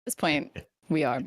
this point, we are.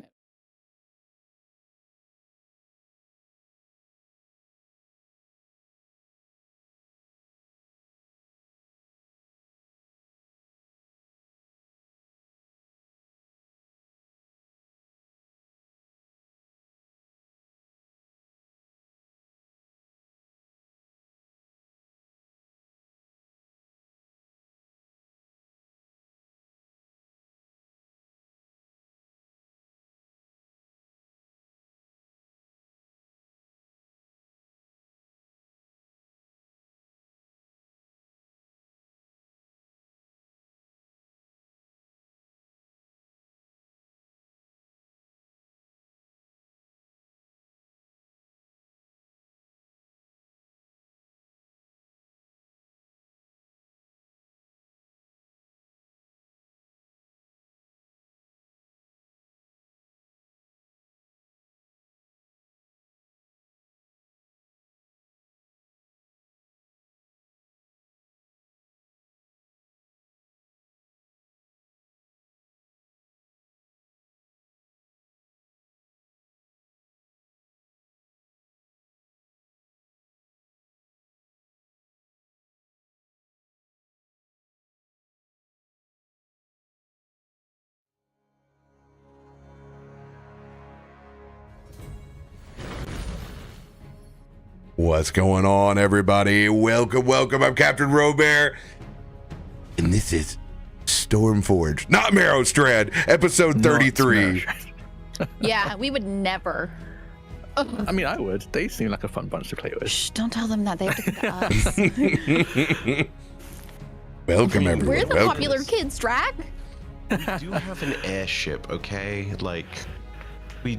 What's going on, everybody? Welcome. I'm CaptainRoBear, and this is Stormforge, not Marrowstrand, episode 33. Yeah, we would never. I mean, I would. They seem like a fun bunch to play with. Shh, don't tell them that. They have to get us. Welcome, everyone. We're the popular kids, Drak. We do have an airship, okay? Like, we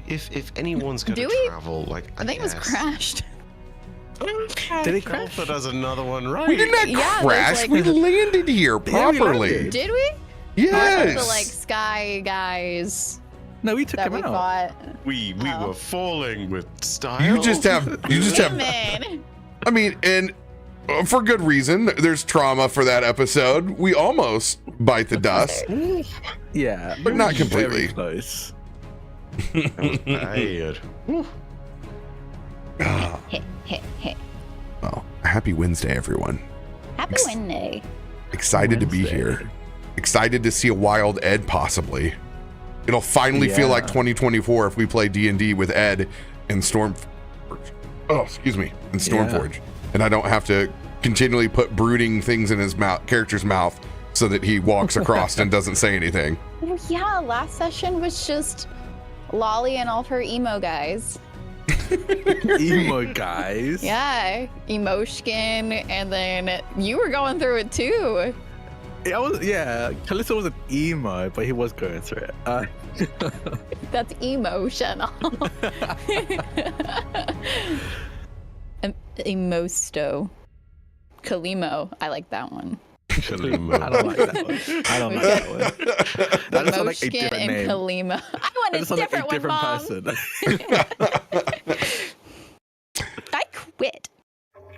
if anyone's gonna travel, like, I think it was crashed. Did it crash? Alpha does another one, right? We did not crash. Like, we landed here properly. Did we? Yes. The like sky guys. No, we took that him we out. Fought. We were falling with style. You just have. Man. I mean, and for good reason. There's trauma for that episode. We almost bite the dust. Yeah, but not completely. Very close. That was bad. Well, happy Wednesday, everyone. Happy Wednesday. Excited to be here. Excited to see a wild Ed, possibly. It'll finally feel like 2024 if we play D&D with Ed and Stormforge. Oh, excuse me, and Stormforge. And I don't have to continually put brooding things in his character's mouth so that he walks across and doesn't say anything. Well, yeah, last session was just Lolly and all of her emo guys. Emo guys? Yeah, Myshkin, and then you were going through it too. Kallisto wasn't emo, but he was going through it. That's emotional. Emosto. Kalimo. I like that one. Kalimo. I don't like that one. I don't like that one. That sounds like a different and name. Kalima. I want a different one, Mom. I quit.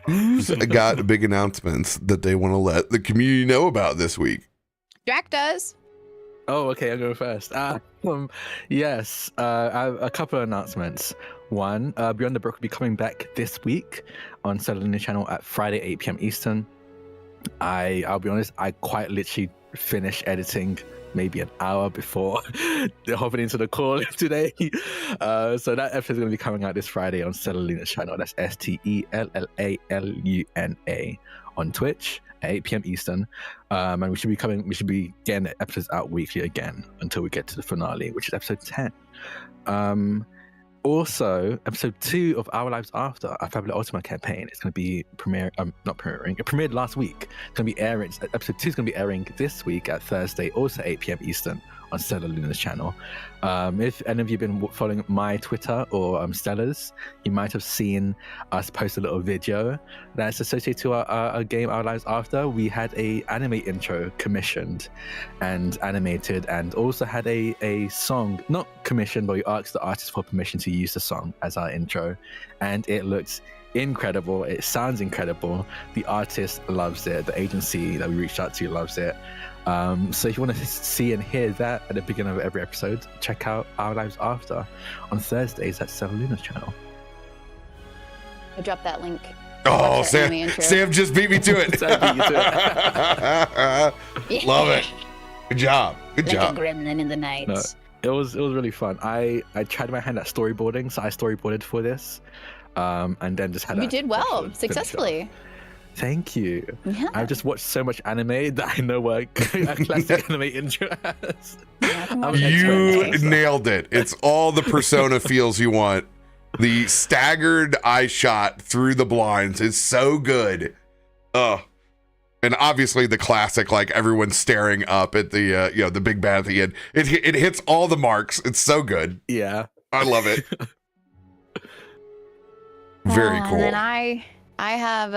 Who's got big announcements that they want to let the community know about this week? Drak does. Oh, okay, I'll go first. Yes, I have a couple of announcements. One, Beyond the Brook will be coming back this week on Cellular Channel at Friday, 8 p.m. Eastern. I'll be honest, I quite literally finished editing maybe an hour before hopping into the call today. So that episode is going to be coming out this Friday on Cellular Channel. That's STELLALUNA on Twitch at 8 p.m. Eastern. And we should be getting the episodes out weekly again until we get to the finale, which is episode 10. Also, episode 2 of Our Lives After, our Fabulous Ultimate campaign, is going to be it premiered last week. It's going to be airing, episode 2 is going to be airing this week at Thursday, also 8 p.m. Eastern on Stellar Luna's channel. If any of you have been following my Twitter or Stella's, you might have seen us post a little video that's associated to our game Our Lives After. We had a anime intro commissioned and animated, and also had a song, not commissioned, but we asked the artist for permission to use the song as our intro, and it looks incredible. It sounds incredible. The artist loves it. The agency that we reached out to loves it. So if you want to see and hear that at the beginning of every episode, check out Our Lives After on Thursdays at Sarah Luna's channel. I dropped that link. Oh, Watch that anime intro. Sam just beat me to it. Love it. Good job. Good job. Like a gremlin in the night. No, it was really fun. I tried my hand at storyboarding, so I storyboarded for this, and then just had. You did well, successfully. Thank you. Yeah. I've just watched so much anime that I know what a classic anime intro has. You nailed it. It's all the persona feels you want. The staggered eye shot through the blinds is so good. And obviously the classic, like everyone staring up at the the big bad at the end. It hits all the marks. It's so good. Yeah. I love it. Very cool. And then I have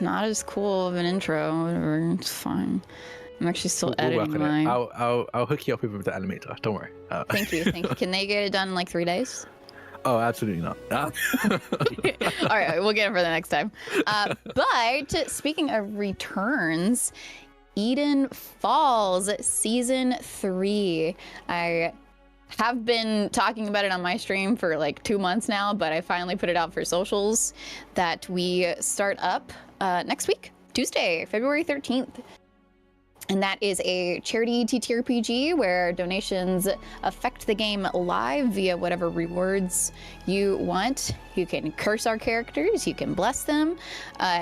not as cool of an intro. Whatever, it's fine. I'm actually still editing mine. I'll hook you up with the animator. Don't worry. Thank you. Can they get it done in like 3 days? Oh, absolutely not. All right, we'll get it for the next time. But speaking of returns, Eden Falls Season 3. I have been talking about it on my stream for like 2 months now, but I finally put it out for socials that we start up next week, Tuesday, February 13th. And that is a charity TTRPG where donations affect the game live via whatever rewards you want. You can curse our characters, you can bless them,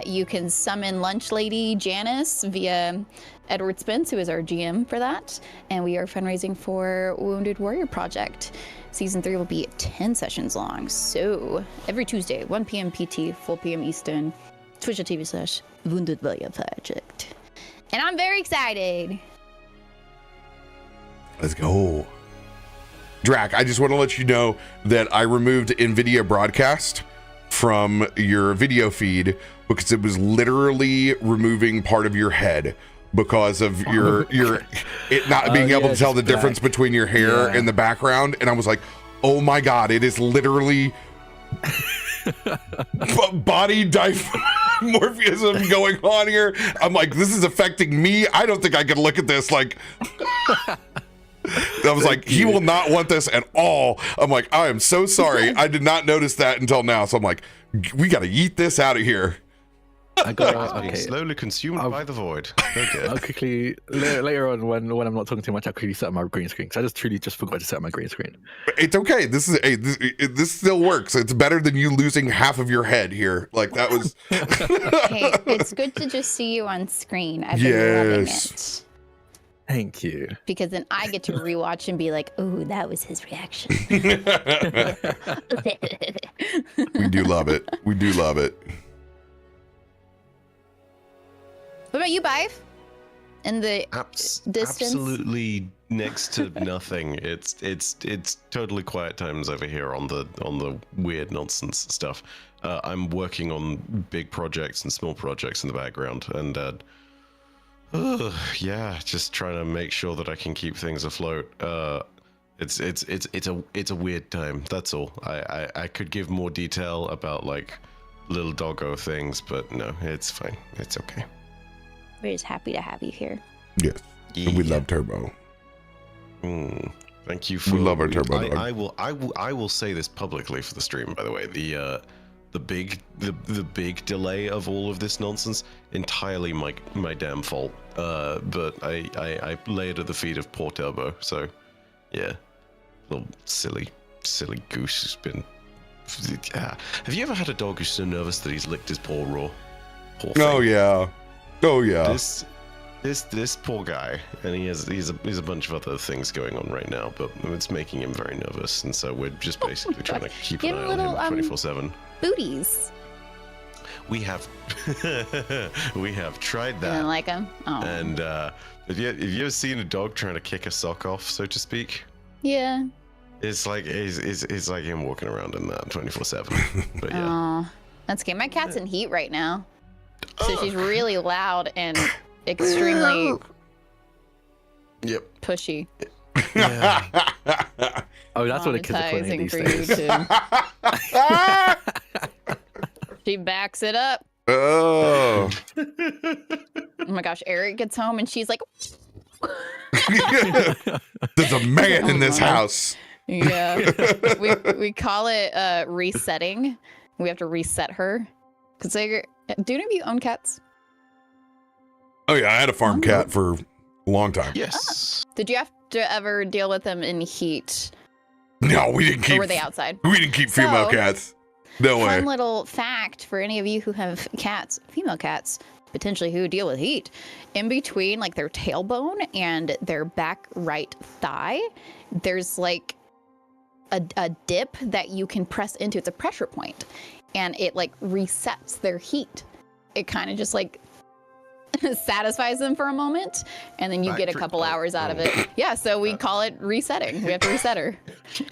you can summon Lunch Lady Janice via Edward Spence, who is our GM for that. And we are fundraising for Wounded Warrior Project. Season 3 will be 10 sessions long. So every Tuesday, 1 p.m. PT, 4 p.m. Eastern, twitch.tv/Wounded Warrior Project. And I'm very excited. Let's go. Drak, I just want to let you know that I removed NVIDIA Broadcast from your video feed because it was literally removing part of your head because of your it not being able to tell the difference between your hair and the background. And I was like, oh my God, it is literally body dimorphism going on here. I'm like, this is affecting me. I don't think I can look at this like I was like, he will not want this at all. I'm like, I am so sorry. I did not notice that until now. So I'm like, we got to yeet this out of here. I got being slowly consumed by the void. Okay. I'll quickly later on when I'm not talking too much, I'll quickly set up my green screen because I just forgot to set up my green screen. It's okay. This still works. It's better than you losing half of your head here. Like that was. Hey, it's good to just see you on screen. I've been loving it. Thank you. Because then I get to rewatch and be like, "Oh, that was his reaction." We do love it. We do love it. What about you, Bive? In the distance? Absolutely next to nothing. It's totally quiet times over here on the weird nonsense stuff. I'm working on big projects and small projects in the background, and just trying to make sure that I can keep things afloat. It's a weird time. That's all. I could give more detail about like little doggo things, but no, it's fine. It's okay. We're just happy to have you here. Yes. And we love Turbo. Thank you for. We love our Turbo. I will say this publicly for the stream. By the way, the big delay of all of this nonsense entirely my damn fault. But I lay it at the feet of poor Turbo. So yeah, little silly goose who's been. Have you ever had a dog who's so nervous that he's licked his paw raw? Poor thing. Oh yeah. This poor guy, and he's a bunch of other things going on right now, but it's making him very nervous, and so we're just basically trying to keep an eye on him 24/7. Booties. We have tried that. You didn't like him? Oh. And have you ever seen a dog trying to kick a sock off, so to speak? Yeah. It's like it's like him walking around in that 24/7. But yeah. Oh, that's okay. My cat's in heat right now. So she's really loud and extremely pushy. Yeah. Oh, that's what the kids are calling it these for days. you too. She backs it up. Oh. Oh my gosh, Eric gets home and she's like, There's a man in this house. Yeah. we call it resetting. We have to reset her. Because do any of you own cats? Oh yeah, I had a farm cat for a long time. Yes. Did you have to ever deal with them in heat? No, we didn't keep. Or were they outside? We didn't keep female cats. No way. Fun little fact for any of you who have cats, female cats, potentially who deal with heat. In between like their tailbone and their back right thigh, there's like a dip that you can press into. It's a pressure point, and it like resets their heat. It kind of just like satisfies them for a moment, and then you get a couple hours out of it. Yeah, so we call it resetting. We have to reset her.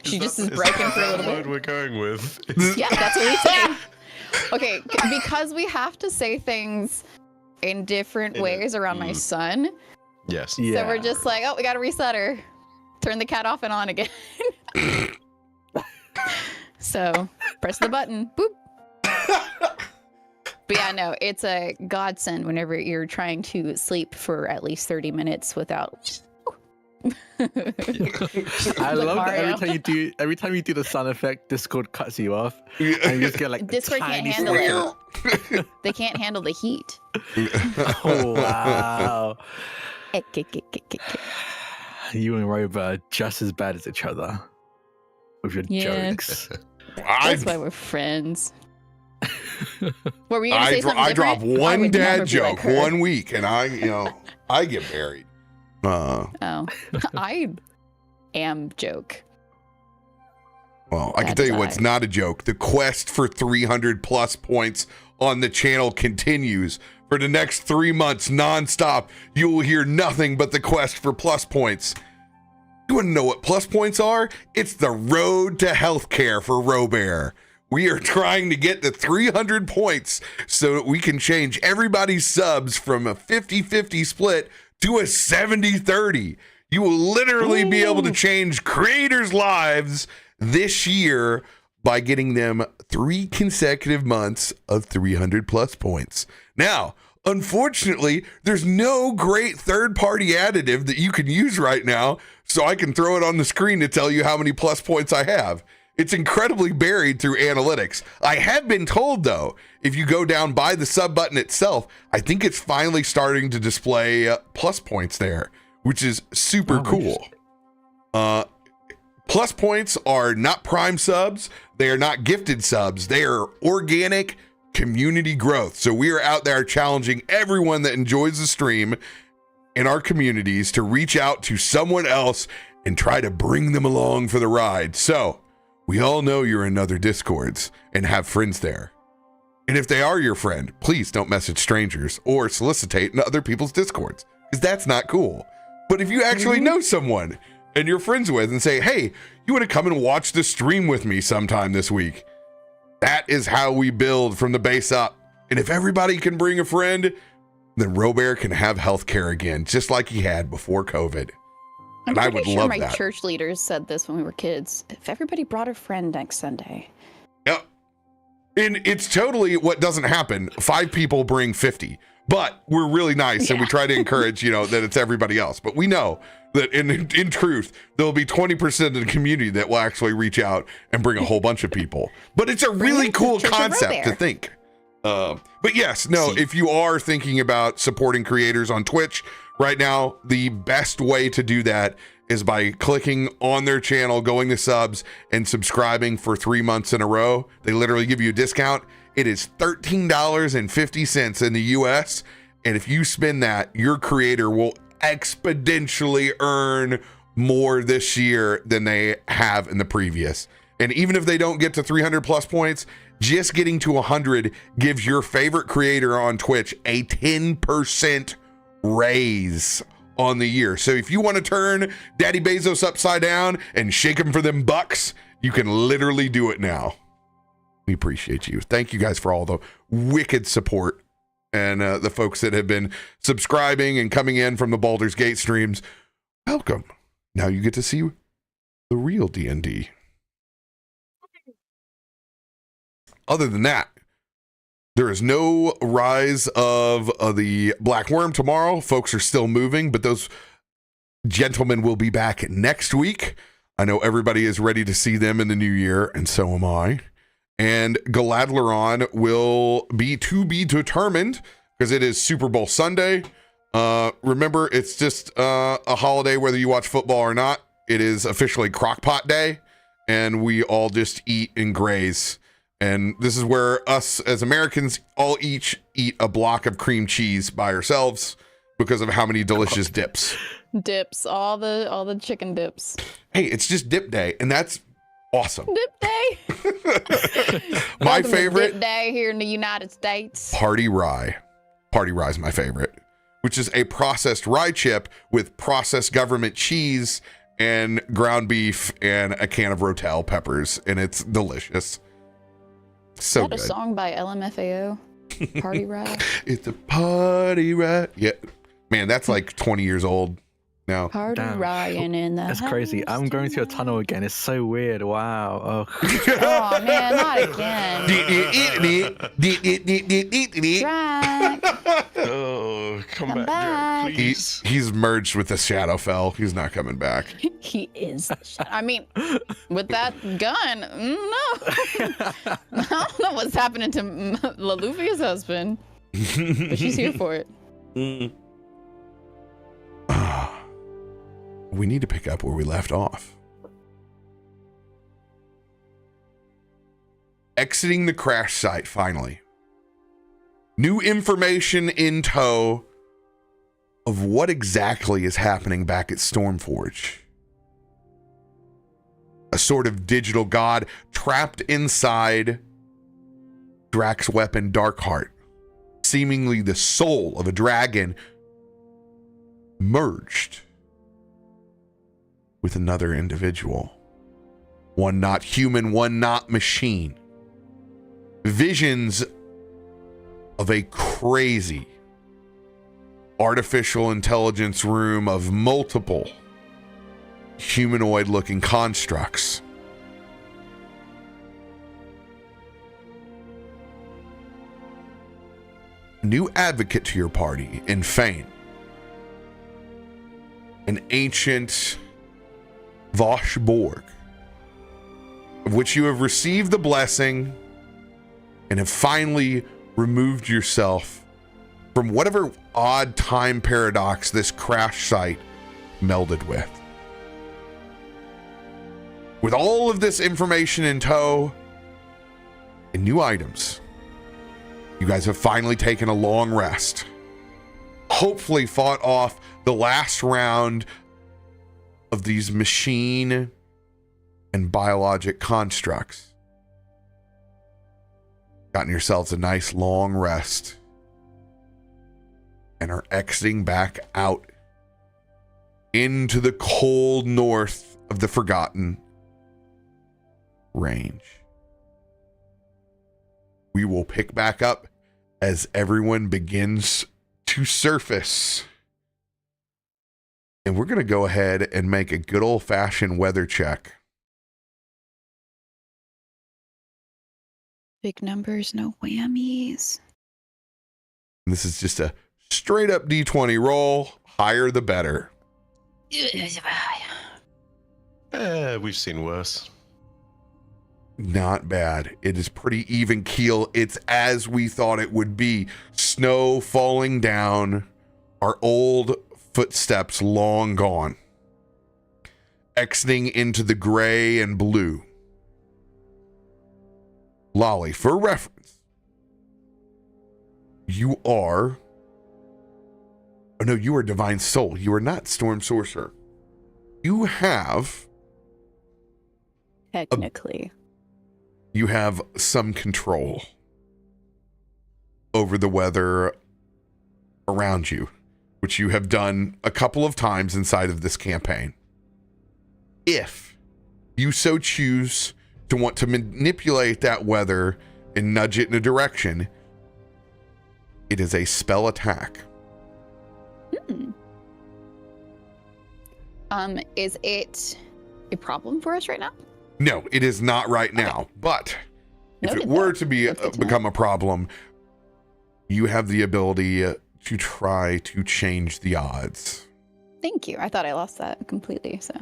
She just is broken for a little bit. We're going with. Yeah, that's what we say. Okay, because we have to say things in different ways around my son. Yes. So we're just like, oh, we got to reset her. Turn the cat off and on again. So press the button. Boop. But yeah, no, it's a godsend whenever you're trying to sleep for at least 30 minutes without. I love that every time you do the sound effect, Discord cuts you off, and you just get like Discord can't handle it. They can't handle the heat. Oh wow! You and RoBear are just as bad as each other with your jokes. That's why we're friends. Were we gonna say something I different? drop one dad joke like 1 week, and I get buried. I am joke. Well, I can tell you what's not a joke. The quest for 300 plus points on the channel continues for the next 3 months nonstop. You will hear nothing but the quest for plus points. You want to know what plus points are? It's the road to healthcare for RoBear. We are trying to get to 300 points so that we can change everybody's subs from a 50-50 split to a 70-30. You will literally be able to change creators' lives this year by getting them 3 consecutive months of 300 plus points. Now, unfortunately, there's no great third-party additive that you can use right now, so I can throw it on the screen to tell you how many plus points I have. It's incredibly buried through analytics. I have been told, though, if you go down by the sub button itself, I think it's finally starting to display plus points there, which is super cool. Plus points are not prime subs. They are not gifted subs. They are organic community growth. So we are out there challenging everyone that enjoys the stream in our communities to reach out to someone else and try to bring them along for the ride. So we all know you're in other Discords and have friends there. And if they are your friend, please don't message strangers or solicitate in other people's Discords, because that's not cool. But if you actually know someone and you're friends with and say, hey, you want to come and watch the stream with me sometime this week? That is how we build from the base up. And if everybody can bring a friend, then RoBear can have healthcare again, just like he had before COVID. I'm and I pretty would sure love my that. church leaders said this when we were kids. If everybody brought a friend next Sunday. Yep. And it's totally what doesn't happen. 5 people bring 50. But we're really nice and we try to encourage, that it's everybody else. But we know that in truth, there'll be 20% of the community that will actually reach out and bring a whole bunch of people. But it's a really cool concept to think. But yes, if you are thinking about supporting creators on Twitch right now, the best way to do that is by clicking on their channel, going to subs, and subscribing for 3 months in a row. They literally give you a discount. It is $13.50 in the US. And if you spend that, your creator will exponentially earn more this year than they have in the previous. And even if they don't get to 300 plus points, just getting to 100 gives your favorite creator on Twitch a 10% raise on the year. So if you want to turn Daddy Bezos upside down and shake him for them bucks, you can literally do it now. We appreciate you. Thank you guys for all the wicked support and the folks that have been subscribing and coming in from the Baldur's Gate streams. Welcome. Now you get to see the real D&D. Other than that, there is no rise of the Black Worm tomorrow. Folks are still moving, but those Gentlemen will be back next week. I know everybody is ready to see them in the new year, and so am I. And Galadleron will be to be determined because it is Super Bowl Sunday. Remember, it's just a holiday whether you watch football or not. It is officially Crockpot Day, and we all just eat and graze. And this is where us as Americans all each eat a block of cream cheese by ourselves because of how many delicious dips. Dips, all the chicken dips. Hey, it's just dip day, and that's awesome. Dip day. My Welcome to favorite dip day here in the United States. Party rye. Party rye is my favorite, which is a processed rye chip with processed government cheese and ground beef and a can of Rotel peppers, and it's delicious. So Is that a song by LMFAO? Party rye. It's a party rye. Yeah, man, that's like 20 years old now. Party ryan in the That's crazy. I'm going through a tunnel again. It's so weird. Wow. Oh, Oh man, not again. Drak. Oh, come I'm back, back. Drak, please. He's merged with the Shadowfell. He's not coming back. He is. I mean, with that gun, no. I don't know what's happening to Loluphia's husband, but she's here for it. We need to pick up where we left off. Exiting the crash site, finally. New information in tow of what exactly is happening back at Stormforge. A sort of digital god trapped inside Drak's weapon, Darkheart. Seemingly the soul of a dragon merged with another individual. One not human, one not machine. Visions of a crazy artificial intelligence room of multiple humanoid-looking constructs. New advocate to your party in Fane. An ancient Voshborg, of which you have received the blessing and have finally removed yourself from whatever odd time paradox this crash site melded with. With all of this information in tow and new items, you guys have finally taken a long rest. Hopefully fought off the last round of these machine and biologic constructs. Gotten yourselves a nice long rest and are exiting back out into the cold north of the Forgotten Range. We will pick back up as everyone begins to surface. And we're going to go ahead and make a good old-fashioned weather check. Big numbers, no whammies. This is just a straight-up D20 roll. Higher the better. We've seen worse. Not bad. It is pretty even keel. It's as we thought it would be. Snow falling down. Our old footsteps long gone. Exiting into the gray and blue. Lolly, for reference, you are... Oh no, you are Divine Soul. You are not Storm Sorcerer. You have... Technically. You have some control over the weather around you, which you have done a couple of times inside of this campaign. If you so choose to want to manipulate that weather and nudge it in a direction, it is a spell attack. Is it a problem for us right now? No, it is not right now. But if Noted it were that. to be That's good to know. become a problem, you have the ability to try to change the odds. Thank you. I thought I lost that completely. So.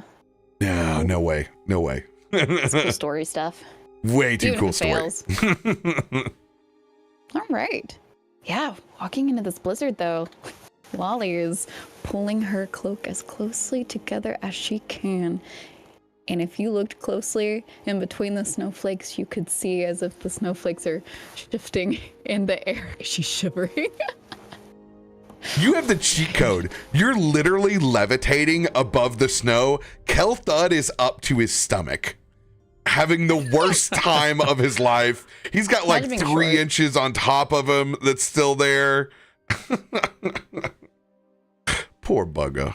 No, no way. No way. It's cool story stuff. Way too Even cool if it story. fails. All right. Yeah, walking into this blizzard though, Lolly is pulling her cloak as closely together as she can. And if you looked closely in between the snowflakes, you could see as if the snowflakes are shifting in the air. She's shivering. You have the cheat code. You're literally levitating above the snow. Kelthud is up to his stomach, having the worst time of his life. He's got like 3 inches on top of him that's still there. Poor bugger.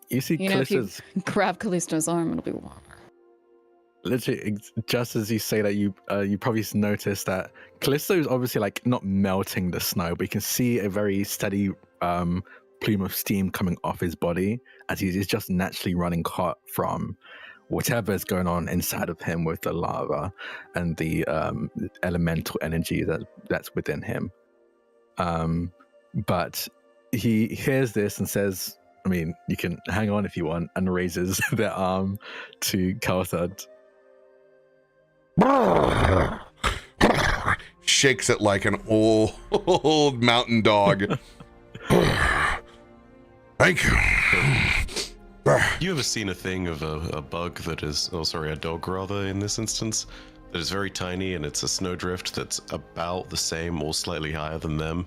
You see, if you Kallisto's grab Kallisto's arm, it'll be warmer. literally just as you say that, you probably noticed that Kallisto is obviously like not melting the snow, but you can see a very steady plume of steam coming off his body as he's just naturally running hot from whatever is going on inside of him with the lava and the elemental energy that's within him. But he hears this and says, I mean, you can hang on if you want, and raises their arm to Kalthud. Shakes it like an old mountain dog. Thank you. You ever seen a thing of a bug that is, a dog rather in this instance, that is very tiny and it's a snowdrift that's about the same or slightly higher than them?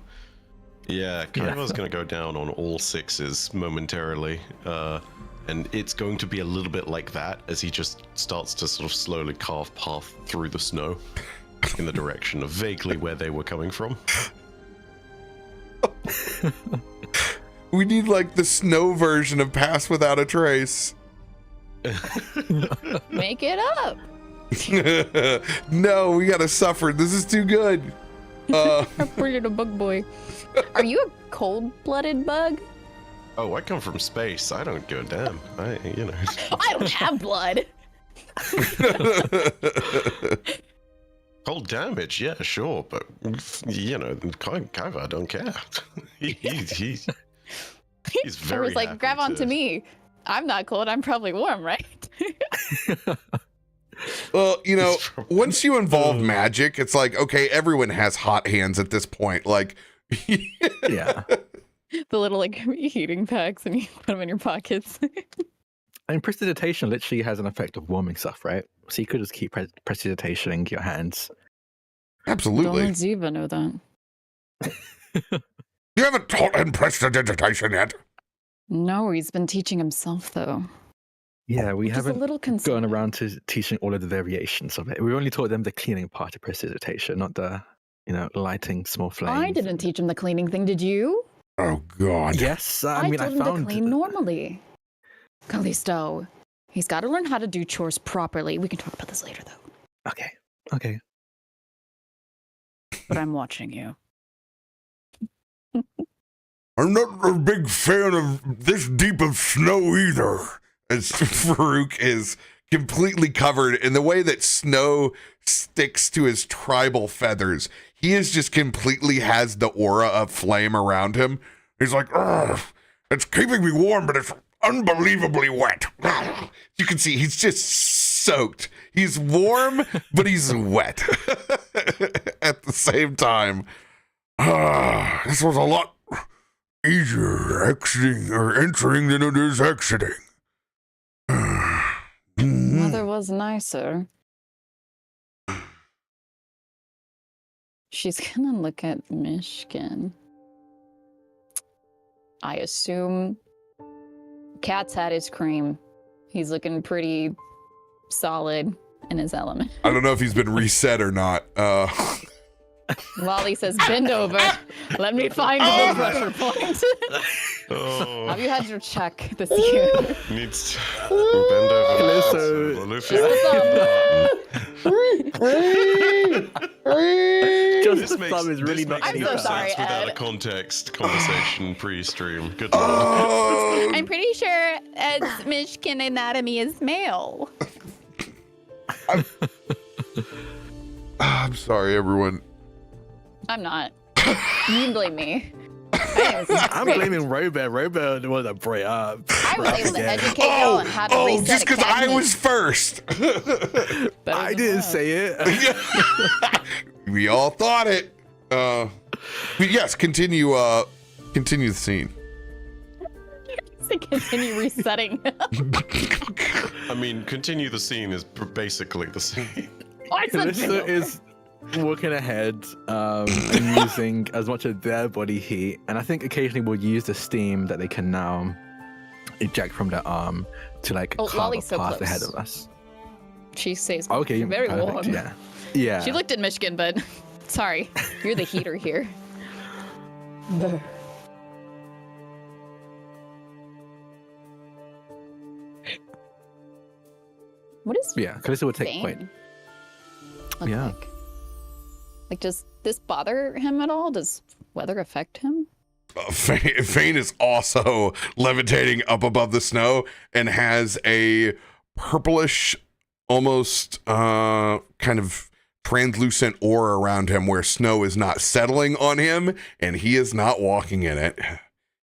Yeah, Kaiva's going to go down on all 6s momentarily, and it's going to be a little bit like that as he just starts to sort of slowly carve path through the snow in the direction of vaguely where they were coming from. We need like the snow version of Pass Without a Trace. Make it up. No, we gotta suffer. This is too good. I'm pretty a bug boy. Are you a cold-blooded bug? Oh, I come from space. I don't go damn. I don't have blood. Cold damage, yeah, sure, but Kaiva, I don't care. He's very. I was like, grab onto me. I'm not cold. I'm probably warm, right? Well, once you involve magic, it's like, okay, everyone has hot hands at this point. Like, Yeah. The little like heating packs, and you put them in your pockets. And prestidigitation literally has an effect of warming stuff, right? So you could just keep prestidigitating your hands. Absolutely. Don't Ziva know that. You haven't taught him prestidigitation yet. No, he's been teaching himself though. Yeah, we haven't a little gone around to teaching all of the variations of it. We only taught them the cleaning part of prestidigitation, not the, lighting small flames. I didn't teach him the cleaning thing, did you? Oh, God. Yes, I I told him found... to clean normally. Kallisto, he's got to learn how to do chores properly. We can talk about this later, though. Okay. But I'm watching you. I'm not a big fan of this deep of snow either. As Farouk is completely covered in the way that snow sticks to his tribal feathers. He is just completely has the aura of flame around him. He's like, ugh, it's keeping me warm, but it's unbelievably wet. You can see he's just soaked. He's warm, but he's wet at the same time. This was a lot easier entering than it is exiting. Mother was nicer. She's gonna look at Myshkin. I assume Cat's had his cream. He's looking pretty solid in his element. I don't know if he's been reset or not. Lolly says, bend over. Let me find the pressure point. Have you had your check this year? Needs to bend over. Just the thumb is really not I'm so sorry, without Ed. a context conversation pre-stream. Good lord. I'm pretty sure Ed's Myshkin anatomy is male. I'm sorry, everyone. I'm not. You can blame me. I'm blaming RoBear. RoBear was a bring up. I was able to educate y'all on how to reset just because I cabinet. was first. I didn't say it. We all thought it. But yes, continue the scene. To continue resetting. I mean, continue the scene is basically the same. Kallisto is walking ahead and using as much of their body heat, and I think occasionally we'll use the steam that they can now eject from their arm to like carve a Lolly's so path close. ahead of us. She says, Okay, you're very perfect, warm. Yeah. She looked at Myshkin, but sorry, you're the heater here. What is Kallisto would take Bane point. look Yeah. like? Like, does this bother him at all? Does weather affect him? Fane is also levitating up above the snow and has a purplish, almost kind of translucent aura around him where snow is not settling on him and he is not walking in it.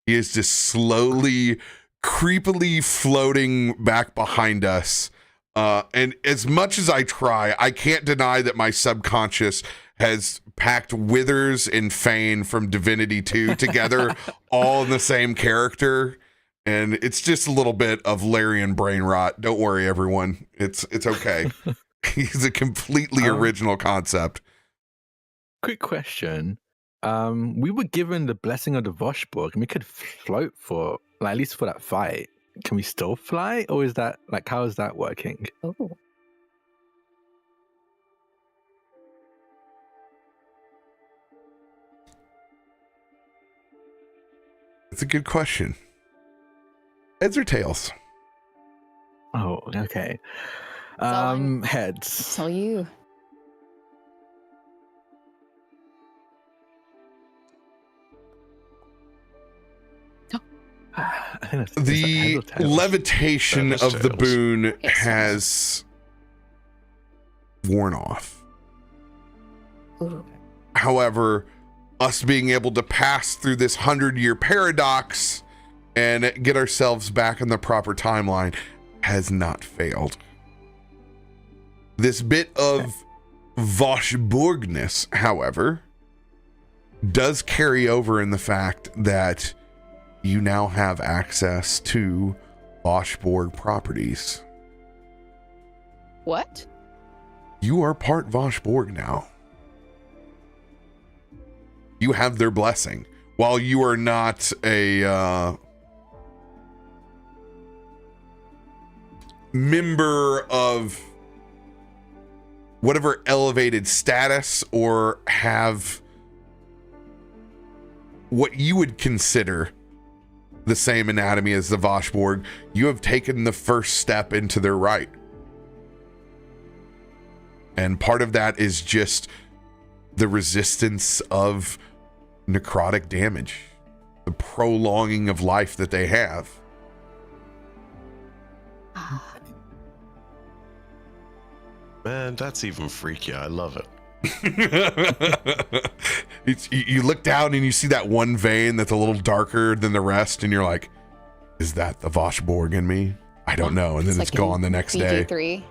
He is just slowly, creepily floating back behind us. And as much as I try, I can't deny that my subconscious has packed Withers and Fane from Divinity 2 together all in the same character. And it's just a little bit of Larian brain rot. Don't worry, everyone. It's okay. He's a completely original concept. Quick question. We were given the blessing of the Voshborg and we could float for, like, at least for that fight. Can we still fly? Or is that, like, how is that working? Oh. It's a good question. Heads or tails? Oh, okay. all Heads. So you. I think that's The heads or tails? levitation That is of the tails. boon Yes. has worn off. Ooh. However, us being able to pass through this 100-year paradox and get ourselves back in the proper timeline has not failed. This bit of Voshborgness, however, does carry over in the fact that you now have access to Voshborg properties. What? You are part Voshborg now. You have their blessing. While you are not a member of whatever elevated status or have what you would consider the same anatomy as the Voshborg, you have taken the first step into their right. And part of that is just the resistance of necrotic damage, the prolonging of life that they have. Man, that's even freakier. I love it. You look down and you see that one vein that's a little darker than the rest, and you're like, is that the Voshborg in me? I don't know. And then it's like gone the next day. E33.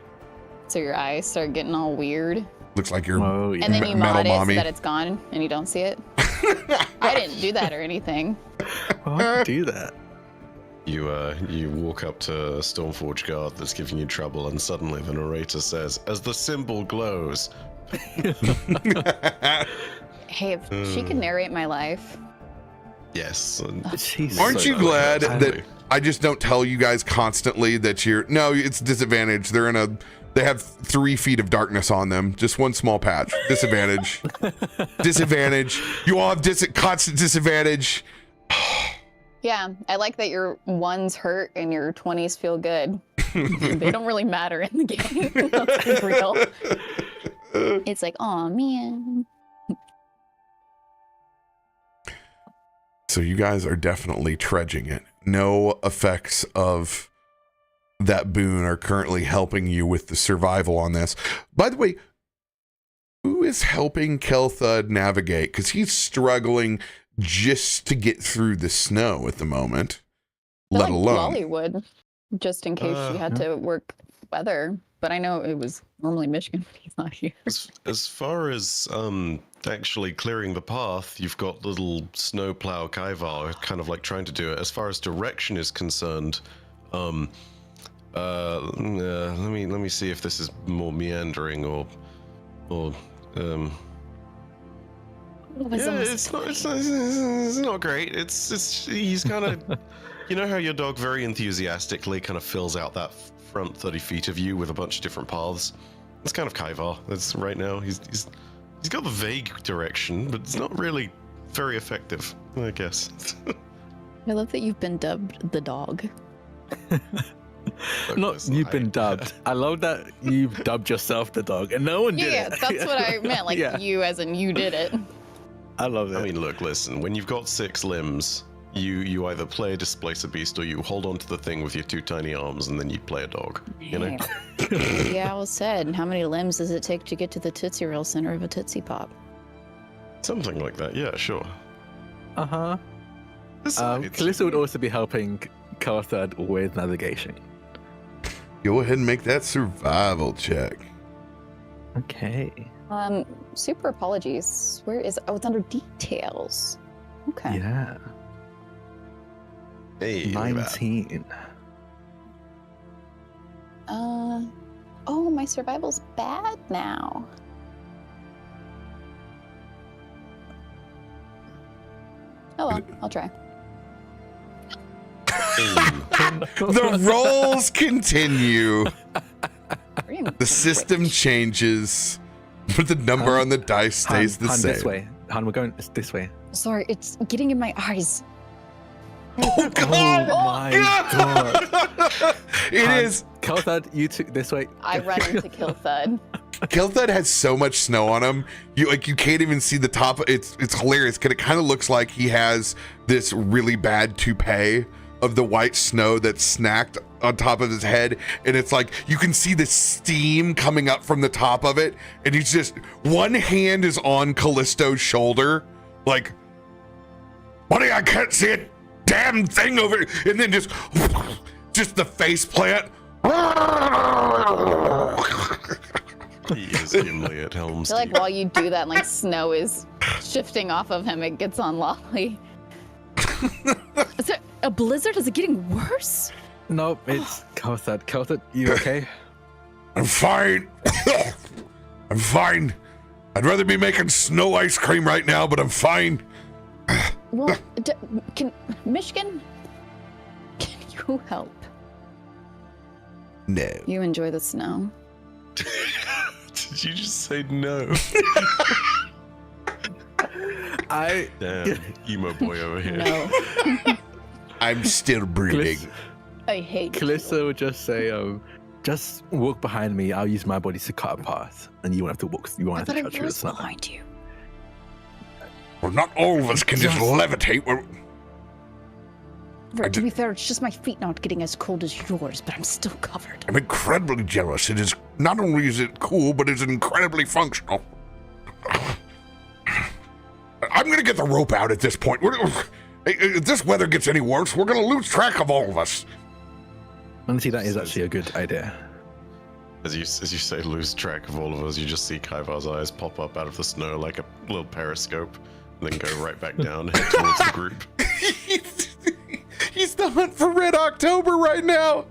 So your eyes start getting all weird. Looks like you're Oh, yeah. And then you metal mod it so mommy. that it's gone and you don't see it. I didn't do that or anything. Why do that? You walk up to a Stormforge guard that's giving you trouble, and suddenly the narrator says, "As the symbol glows." Hey, if she could narrate my life. Yes. and Jeez. Aren't you so glad exactly. that I just don't tell you guys constantly that no, it's disadvantage. They have 3 feet of darkness on them. Just one small patch. Disadvantage. Disadvantage. You all have constant disadvantage. Yeah, I like that your 1s hurt and your 20s feel good. They don't really matter in the game. Let's be real. It's like, oh man. So you guys are definitely trudging it. No effects of that boon are currently helping you with the survival on this. By the way, who is helping Kelthud navigate? Because he's struggling just to get through the snow at the moment, I let feel alone. Lolly would, just in case she had to work weather. But I know it was normally Myshkin, but he's not here. As far as actually clearing the path, you've got little snowplow Kaivar kind of like trying to do it. As far as direction is concerned, let me see if this is more meandering or yeah, it's not great. It's he's kind of, you know how your dog very enthusiastically kind of fills out that front 30 feet of you with a bunch of different paths. It's kind of Kaivar. That's right now. He's got the vague direction, but it's not really very effective, I guess. I love that you've been dubbed the dog. Not you've been dubbed. I love that you've dubbed yourself the dog, and no one did Yeah, it. that's what I meant. Like you, as in you did it. I love it. I mean, look, listen. When you've got 6 limbs, you either play a Displacer Beast or you hold on to the thing with your 2 tiny arms, and then you play a dog. You know. Yeah, well said. How many limbs does it take to get to the Tootsie Roll center of a Tootsie Pop? Something like that. Yeah, sure. Uh-huh. Kallisto would also be helping Karthad with navigation. Go ahead and make that survival check. Okay. Super apologies. Where is? Oh, it's under details. Okay. Yeah. Hey, look at that. 19. Oh, my survival's bad now. Oh well, I'll try. The rolls continue. The system Rich. changes, but the number on the dice stays the same. This way. Han, we're going this way. Sorry, it's getting in my eyes. Oh God! Oh my God. It is. Karthad, you took this way. I run into Kill Thud. Kilthud has so much snow on him. You can't even see the top. It's hilarious because it kind of looks like he has this really bad toupee of the white snow that's snacked on top of his head, and it's like you can see the steam coming up from the top of it, and he's just, one hand is on Kallisto's shoulder, like, buddy, I can't see a damn thing over it, and then just the face plant. He is Gimli at helm. I feel like while you do that, like snow is shifting off of him, it gets on Lolly. Is there a blizzard? Is it getting worse? Nope, it's Karthad. Karthad, you okay? I'm fine. I'm fine. I'd rather be making snow ice cream right now, but I'm fine. Well, can Myshkin? Can you help? No. You enjoy the snow. Did you just say no? Damn, emo boy over here. No. I'm still breathing. I hate you. Kallisto would just say, just walk behind me. I'll use my body to cut a path, and you won't have to walk. You won't have to cut through the snow. Behind you. Well, not all of us can just levitate. To be fair, it's just my feet not getting as cold as yours, but I'm still covered. I'm incredibly jealous. It is not only is it cool, but it's incredibly functional. I'm gonna get the rope out at this point. If this weather gets any worse, we're gonna lose track of all of us. Honestly, that is actually a good idea. As you say, lose track of all of us, you just see Kaivar's eyes pop up out of the snow like a little periscope, and then go right back down, head towards the group. He's the hunt for Red October right now.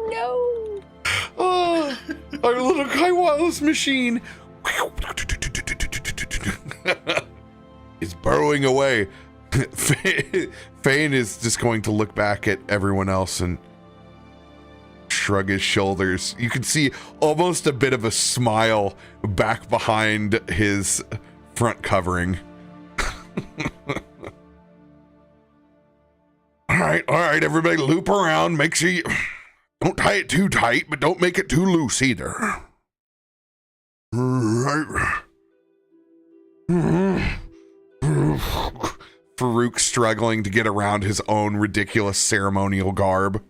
No. Oh, our little Kaiwa's machine is burrowing away. Fane is just going to look back at everyone else and shrug his shoulders. You can see almost a bit of a smile back behind his front covering. All right, everybody loop around. Make sure you don't tie it too tight, but don't make it too loose either. Right. Farouk struggling to get around his own ridiculous ceremonial garb.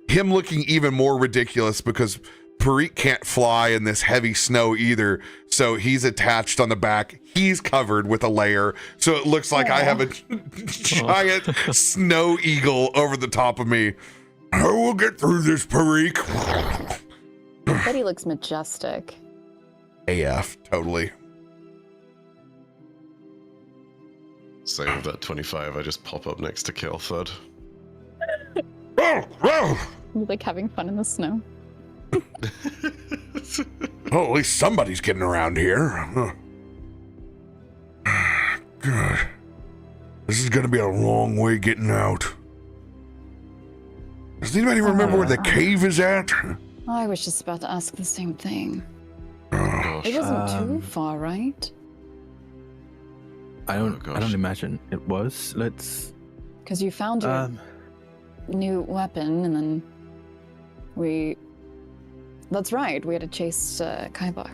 Him looking even more ridiculous because Faroük can't fly in this heavy snow either, so he's attached on the back. He's covered with a layer, so it looks like I have a giant snow eagle over the top of me. I will get through this, Faroük. I bet he looks majestic. AF, totally. Same with that 25. I just pop up next to Kelthud. You like having fun in the snow? Oh, at least somebody's getting around here. God. This is gonna be a long way getting out. Does anybody remember where the cave is at? Oh, I was just about to ask the same thing. Oh, It wasn't too far, right? I don't imagine it was. Let's. Because you found your new weapon, and then we. That's right. We had to chase Kaibar.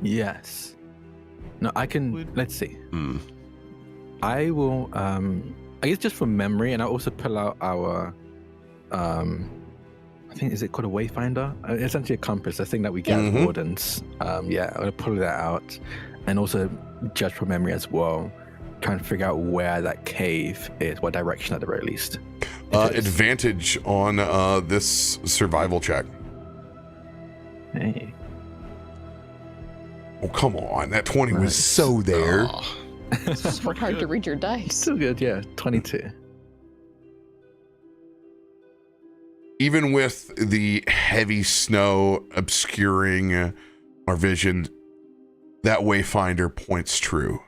Yes. No, I can. Let's see. I will. I guess just from memory, and I'll also pull out our. I think, is it called a wayfinder? Essentially a compass, a thing that we get as wardens. Yeah, I'm gonna pull that out, and also judge from memory as well. Trying to figure out where that cave is, what direction at the very least. Advantage on this survival check. Hey. Oh, come on. That 20 was so there. Oh, It's hard to read your dice. Still good, yeah. 22. Even with the heavy snow obscuring our vision, that wayfinder points true.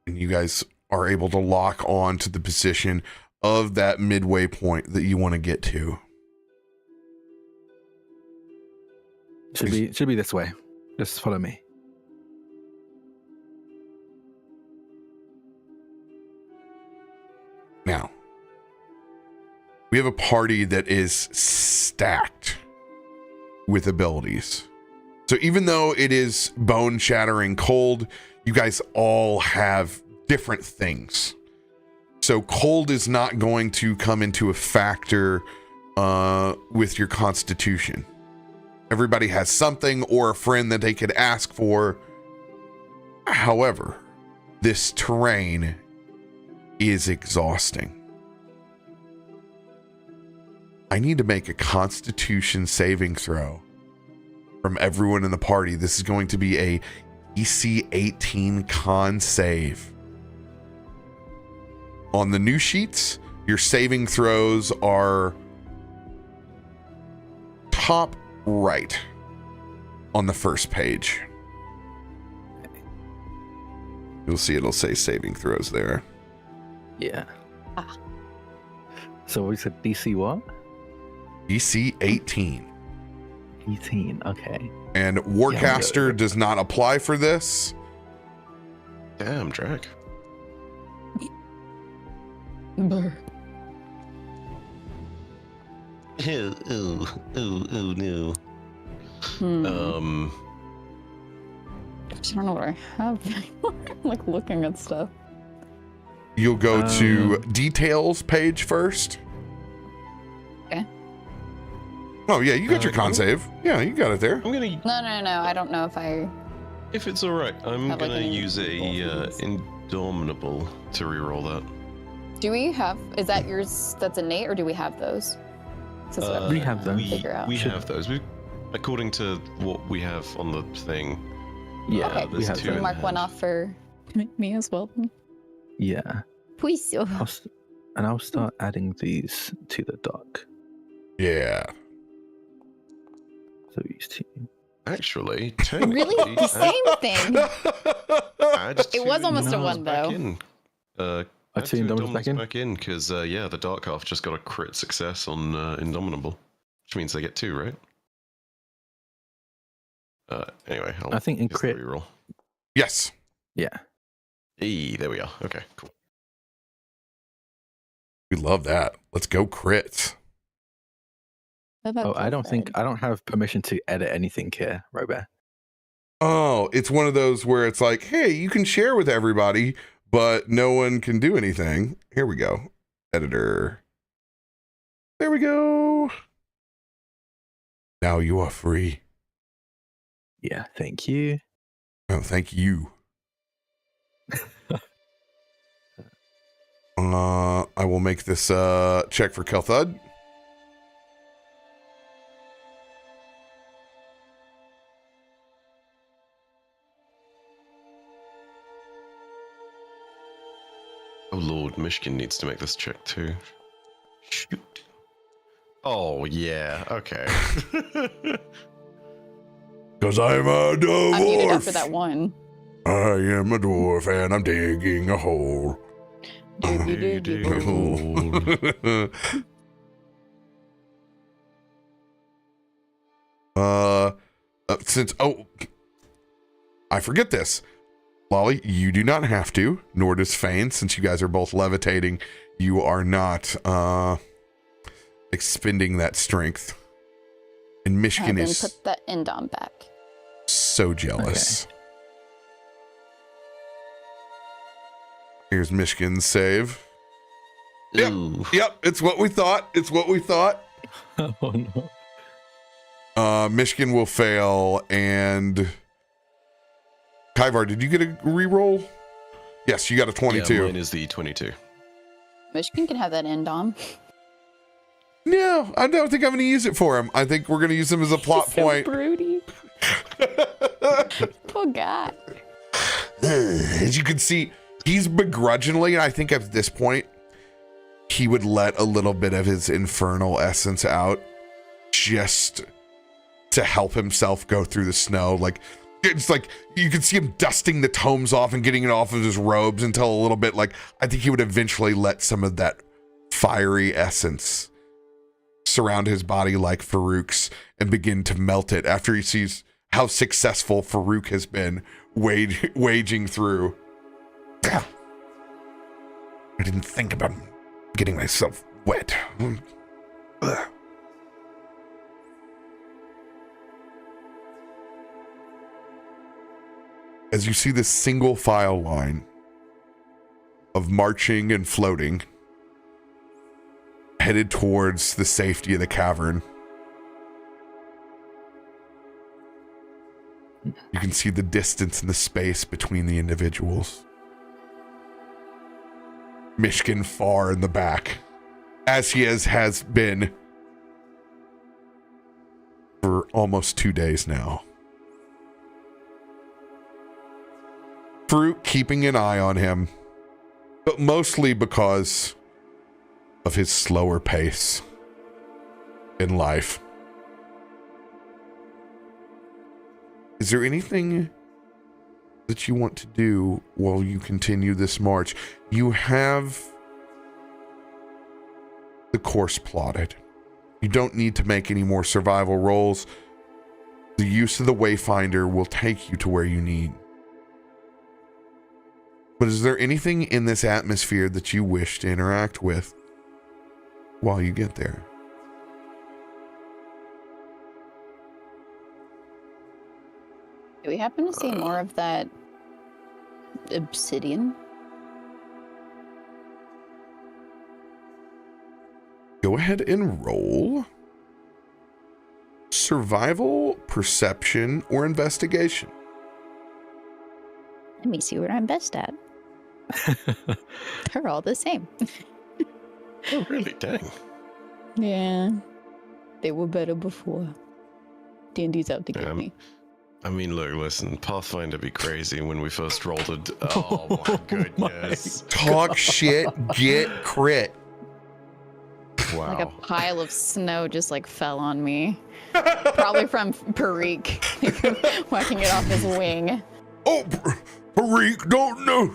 And you guys are able to lock on to the position of that midway point that you want to get to. Should be this way. Just follow me. Now, we have a party that is stacked with abilities. So even though it is bone-shattering cold, you guys all have different things. So cold is not going to come into a factor with your constitution. Everybody has something or a friend that they could ask for. However, this terrain is exhausting. I need to make a constitution saving throw from everyone in the party. This is going to be a DC 18 con save. On the new sheets, your saving throws are top right on the first page. You'll see it'll say saving throws there. Yeah. So we said DC what? DC 18. 18, okay. And Warcaster does not apply for this. damn, Drak. Brr. Ooh, no. I don't know what I have. I'm like looking at stuff. You'll go to details page first. Okay. Oh yeah, you got your con save. Yeah, you got it there. I'm gonna. No. I don't know if I. If it's all right, I'm Have, like, gonna any use a roll for Indomitable to reroll that. Do we have? Is that yours? That's innate, or do we have those? We have them. Figure out. We have those. According to what we have on the thing. Yeah, Okay. we have two So in mark one hand. off for me as well. Yeah. Please. I'll start adding these to the dock. Yeah. So these two. Actually, Really? The same thing. add It two was almost a Indomitables one, back though. in. Add two Indomitables back in? back in, because yeah, the Dark Half just got a crit success on Indomitable, which means they get 2, right? Anyway, I think in use the crit- reroll. Yes. Yeah. There we are. Okay, cool. We love that. Let's go crits. Oh, I don't have permission to edit anything here, RoBear. Oh, it's one of those where it's like, hey, you can share with everybody, but no one can do anything. Here we go. Editor. There we go. Now you are free. Yeah, thank you. Oh, thank you. I will make this check for Kelthud. Oh Lord, Myshkin needs to make this check too. Shoot. Oh yeah, okay. Because I'm a dwarf. I'm muted after that one. I am a dwarf and I'm digging a hole. Since I forget this. Lolly, you do not have to, nor does Fane, since you guys are both levitating. You are not expending that strength. And Myshkin is put that Indom back. so jealous. Okay. Here's Myshkin's save. Yep, it's what we thought. It's what we thought. Oh no. Myshkin will fail, and Kyvar, did you get a reroll? Yes, you got a 22. Yeah, mine is the 22. Myshkin can have that Indom. No, I don't think I'm going to use it for him. I think we're going to use him as a plot point. Broody. Poor guy. As you can see, he's begrudgingly, and I think at this point, he would let a little bit of his infernal essence out just to help himself go through the snow. Like, it's like you can see him dusting the tomes off and getting it off of his robes until a little bit, like, I think he would eventually let some of that fiery essence surround his body like Farouk's and begin to melt it after he sees how successful Farouk has been waging through. I didn't think about getting myself wet. Ugh. As you see this single file line of marching and floating headed towards the safety of the cavern, you can see the distance and the space between the individuals. Myshkin far in the back, as he has been for almost 2 days now. Farouk keeping an eye on him, but mostly because of his slower pace in life. Is there anything that you want to do while you continue this march? You have the course plotted. You don't need to make any more survival rolls. The use of the Wayfinder will take you to where you need. But is there anything in this atmosphere that you wish to interact with while you get there? Do we happen to see more of that obsidian? Go ahead and roll survival, perception, or investigation. Let me see what I'm best at. They're all the same. Oh, really? Dang. Yeah. They were better before. D&D's out to get me. I mean, look, listen, Pathfinder be crazy when we first rolled it. Oh my goodness. Talk shit, get crit. Wow. Like a pile of snow just like fell on me. Probably from Farouk whacking it off his wing. Oh, Farouk, don't know.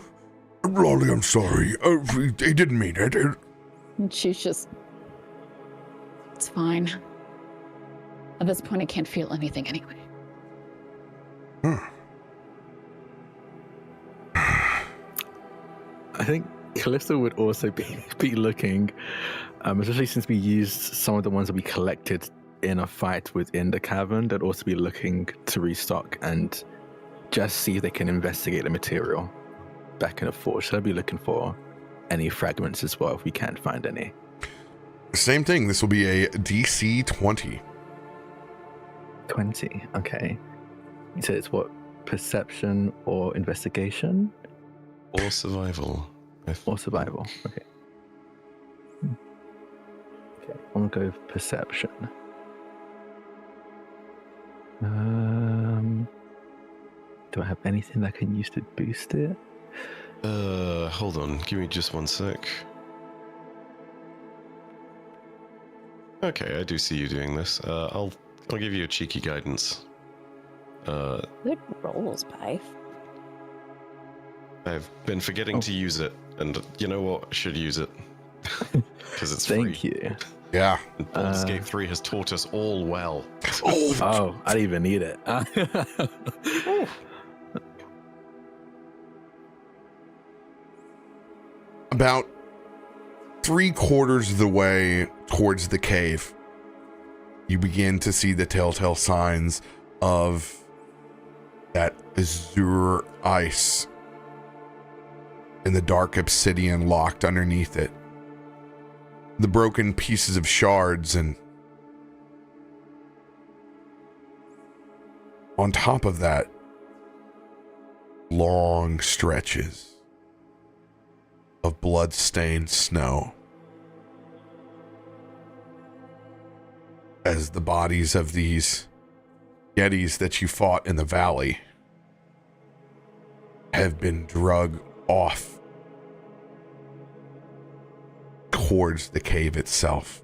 Lolly, I'm sorry. He didn't mean it. And she's just... It's fine. At this point, I can't feel anything anyway. I think Kallisto would also be looking, especially since we used some of the ones that we collected in a fight within the cavern, they'd also be looking to restock and just see if they can investigate the material back in the forge. So they'll be looking for any fragments as well if we can't find any. Same thing. This will be a DC 20. 20. Okay. You said it's what? Perception or investigation? Or survival. Or survival. Okay. Okay. I'm gonna go with perception. Do I have anything that I can use to boost it? Hold on. Give me just one sec. Okay, I do see you doing this. I'll give you a cheeky guidance. Good rolls, Pape. I've been forgetting to use it, and you know what? I should use it because it's free. Thank you. Yeah. And Baldur's Gate 3 has taught us all well. Oh, I didn't even need it. About 3/4 of the way towards the cave, you begin to see the telltale signs of that azure ice and the dark obsidian locked underneath it. The broken pieces of shards, and on top of that, long stretches of blood-stained snow as the bodies of these yetis that you fought in the valley have been dragged off towards the cave itself.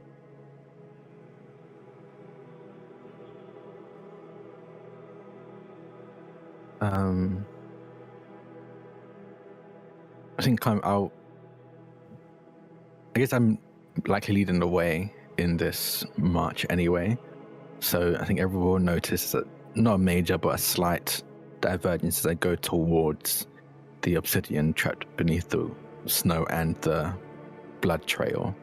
I think I guess I'm likely leading the way in this march anyway. So I think everyone will notice that not a major, but a slight divergence as I go towards the obsidian trapped beneath the snow and the blood trail.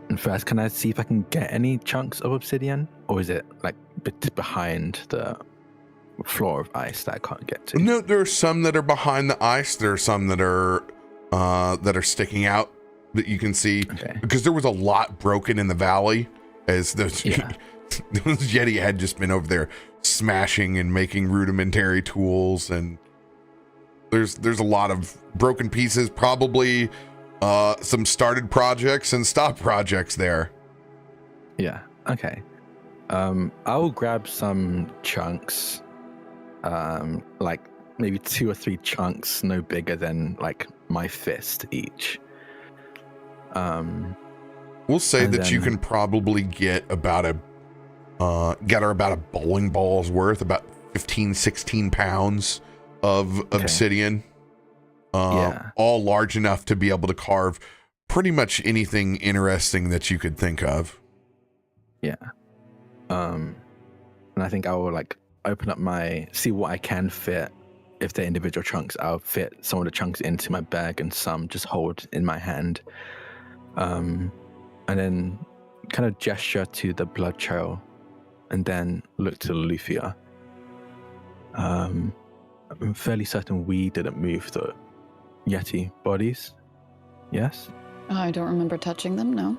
And first, can I see if I can get any chunks of obsidian, or is it like behind the floor of ice that I can't get to? No, there are some that are behind the ice. There are some that are sticking out that you can see, because there was a lot broken in the valley as those those Yeti had just been over there smashing and making rudimentary tools, and there's a lot of broken pieces, probably some started projects and stopped projects there. Yeah. Okay. I'll grab some chunks, like maybe 2 or 3 chunks, no bigger than like my fist each. We'll say that you can probably get about a bowling ball's worth, about 15-16 pounds of obsidian, all large enough to be able to carve pretty much anything interesting that you could think of. And I think I will like open up see what I can fit. If they're individual chunks, I'll fit some of the chunks into my bag and some just hold in my hand. And then kind of gesture to the blood trail and then look to Loluphia. I'm fairly certain we didn't move the Yeti bodies. Yes? I don't remember touching them, no.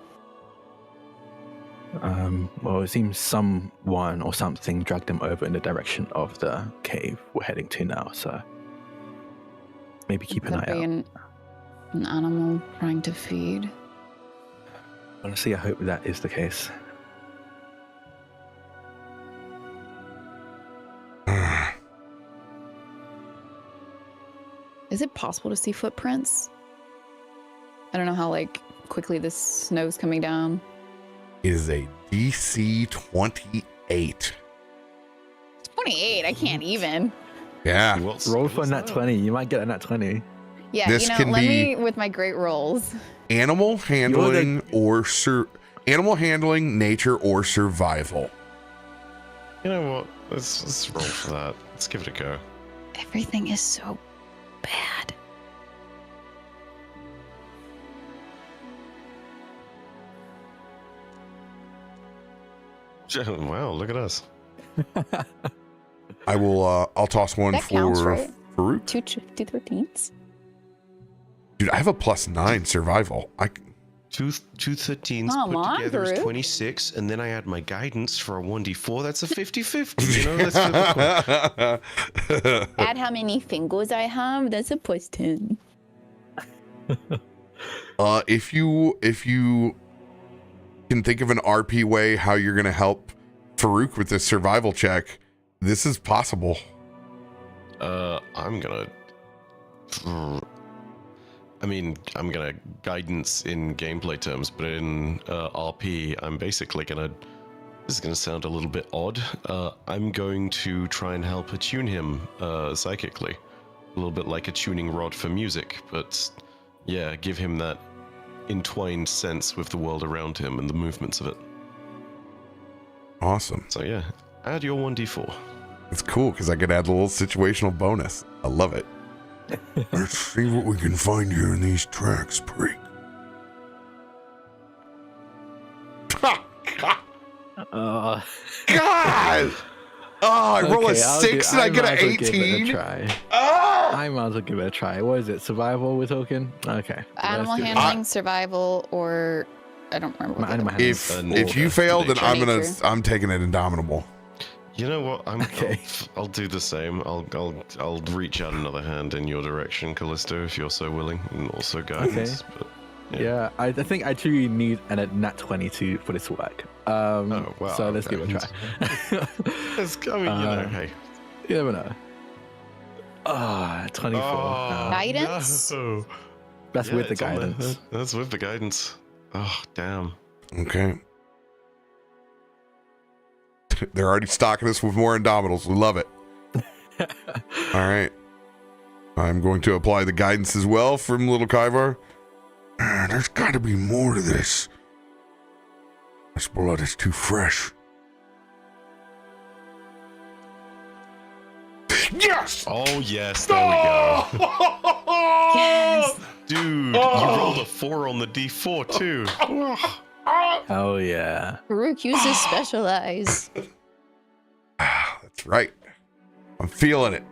Well, it seems someone or something dragged them over in the direction of the cave we're heading to now, so maybe keep an eye out. An animal trying to feed. Honestly, I hope that is the case. Is it possible to see footprints? I don't know how quickly this snow's coming down. It is a DC 28. 28, I can't even. Yeah. Roll for a nat 20. You might get a nat 20. Yeah, this can let be me with my great rolls. Animal handling animal handling, nature, or survival. You know what? Let's roll for that. Let's give it a go. Everything is so bad. Wow, look at us. I will. I'll toss one That for counts, right? Farouk. Two 13s. Dude, I have a +9 survival. Two 13s Come put on, together is Farouk. 26, and then I add my guidance for a 1d4. That's a 50-50. You know, that's typical. Add how many fingers I have. That's a +10. If you can think of an RP way how you're gonna help Farouk with this survival check, this is possible. I'm gonna guidance in gameplay terms, but in RP, I'm basically gonna. This is gonna sound a little bit odd. I'm going to try and help attune him psychically, a little bit like a tuning rod for music, but yeah, give him that entwined sense with the world around him and the movements of it. Awesome. So yeah, add your 1d4. It's cool because I could add a little situational bonus. I love it. Let's see what we can find here in these tracks, Preek. Uh, God! Oh, I roll a okay, 6 and I get an 18. I might as well give it a try. What is it? Survival we're talking? Okay. Animal let's do it. handling, survival, or I don't remember. What the Animal other one handling. is. If you fail, then Nature. I'm taking it Indomitable. You know what? Okay. I'll do the same. I'll reach out another hand in your direction, Kallisto, if you're so willing, and also guidance. Okay. But Yeah, I think I truly need a nat 20 for this to work. Oh, wow, So let's okay. give it a try. Hey. You never know. 24. Oh, Guidance? no. That's Yeah, with the it's on there. guidance. That's with the guidance. Oh, damn. Okay. They're already stocking us with more Indomitables. We love it. All right. I'm going to apply the guidance as well from Little Kyvar. There's got to be more to this. This blood is too fresh. Yes! Oh, yes. There we go. Yes. Dude, you rolled a 4 on the d4, too. Oh, yeah. Farouk uses specialize. That's right. I'm feeling it.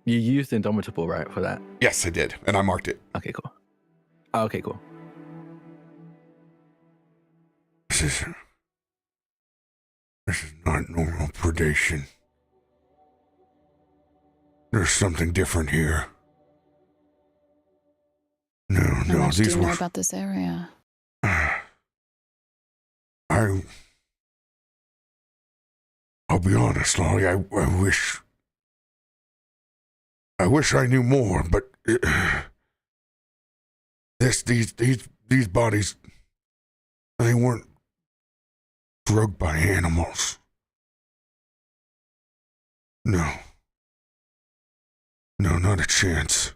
You used Indomitable, right, for that? Yes, I did. And I marked it. Okay, cool. Okay, cool. This is not normal predation. There's something different here. No, How much do these you know were. about this area? I'll be honest, Lolly. I wish I knew more, but these bodies, they weren't drugged by animals. No, not a chance.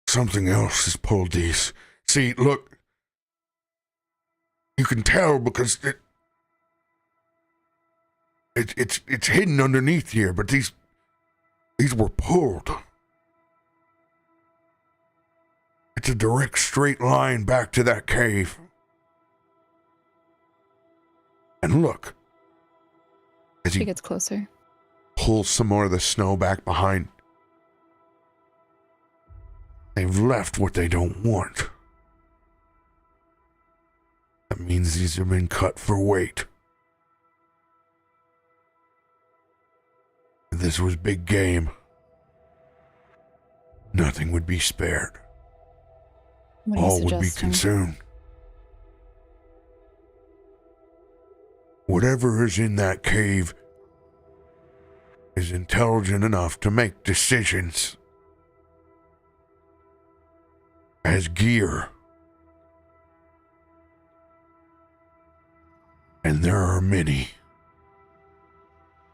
Something else has pulled these. See, look, you can tell because it's hidden underneath here, but these were pulled. It's a direct straight line back to that cave. And look, as She he gets closer. pulls some more of the snow back behind, they've left what they don't want. That means these have been cut for weight. If this was big game, nothing would be spared. What are you All would be suggesting? consumed. Whatever is in that cave is intelligent enough to make decisions as gear. And there are many.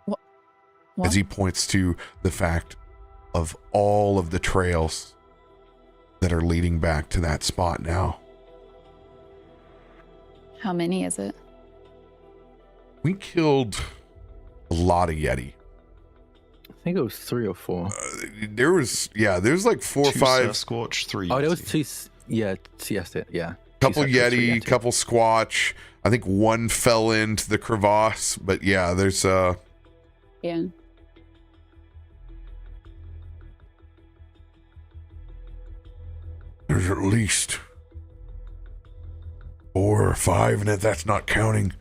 What? As he points to the fact of all of the trails that are leading back to that spot now. How many is it? We killed a lot of Yeti. I think it was 3 or 4. There's like 4 or 2 5. Sasquatch, 3 Oh, there was Yeti. 2. Yeah, yes, yeah. Couple 2 Sasquatch, 3 Yeti, couple Squatch. I think one fell into the crevasse, but yeah, there's Yeah. There's at least 4 or 5, and if that's not counting,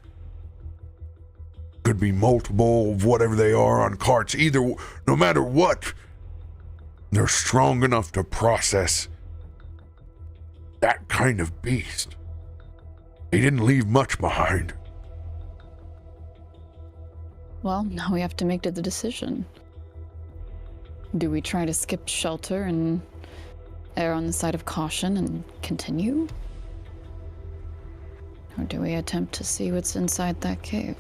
could be multiple of whatever they are on carts. Either, no matter what, they're strong enough to process that kind of beast. They didn't leave much behind. Well, now we have to make the decision. Do we try to skip shelter and err on the side of caution and continue? Or do we attempt to see what's inside that cave?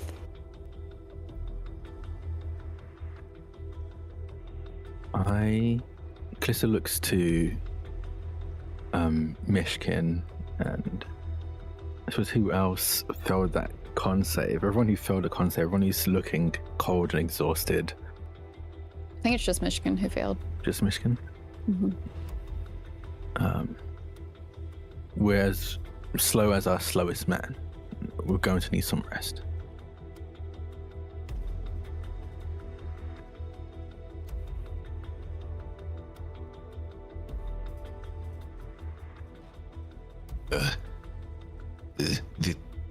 Kallisto looks to Myshkin, and I suppose who else failed that con save? Everyone who failed a con save, everyone who's looking cold and exhausted. I think it's just Myshkin who failed. Just Myshkin? Mm-hmm. We're as slow as our slowest man. We're going to need some rest.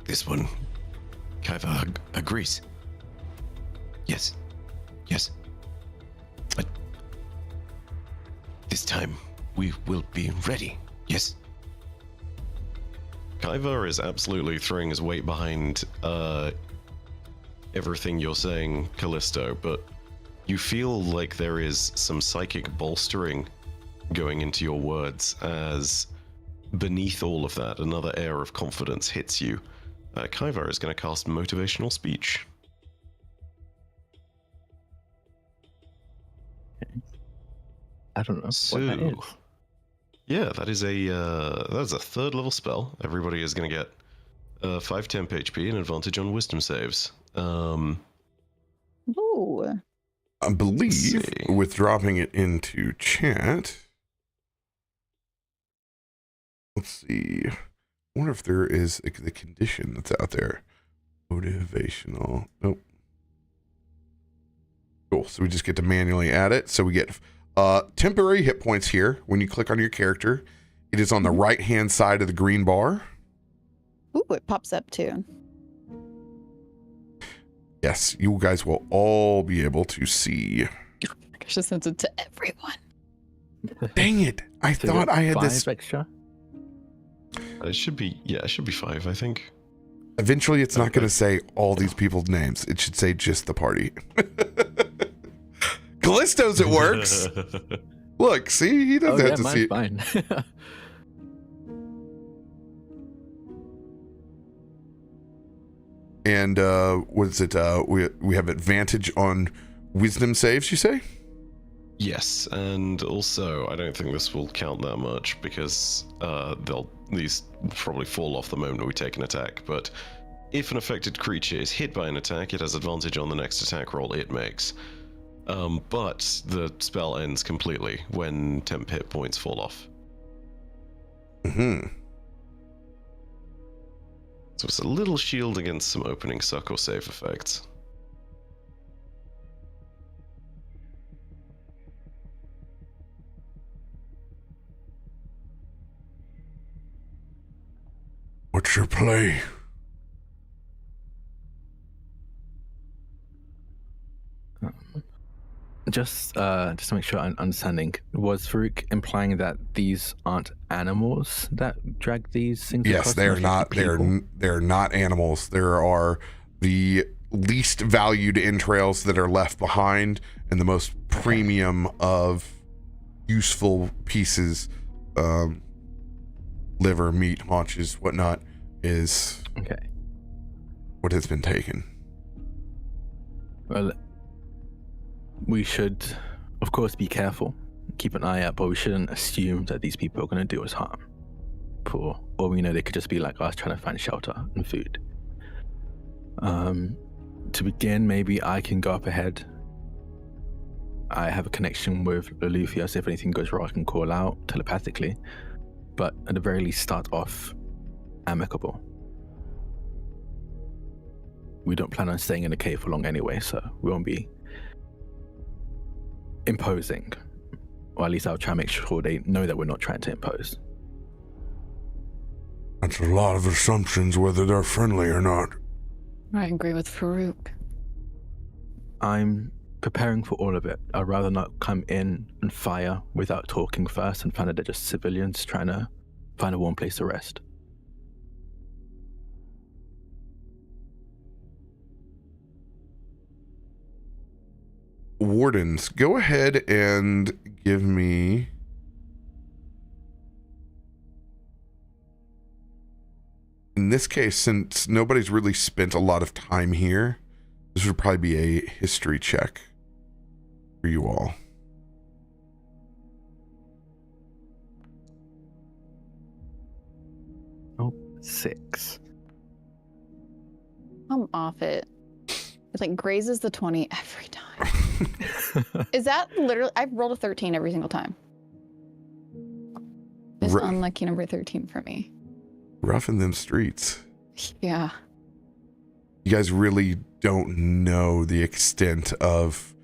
This one, Kaiva agrees. Yes. But this time we will be ready. Yes. Kaiva is absolutely throwing his weight behind everything you're saying, Kallisto, but you feel like there is some psychic bolstering going into your words as beneath all of that, another air of confidence hits you. Kaiva is going to cast Motivational Speech. I don't know So, what that is. Yeah, that is a 3rd level spell. Everybody is going to get 5 temp HP and advantage on Wisdom saves. Ooh. I believe with dropping it into chat. Let's see. I wonder if there is the condition that's out there. Motivational. Nope. Cool. So we just get to manually add it. So we get temporary hit points here. When you click on your character, it is on the right-hand side of the green bar. Ooh, it pops up too. Yes, you guys will all be able to see. I just sent it to everyone. Dang it. I So thought I had 5 this. extra. It should be 5, I think. Eventually, it's not going to say all these people's names. It should say just the party. Kallisto's, it works. Look, see, he doesn't have to see. Fine. And what is it? We have advantage on wisdom saves, you say? Yes, and also I don't think this will count that much because these probably fall off the moment we take an attack. But if an affected creature is hit by an attack, it has advantage on the next attack roll it makes. But the spell ends completely when temp hit points fall off. Mm-hmm. So it's a little shield against some opening suck or save effects. What's your play? Just to make sure I'm understanding, was Farouk implying that these aren't animals that drag these things? Yes, across? they're not. They're not animals. There are the least valued entrails that are left behind, and the most premium of useful pieces, liver, meat, haunches, whatnot, is what has been taken. Well, we should, of course, be careful, keep an eye out, but we shouldn't assume that these people are going to do us harm. For all we know, they could just be like us trying to find shelter and food. To begin, maybe I can go up ahead. I have a connection with Loluphia, so if anything goes wrong, I can call out telepathically. But at the very least, start off amicable. We don't plan on staying in the cave for long anyway, so we won't be imposing. Or at least I'll try and make sure they know that we're not trying to impose. That's a lot of assumptions, whether they're friendly or not. I agree with Farouk. I'm preparing for all of it. I'd rather not come in and fire without talking first and find that they're just civilians trying to find a warm place to rest. Wardens, go ahead and give me... In this case, since nobody's really spent a lot of time here, this would probably be a history check for you all. Oh, 6. I'm off it. It like grazes the 20 every time. Is that literally? I've rolled a 13 every single time. It's unlucky number 13 for me. Rough in them streets. Yeah. You guys really don't know the extent of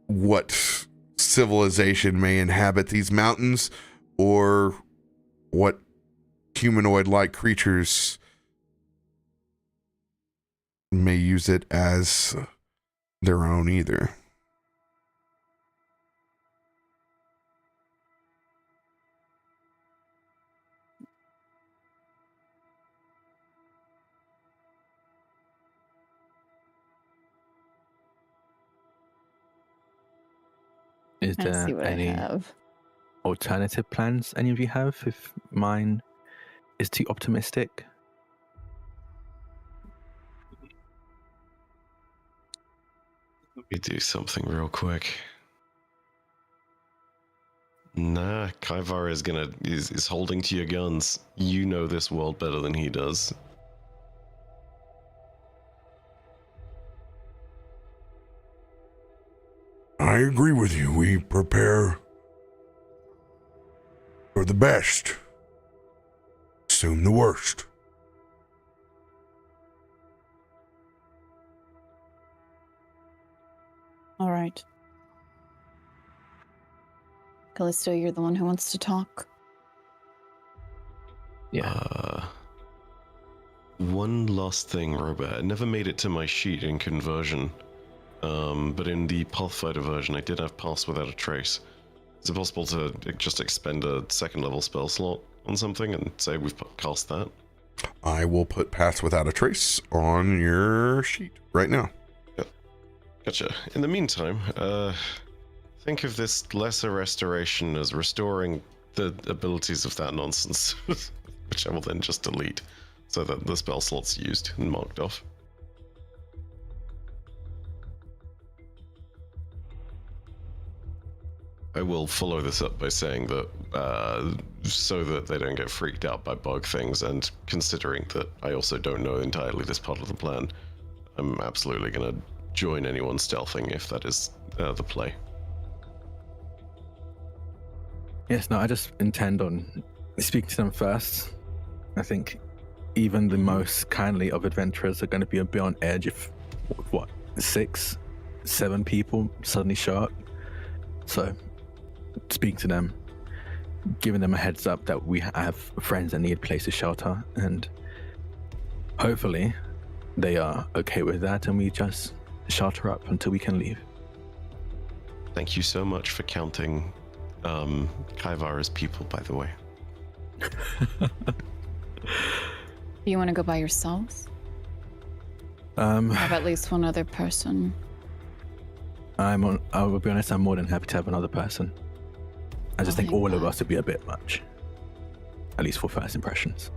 what civilization may inhabit these mountains, or what humanoid-like creatures may use it as their own either. Is Let's see there what any I have. alternative plans any of you have if mine is too optimistic? Let me do something real quick. Nah, Kaivar is holding to your guns. You know this world better than he does. I agree with you. We prepare for the best, assume the worst. All right. Kallisto, you're the one who wants to talk. Yeah. One last thing, RoBear. I never made it to my sheet in conversion. But in the Pathfinder version, I did have Pass Without a Trace. Is it possible to just expend a second level spell slot on something and say we've cast that? I will put Pass Without a Trace on your sheet right now. Yep. Gotcha. In the meantime, think of this lesser restoration as restoring the abilities of that nonsense, which I will then just delete so that the spell slot's used and marked off. I will follow this up by saying that so that they don't get freaked out by bug things, and considering that I also don't know entirely this part of the plan, I'm absolutely going to join anyone stealthing if that is the play. Yes, no, I just intend on speaking to them first. I think even the most kindly of adventurers are going to be a bit on edge if, 6, 7 people suddenly show up. So, speaking to them, giving them a heads up that we have friends that need a place to shelter, and hopefully they are okay with that and we just shelter up until we can leave. Thank you so much for counting Kaivar as people, by the way. Do you want to go by yourselves? Have at least one other person. I will be honest, I'm more than happy to have another person. I just think thank all of God. us would be a bit much. At least for first impressions.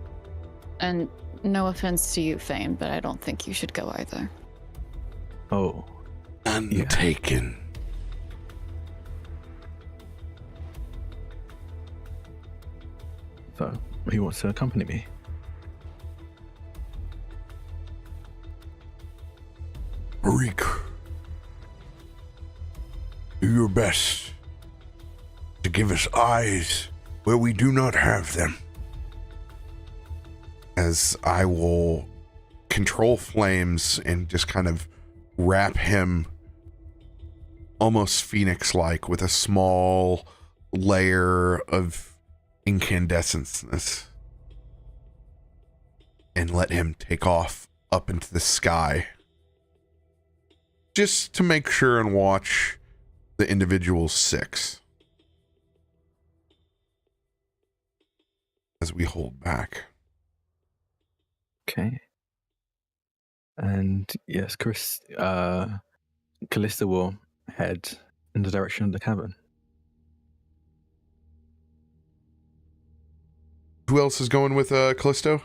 And no offense to you, Fane, but I don't think you should go either. Oh. Untaken. So, who wants to accompany me? Farouk, do your best to give us eyes where we do not have them. As I will control flames and just kind of wrap him almost phoenix-like with a small layer of incandescence and let him take off up into the sky, just to make sure and watch the individual 6 as we hold back. Okay. And yes, Kallisto will head in the direction of the cavern. Who else is going with Kallisto?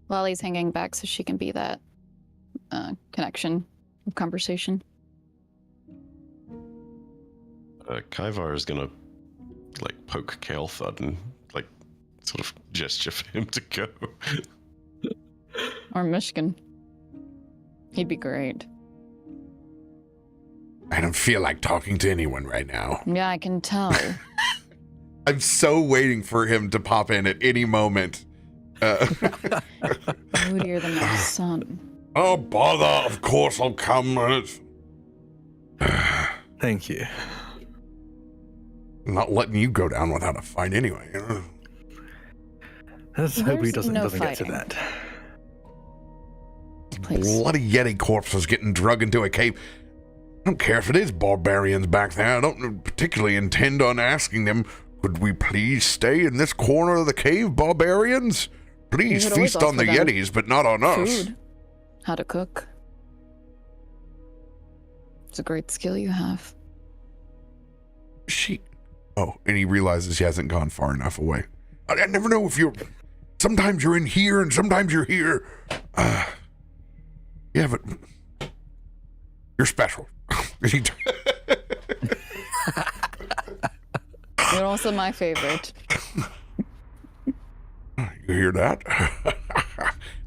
Lolly's hanging back so she can be that connection of conversation. Kaivar is gonna like poke Kael'thad and like sort of gesture for him to go. Or Myshkin. He'd be great. I don't feel like talking to anyone right now. Yeah, I can tell. I'm so waiting for him to pop in at any moment. Moodier than my son. Oh, bother. Of course I'll come. Thank you. I'm not letting you go down without a fight anyway. Let's hope he There's doesn't no get to fighting. that. Please. Bloody Yeti corpses getting drug into a cave. I don't care if it is barbarians back there. I don't particularly intend on asking them, could we please stay in this corner of the cave, barbarians? Please You could always feast on the offer them Yetis, but not on us. Food. How to cook. It's a great skill you have. Oh, and he realizes he hasn't gone far enough away. I never know if you're... Sometimes you're in here and sometimes you're here. Yeah, but... You're special. You're also my favorite. You hear that?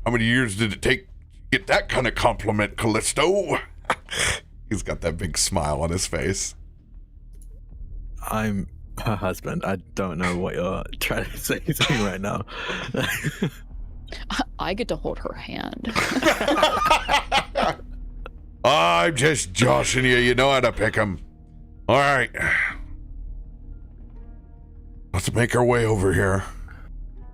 How many years did it take to get that kind of compliment, Kallisto? He's got that big smile on his face. I'm her husband. I don't know what you're trying to say to me right now. I get to hold her hand. I'm just joshing you. You know how to pick 'em. All right. Let's make our way over here.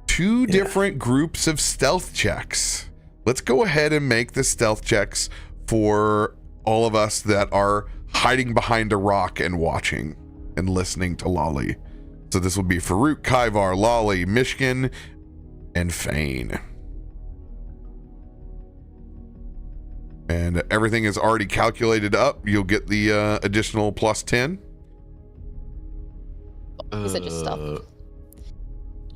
Two different groups of stealth checks. Let's go ahead and make the stealth checks for all of us that are hiding behind a rock and watching and listening to Lolly. So this will be Farouk, Kaivar, Lolly, Myshkin, and Fane. And everything is already calculated up. You'll get the additional plus 10. Is it just stealth?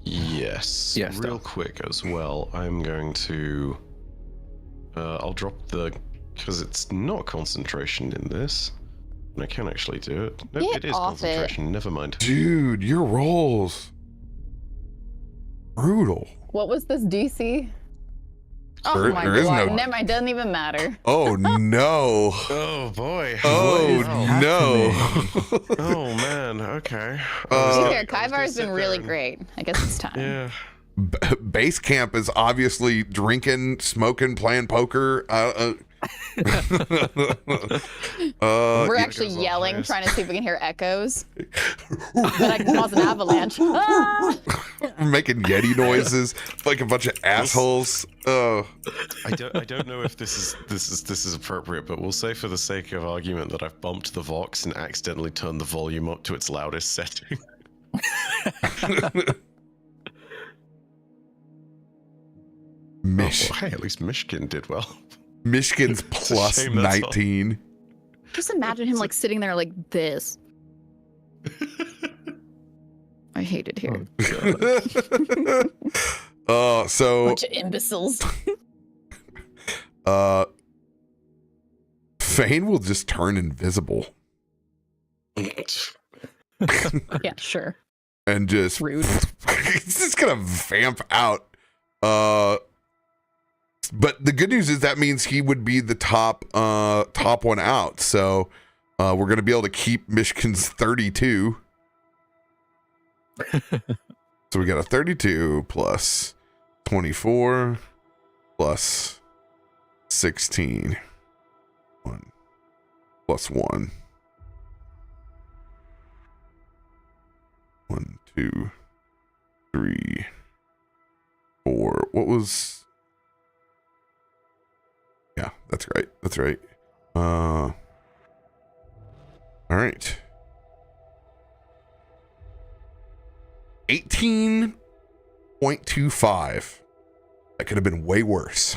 Yes. Yeah, Real stealth. quick as well, I'm going to... I'll drop the... Because it's not concentration in this. And I can actually do it. No, Get it is off it. concentration. Never mind. Dude, your rolls. Brutal. What was this DC? Oh There- my there is god. no- Never mind, doesn't even matter. Oh, no. Oh boy. Oh, no. Oh man. Okay. Here, Kaivar's been really great. I guess it's time. Yeah. Base camp is obviously drinking, smoking, playing poker. We're actually goes all yelling, highest. trying to see if we can hear echoes. But I can cause an avalanche. Ah! making Yeti noises like a bunch of assholes. Oh, I don't know if this is appropriate, but we'll say for the sake of argument that I've bumped the Vox and accidentally turned the volume up to its loudest setting. Mish. Oh, hey, at least Myshkin did well. Myshkin's It's a plus shame that's all. 19. Just imagine him like sitting there like this. I hate it here. So Bunch of imbeciles. Fane will just turn invisible Yeah, sure. and just Rude. he's just gonna vamp out. But the good news is that means he would be the top one out. So we're gonna be able to keep Myshkin's 32. So we got a 32 plus 24 plus 16. 1 plus 1. 1, 2, what was? Yeah, that's right. That's right. All right. 18.25. That could have been way worse.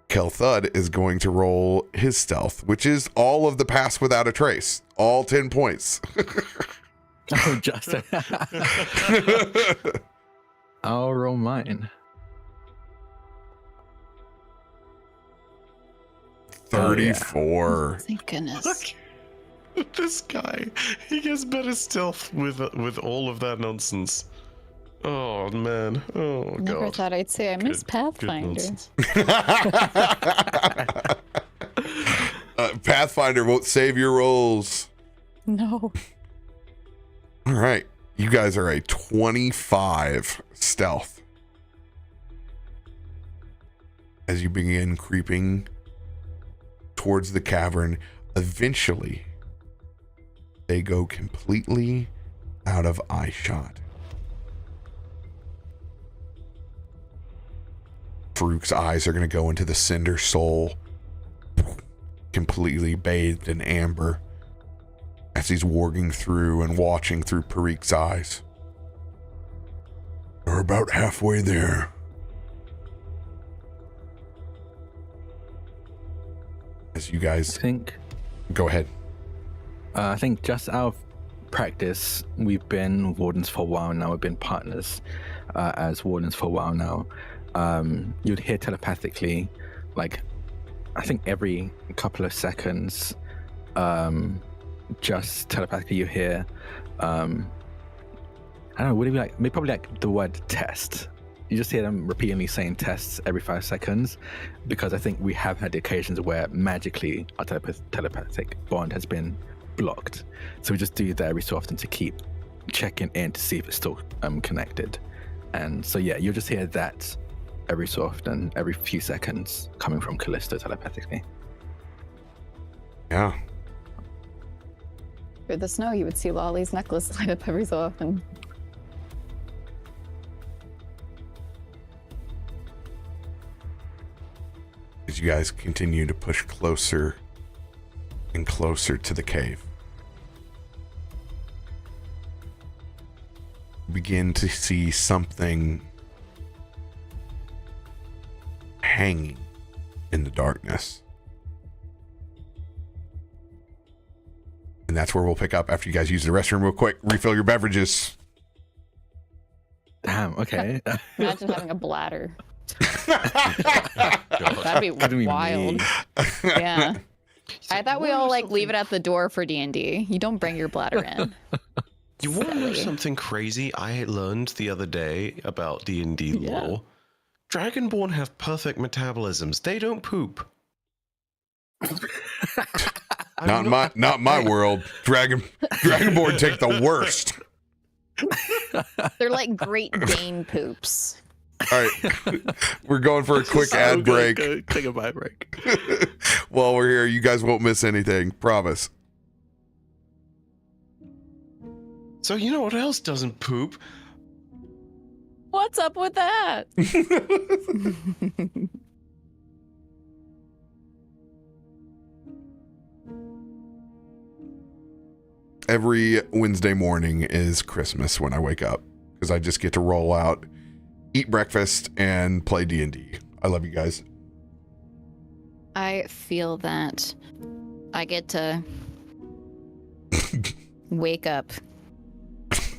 Kelthud is going to roll his stealth, which is all of the pass without a trace. All 10 points. Oh, just. I'll roll mine. 34. Thank goodness. Look, this guy, he gets better stealth with all of that nonsense. Oh man, oh god. Never thought I'd say I miss Pathfinder. Pathfinder won't save your rolls. No. All right. You guys are a 25 stealth. As you begin creeping towards the cavern, eventually they go completely out of eye shot. Farouk's eyes are going to go into the cinder soul, completely bathed in amber, as he's warging through and watching through Parik's eyes. We're about halfway there. As you guys go ahead. I think just out of practice, we've been wardens for a while now. We've been partners as wardens for a while now. You'd hear telepathically, like, I think every couple of seconds, just telepathically you hear, I don't know, would it be like, maybe probably like the word test. You just hear them repeatedly saying tests every 5 seconds, because I think we have had the occasions where magically our telepathic bond has been blocked. So we just do that every so often to keep checking in to see if it's still connected. And so yeah, you'll just hear that every so often, every few seconds, coming from Kallisto telepathically. Yeah. Through the snow, you would see Lolly's necklace light up every so often. As you guys continue to push closer and closer to the cave, you begin to see something hanging in the darkness. And that's where we'll pick up after you guys use the restroom real quick. Refill your beverages. Damn, okay. Imagine having a bladder. That'd be wild. Yeah. I thought we all like leave it at the door for D&D. You don't bring your bladder in. You want to know something crazy I learned the other day about D&D lore? Dragonborn have perfect metabolisms. They don't poop. Not my world. Dragonborn take the worst. They're like Great Dane poops. All right, we're going for a quick ad break. Go take a bite break. While we're here, you guys won't miss anything. Promise. So you know what else doesn't poop? What's up with that? Every Wednesday morning is Christmas when I wake up, because I just get to roll out, eat breakfast, and play D&D. I love you guys. I feel that I get to wake up.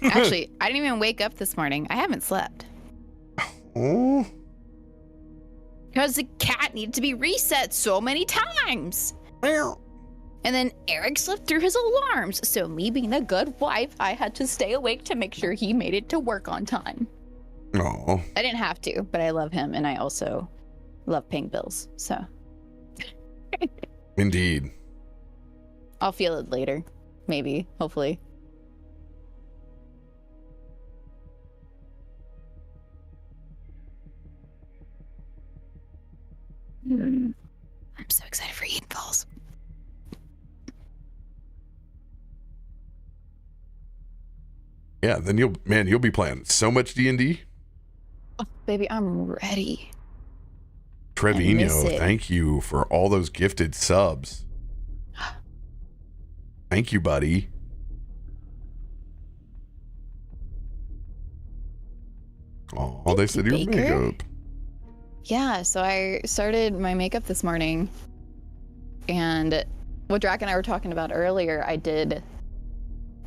Actually, I didn't even wake up this morning. I haven't slept. Oh. Because the cat needed to be reset so many times. And then Eric slept through his alarms. So me being a good wife, I had to stay awake to make sure he made it to work on time. Oh. I didn't have to, but I love him, and I also love paying bills. So. Indeed. I'll feel it later. Maybe. Hopefully. I'm so excited for Eden Falls. Yeah, then you'll be playing so much D&D. Oh, baby, I'm ready. Trevino, thank you for all those gifted subs. Thank you, buddy. Oh, they said your makeup. Yeah, so I started my makeup this morning, and what Drak and I were talking about earlier, I did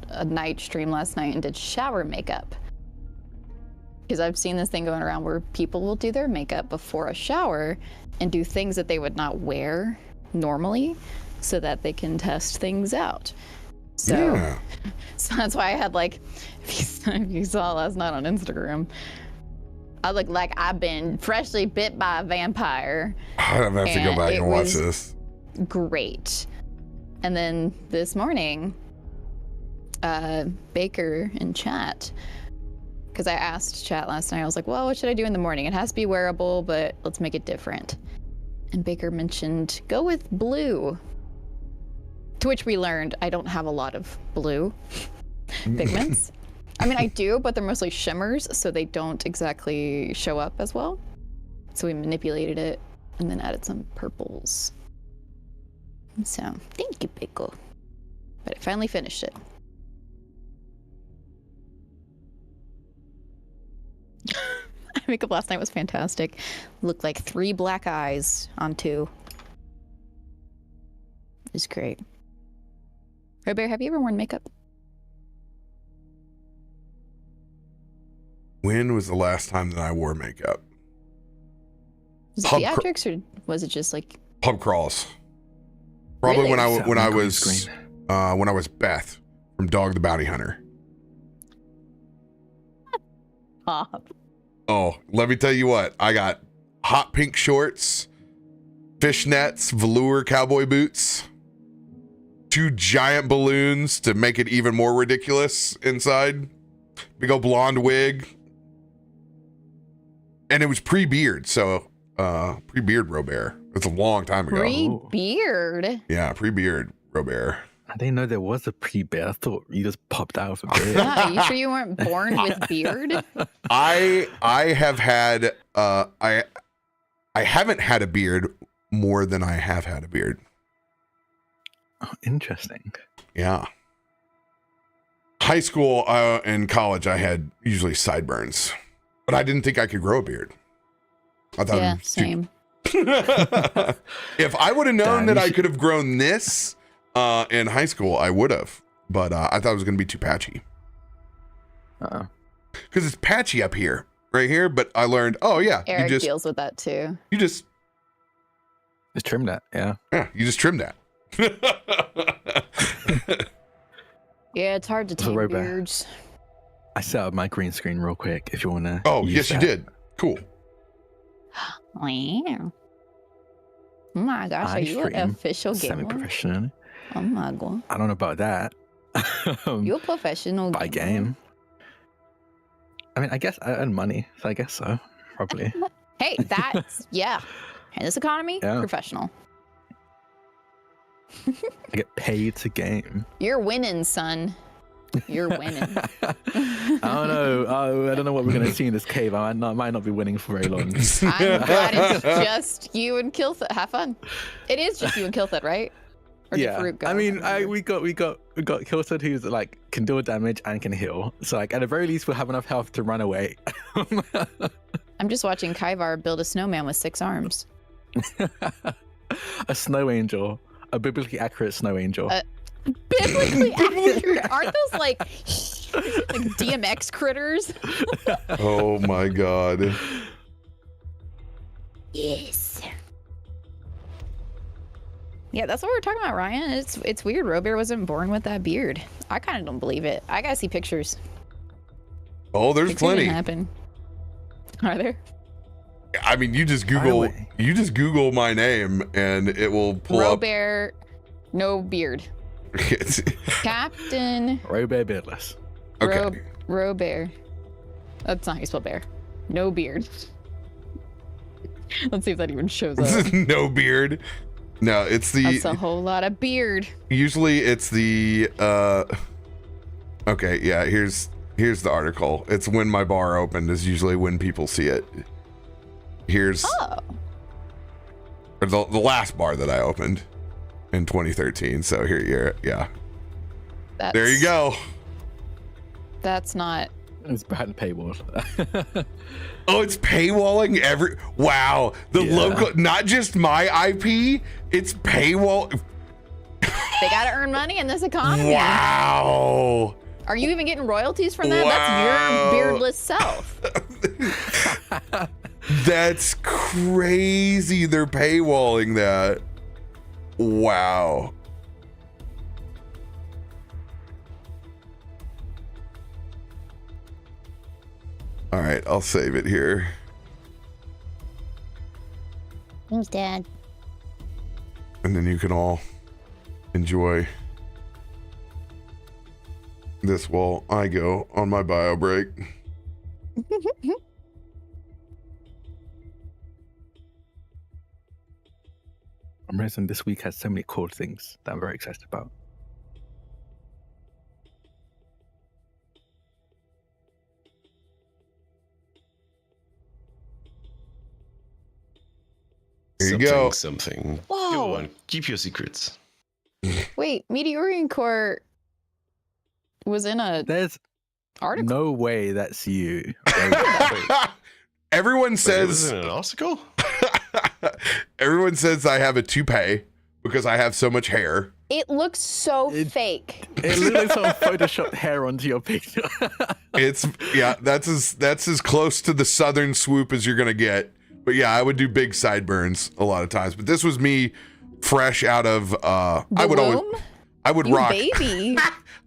a night stream last night and did shower makeup. Because I've seen this thing going around where people will do their makeup before a shower and do things that they would not wear normally so that they can test things out. So, so that's why I had like, if you saw last night on Instagram, I look like I've been freshly bit by a vampire. I have to go back and watch this. Great. And then this morning, Baker in chat, because I asked chat last night, I was like, well, what should I do in the morning? It has to be wearable, but let's make it different. And Baker mentioned, go with blue. To which we learned I don't have a lot of blue pigments. I mean, I do, but they're mostly shimmers, so they don't exactly show up as well. So we manipulated it and then added some purples. So, thank you, Baker. But I finally finished it. My makeup last night was fantastic. Looked like 3 black eyes on 2. It was great. RoBear, have you ever worn makeup? When was the last time that I wore makeup? Was it theatrics or was it just like pub crawls? Probably Really? when I was Beth from Dog the Bounty Hunter. pop? Oh, let me tell you what. I got hot pink shorts, fishnets, velour cowboy boots, 2 giant balloons to make it even more ridiculous inside, big old blonde wig. And it was pre-beard, so pre-beard RoBear. It's a long time ago. Pre-beard? Yeah, pre-beard RoBear. I didn't know there was a pre-beard. I thought you just popped out of a beard. Yeah, you sure you weren't born with beard? I have had I haven't had a beard more than I have had a beard. Oh, interesting. Yeah. High school and college, I had usually sideburns, but I didn't think I could grow a beard. I thought yeah, same. If I would have known that I could have grown this in high school, I would have. But I thought it was going to be too patchy. Because it's patchy up here, right here. But I learned, oh yeah, Eric deals with that too. You just trim that, yeah. Yeah, you just trim that. Yeah, it's hard to take beards. I set up my green screen real quick if you want to. Oh, yes, you did. Cool. Wow. Oh my gosh, are you an official gamer? Semi-professional. Oh my god. I don't know about that. You're a professional by gamer. Game. I mean, I guess I earn money, so I guess so. Probably. Hey, that's, yeah. In this economy, professional. I get paid to game. You're winning, son. You're winning. I don't know. I don't know what we're going to see in this cave. I might not be winning for very long. I'm glad it's just you and Killthed. Have fun. It is just you and Killthed, right? Or yeah. Faroük go? I mean, we got Killthed who's like can deal damage and can heal. So like at the very least we'll have enough health to run away. I'm just watching Kaivar build a snowman with 6 arms. A snow angel. A biblically accurate snow angel. Biblically accurate? Aren't those like DMX critters? Oh my god. Yes. Yeah, that's what we're talking about, Ryan. It's weird. RoBear wasn't born with that beard. I kind of don't believe it. I gotta see pictures. Oh, there's plenty. Didn't happen. Are there? I mean, you just Google my name and it will pull up. RoBear, no beard. Captain RoBear beardless. Okay. RoBear. That's not how you spell bear. No beard. Let's see if that even shows up. No beard. No, it's the. That's a whole lot of beard. Usually, it's the. Okay, yeah. Here's Here's the article. It's when my bar opened is usually when people see it. Here's or the last bar that I opened in 2013. So here, yeah. There you go. That's not. It's behind the paywall. Oh, it's paywalling every. Wow, the local, not just my IP. It's paywall. They gotta earn money in this economy. Wow. Are you even getting royalties from that? That's your beardless self. That's crazy. They're paywalling that. Wow. All right, I'll save it here. Thanks, Dad. And then you can all enjoy this while I go on my bio break. I'm realizing this week has so many cool things that I'm very excited about. Here you go. Something. Whoa. Go on, keep your secrets. Wait, Meteorian Core was in a There's article. no way that's you. Everyone Wait, says was it an article? everyone says I have a toupee because I have so much hair. It looks so fake. It looks like someone photoshopped hair onto your picture. It's that's as close to the southern swoop as you're gonna get. But yeah, I would do big sideburns a lot of times. But this was me fresh out of I would You rock baby.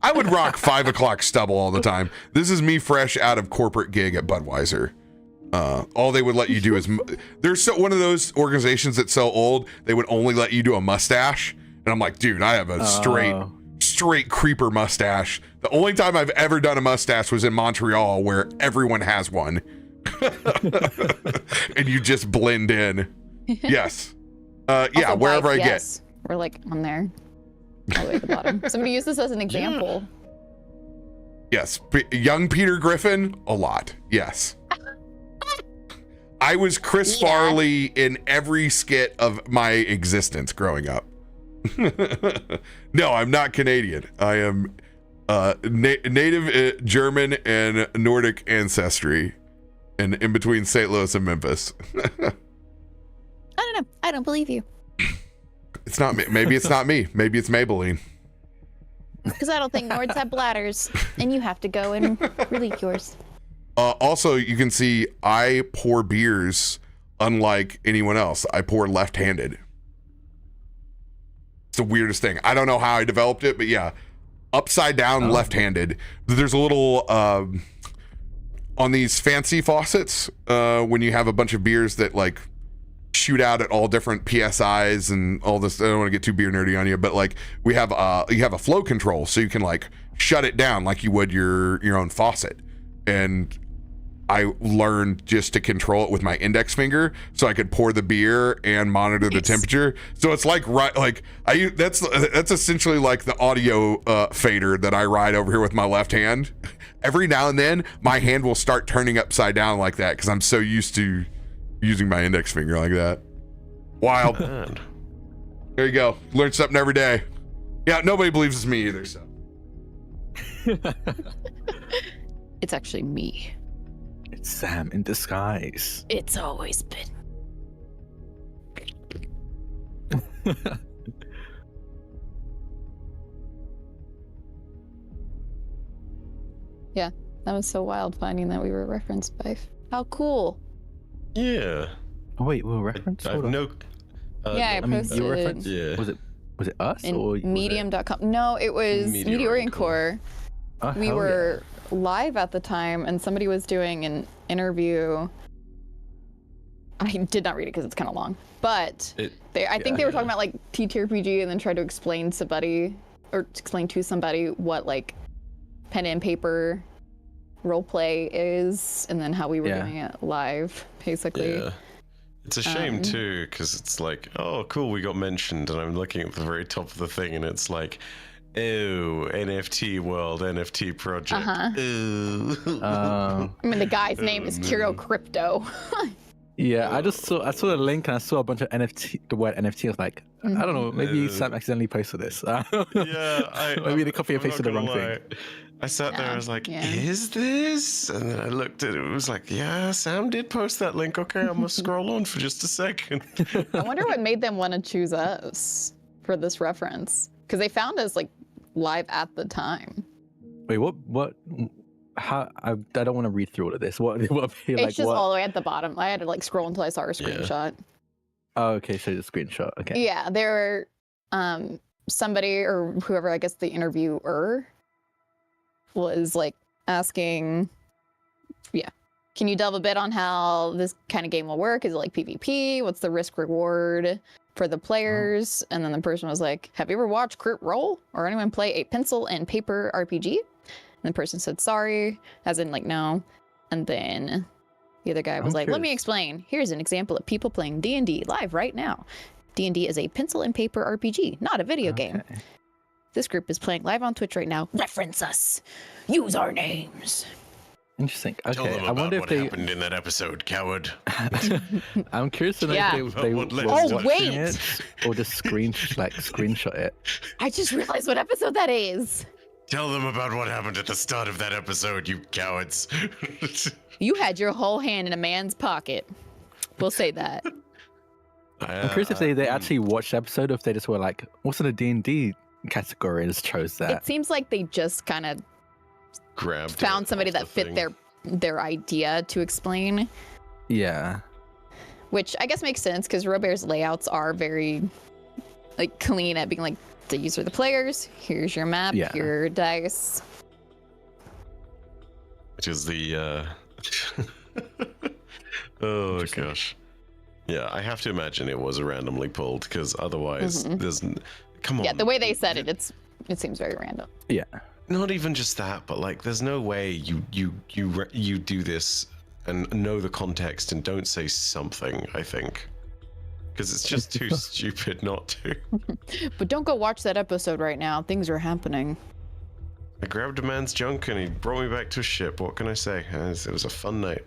I would rock 5 o'clock stubble all the time. This is me fresh out of corporate gig at Budweiser. All they would let you do is there's one of those organizations that's so old they would only let you do a mustache, and I'm like, dude, I have a straight creeper mustache. The only time I've ever done a mustache was in Montreal, where everyone has one, and you just blend in. Yes, yeah, Also, wherever wife, I yes. We're like on there, all the way at the bottom. Somebody use this as an example. get. Yes, young Peter Griffin, a lot. Yes. I was Chris Farley in every skit of my existence growing up. No, I'm not Canadian. I am native German and Nordic ancestry, and in between St. Louis and Memphis. I don't know. I don't believe you. It's not me. Maybe it's not me. Maybe it's Maybelline. Because I don't think Nords have bladders, and you have to go and relieve yours. Also, you can see I pour beers unlike anyone else. I pour left-handed. It's the weirdest thing. I don't know how I developed it, but yeah, upside down, left-handed. There's a little on these fancy faucets when you have a bunch of beers that like shoot out at all different PSIs and all this. I don't want to get too beer nerdy on you, but like we have you have a flow control, so you can like shut it down like you would your own faucet. And I learned just to control it with my index finger, so I could pour the beer and monitor the temperature. So it's like that's essentially like the audio fader that I ride over here with my left hand. Every now and then, my hand will start turning upside down like that because I'm so used to using my index finger like that. Wild. There you go. Learn something every day. Yeah, nobody believes it's me either. So It's actually me. It's Sam in disguise. It's always been. Yeah, that was so wild finding that we were referenced by. How cool. Yeah. Oh wait, we were referenced? I have no. Yeah, I posted. Your reference? Yeah. Was it us in or medium.com? No, it was Meteorian Core. Oh, We were live at the time, and somebody was doing an interview. I did not read it because it's kind of long, but I think they were talking about like TTRPG, and then tried to explain to somebody what like pen and paper roleplay is, and then how we were doing it live, basically. Yeah. It's a shame too, because it's like, oh, cool, we got mentioned, and I'm looking at the very top of the thing, and it's like, Ew, NFT world, NFT project. Ew. I mean, the guy's name is Kiro Crypto. Yeah, I saw the link and I saw a bunch of the word NFT. I was like, I don't know, maybe Sam accidentally posted this. Maybe they copy and pasted the wrong thing. I sat there, I was like, is this? And then I looked at it, it was like, yeah, Sam did post that link. Okay, I'm gonna scroll on for just a second. I wonder what made them want to choose us for this reference. Because they found us like live at the time. Wait, what? How? I don't want to read through all of this. What? It's just all the way at the bottom. I had to like scroll until I saw a screenshot. Oh, okay, so the screenshot. Okay. Yeah, there were somebody or whoever, I guess the interviewer was like asking, can you delve a bit on how this kind of game will work? Is it like PvP? What's the risk reward for the players? And then the person was like, have you ever watched Crit Roll or anyone play a pencil and paper RPG? And the person said, sorry, as in like, no. And then the other guy was like, let me explain. Here's an example of people playing D&D live right now. D&D is a pencil and paper RPG, not a video game. This group is playing live on Twitch right now. Reference us. Use our names. Interesting. Okay, Tell them I wonder what if they happened in that episode, coward. I'm curious to know if they were watching it or just screenshot it. I just realized what episode that is. Tell them about what happened at the start of that episode, you cowards. You had your whole hand in a man's pocket. We'll say that. I'm curious if they actually watched the episode, or if they just were like, what's in the D&D category, and just chose that. It seems like they just kind of found somebody that fit their idea to explain. Yeah. Which I guess makes sense, because RoBear's layouts are very like clean at being like, these are the players, here's your map, here are your dice. Which is the oh gosh. Yeah, I have to imagine it was randomly pulled, because otherwise there's come on. Yeah, the way they said it, it seems very random. Yeah. Not even just that, but like there's no way you do this and know the context and don't say something, I think. Because it's just too stupid not to. But don't go watch that episode right now. Things are happening. I grabbed a man's junk and he brought me back to a ship. What can I say? It was a fun night.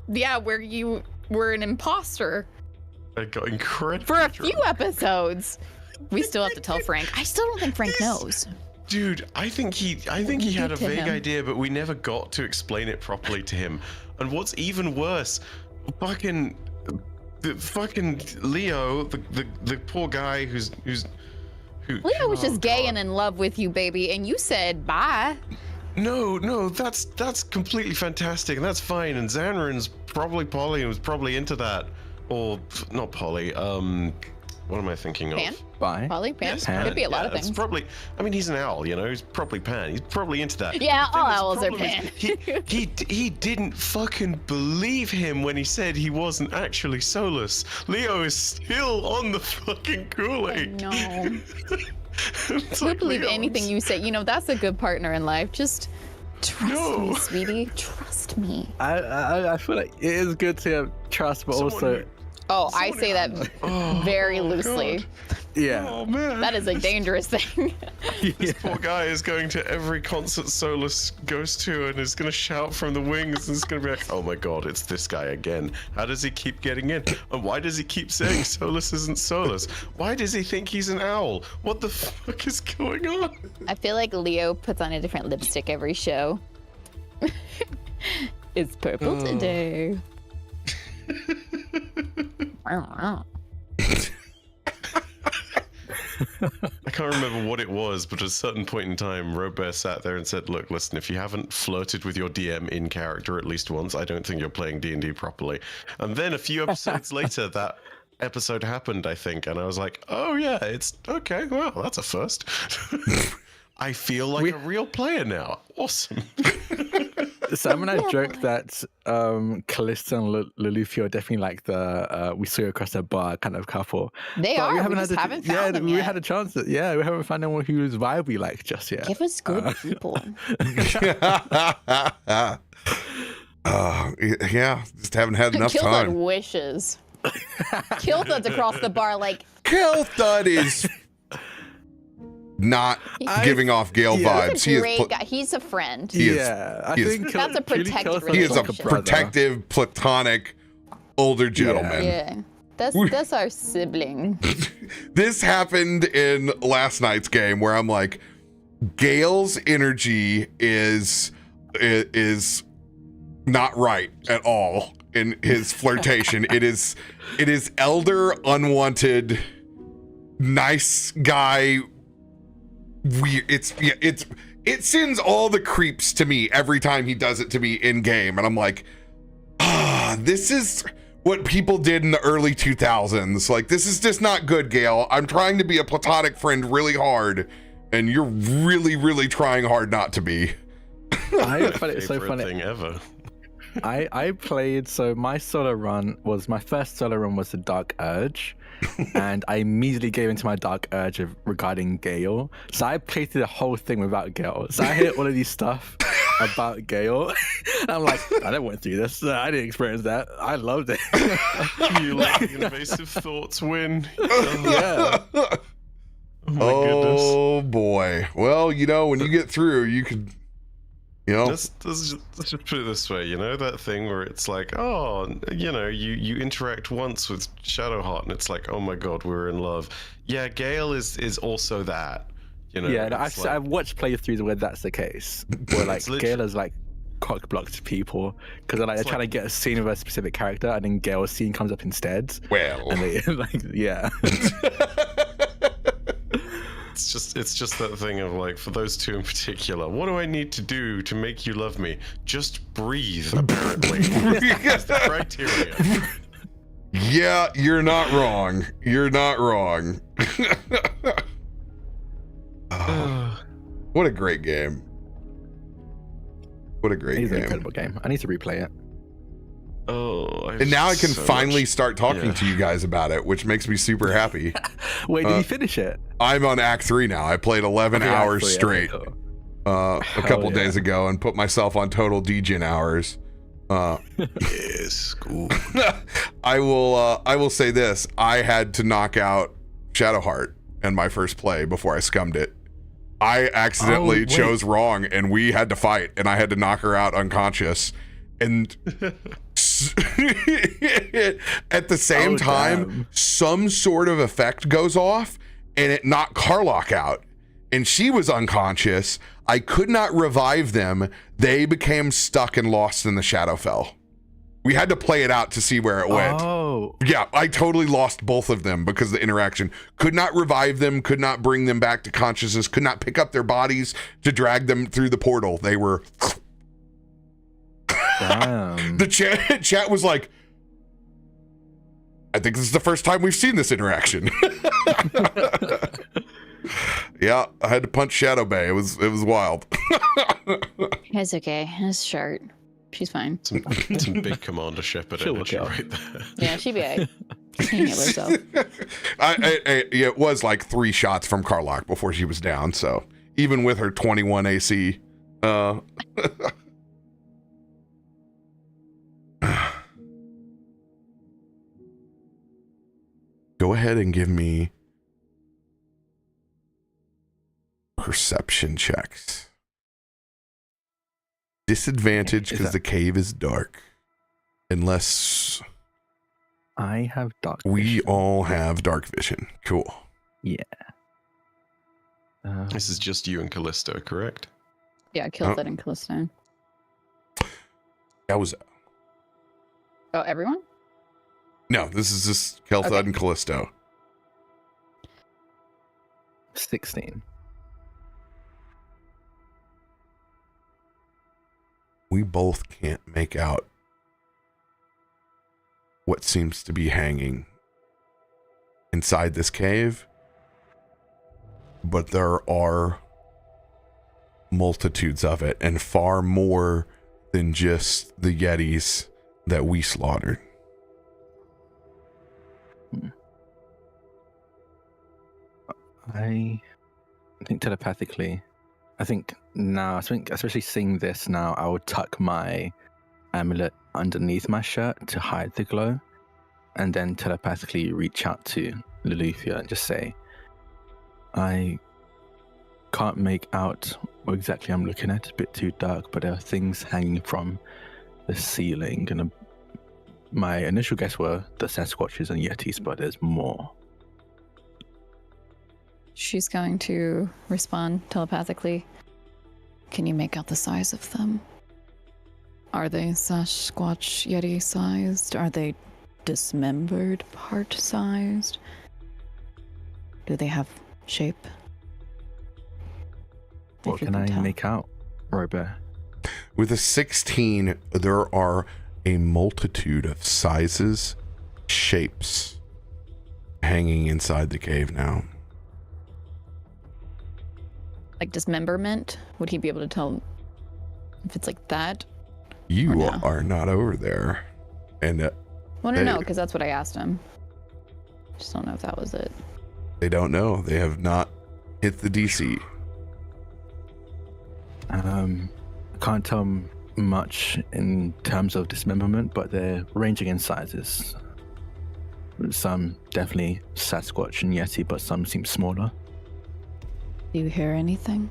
Yeah, where you were an imposter. I got incredible for a few episodes. We still have to tell Frank. I still don't think Frank knows. Dude, I think he had a vague idea, but we never got to explain it properly to him. And what's even worse, fucking Leo, the poor guy who Leo was just gay and in love with you, baby, and you said bye. No, that's completely fantastic, and that's fine. And Xanrin's probably poly and was probably into that, or not poly. What am I thinking of? Pan? Bye. Poly? Pan? Yes, could be a lot of things. It's probably. I mean, he's an owl, you know. He's probably pan. He's probably into that. Yeah, all owls are pan. He didn't fucking believe him when he said he wasn't actually soulless. Leo is still on the fucking Kool-Aid. No. He'll believe anything you say. You know, that's a good partner in life. Just trust me, sweetie. Trust me. I feel like it is good to have trust, but also. Oh, I say that very loosely. God. Yeah. Oh man, that is a dangerous thing. This poor guy is going to every concert Solus goes to and is going to shout from the wings and it's going to be like, oh my god, it's this guy again. How does he keep getting in? And why does he keep saying Solus isn't Solus? Why does he think he's an owl? What the fuck is going on? I feel like Leo puts on a different lipstick every show. It's purple today. I can't remember what it was, but at a certain point in time, RoBear sat there and said, look, listen, if you haven't flirted with your DM in character at least once, I don't think you're playing D&D properly. And then a few episodes later, that episode happened, I think, and I was like, oh yeah, it's okay, well, that's a first. I feel like a real player now. Awesome. Sam and I joked that Kallisto and Loluphia are definitely like the we saw across the bar kind of couple. They are. We haven't found them yet. We had a chance. We haven't found anyone whose vibe we like just yet. Give us good people. Yeah, just haven't had enough Kill time. Thud wishes. Kill Thud's across the bar like. Kill Thud is not giving off Gale vibes. He's a great guy. He's a friend. I think that's a protected He is a relationship. protective, platonic, older gentleman. Yeah. That's our sibling. This happened in last night's game where I'm like, Gale's energy is not right at all in his flirtation. It is elder, unwanted, nice guy. Weird. It sends all the creeps to me every time he does it to me in game, and I'm like, this is what people did in the early 2000s. Like, this is just not good, Gale. I'm trying to be a platonic friend really hard, and you're really, really trying hard not to be. I find it so funny. Thing ever. I played, so my first solo run was the Dark Urge, and I immediately gave into my Dark Urge regarding Gale. So I played through the whole thing without Gale. So I hear all of these stuff about Gale, and I'm like, I never went through this. I didn't experience that. I loved it. You let invasive thoughts win. Yeah. Oh my goodness. Oh boy. Well, when you get through, you could. Let's just put it this way, that thing where it's like, you interact once with Shadowheart and it's like, oh my god, we're in love. Yeah, Gale is also that. I've watched playthroughs where that's the case, where like Gale is like cock-blocked people because they're trying to get a scene of a specific character, and then Gale's scene comes up instead. Well, and they yeah. It's just that thing of like, for those two in particular, what do I need to do to make you love me? Just breathe, apparently. That's the criteria. Yeah, you're not wrong. You're not wrong. Oh, what a great game. What a great game. It's an incredible game. I need to replay it. Oh, and now I can finally start talking to you guys about it, which makes me super happy. Wait, did you finish it? I'm on Act 3 now. I played 11 hours straight a couple days ago and put myself on total degen hours. Yes, cool. I will say this. I had to knock out Shadowheart in my first play before I scummed it. I accidentally chose wrong, and we had to fight, and I had to knock her out unconscious. And at the same time, some sort of effect goes off, and it knocked Karlach out, and she was unconscious. I could not revive them. They became stuck and lost in the Shadowfell. We had to play it out to see where it went. Oh. Yeah, I totally lost both of them because of the interaction. Could not revive them, could not bring them back to consciousness, could not pick up their bodies to drag them through the portal. They were... Damn. The chat was like, I think this is the first time we've seen this interaction. Yeah, I had to punch Shadow Bay. It was wild. It's okay. It's short. She's fine. Some big Commander Shepard energy right there. Yeah, she'd be alright. She can heal herself. It was like 3 shots from Karlach before she was down. So even with her 21 AC, go ahead and give me perception checks. Disadvantage because the cave is dark. Unless I have dark vision. We all have dark vision. Cool. Yeah. This is just you and Kallisto, correct? Yeah, killed that in Kallisto. That was... Oh, everyone? No, this is just Kel'Thuzad and Kallisto. 16. We both can't make out what seems to be hanging inside this cave, but there are multitudes of it, and far more than just the Yetis that we slaughtered. I think telepathically, I think especially seeing this now, I would tuck my amulet underneath my shirt to hide the glow, and then telepathically reach out to Loluphia and just say, I can't make out what exactly I'm looking at. It's a bit too dark, but there are things hanging from the ceiling. And my initial guess were the Sasquatches and Yetis, but there's more. She's going to respond telepathically. Can you make out the size of them? Are they Sasquatch Yeti sized? Are they dismembered part sized? Do they have shape? What can I make out, RoBear? With a 16, there are a multitude of sizes, shapes hanging inside the cave now. Like dismemberment? Would he be able to tell if it's like that? You are not over there. And well, no, because that's what I asked him. Just don't know if that was it. They don't know. They have not hit the DC. I can't tell much in terms of dismemberment, but they're ranging in sizes. Some definitely Sasquatch and Yeti, but some seem smaller. Do you hear anything?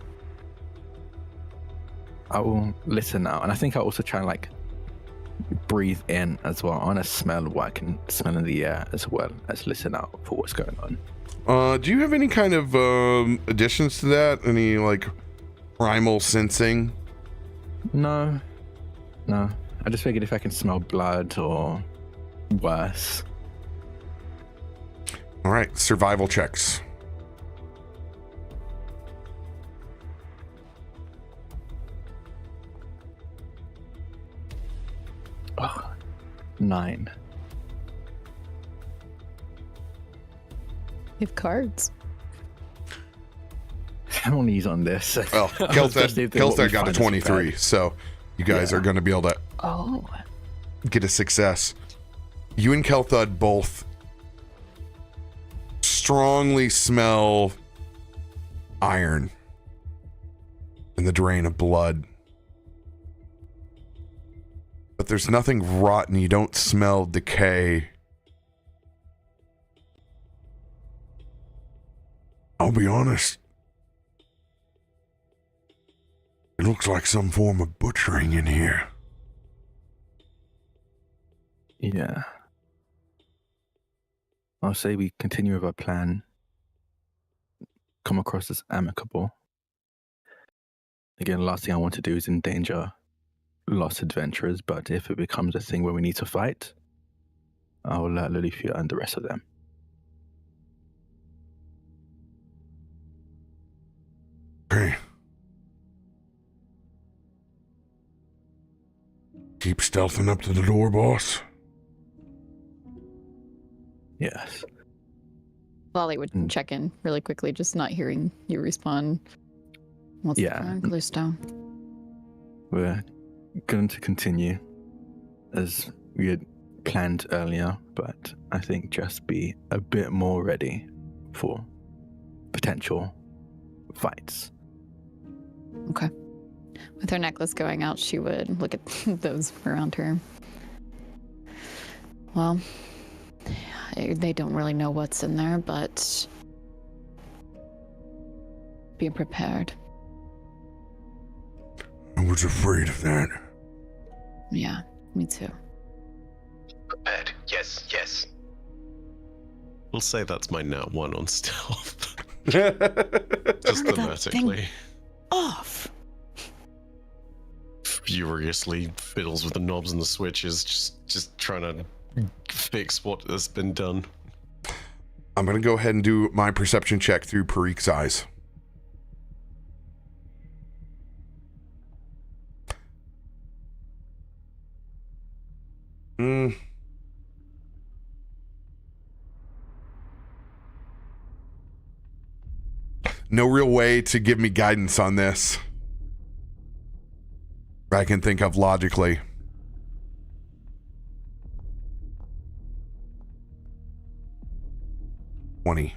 I will listen now, and I think I'll also try and like breathe in as well. I want to smell what I can smell in the air as well as listen out for what's going on. Do you have any kind of additions to that? Any like primal sensing? No. I just figured if I can smell blood or worse. All right, survival checks. Oh, 9. You have cards. I don't use on this. Well, Kelthad got a 23, so you guys are going to be able to get a success. You and Kelthad both strongly smell iron and the drain of blood. But there's nothing rotten. You don't smell decay. I'll be honest. It looks like some form of butchering in here. Yeah. I'll say we continue with our plan. Come across as amicable. Again, last thing I want to do is endanger lost adventurers, but if it becomes a thing where we need to fight, I'll let Loluphia and the rest of them. Okay. Keep stealthing up to the door, boss. Yes. Lolly would check in really quickly, just not hearing you respond. What's the plan, Kallisto? We're going to continue as we had planned earlier, but I think just be a bit more ready for potential fights. Okay. With her necklace going out, she would look at those around her. Well, they don't really know what's in there, but be prepared. I was afraid of that. Yeah, me too. Prepared. Yes. We'll say that's my nat 1 on stealth. Just thematically. Off. Furiously fiddles with the knobs and the switches, just trying to fix what has been done. I'm going to go ahead and do my perception check through Parik's eyes. No real way to give me guidance on this. I can think of logically. $20.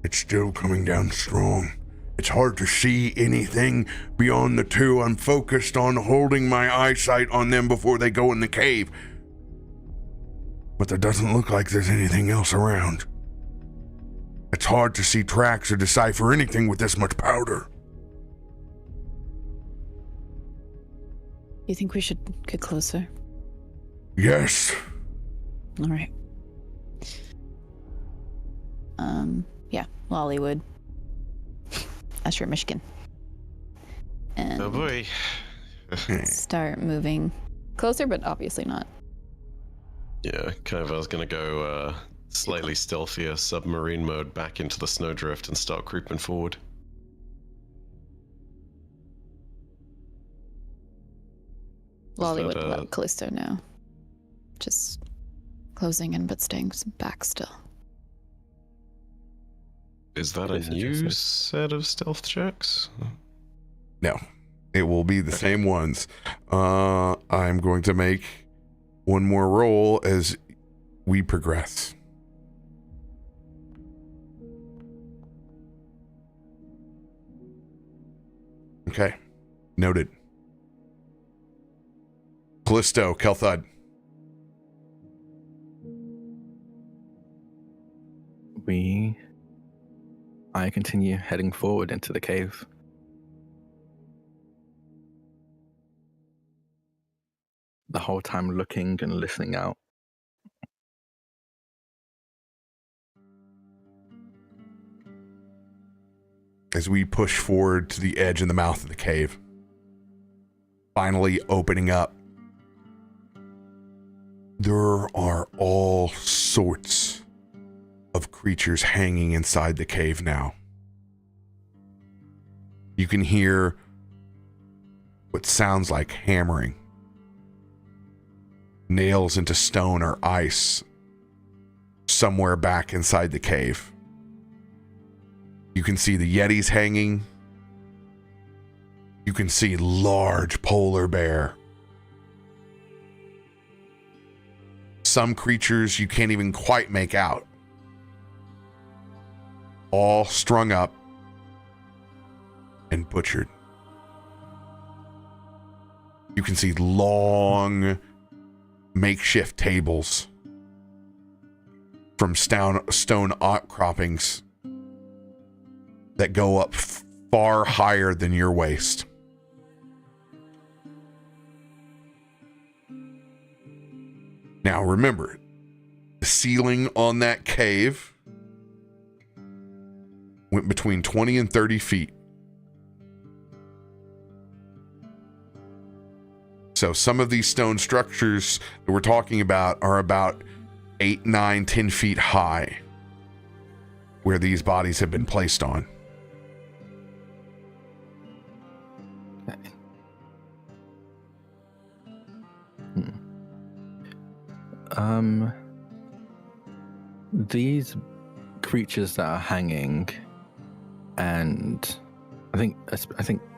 It's still coming down strong. It's hard to see anything beyond the two. I'm focused on holding my eyesight on them before they go in the cave. But there doesn't look like there's anything else around. It's hard to see tracks or decipher anything with this much powder. You think we should get closer? Yes. All right. Yeah, Lollywood. Usher Myshkin. And Oh boy. start moving closer, but obviously not. Yeah, kind of. I was gonna go slightly stealthier submarine mode back into the snowdrift and start creeping forward. Lollywood that, let Kallisto know. Just closing in, but staying back still. Is that a new set of stealth checks? No, it will be the same ones. I'm going to make one more roll as we progress. Okay, noted. Kallisto, Kelthud. I continue heading forward into the cave. The whole time looking and listening out. As we push forward to the edge and the mouth of the cave, finally opening up, there are all sorts of creatures hanging inside the cave now. You can hear what sounds like hammering. Nails into stone or ice somewhere back inside the cave. You can see the Yetis hanging. You can see large polar bear. Some creatures you can't even quite make out. All strung up and butchered. You can see long makeshift tables from stone outcroppings that go up far higher than your waist. Now remember, the ceiling on that cave went between 20 and 30 feet. So some of these stone structures that we're talking about are about 8, 9, 10 feet high, where these bodies have been placed on. Okay. These creatures that are hanging, and I think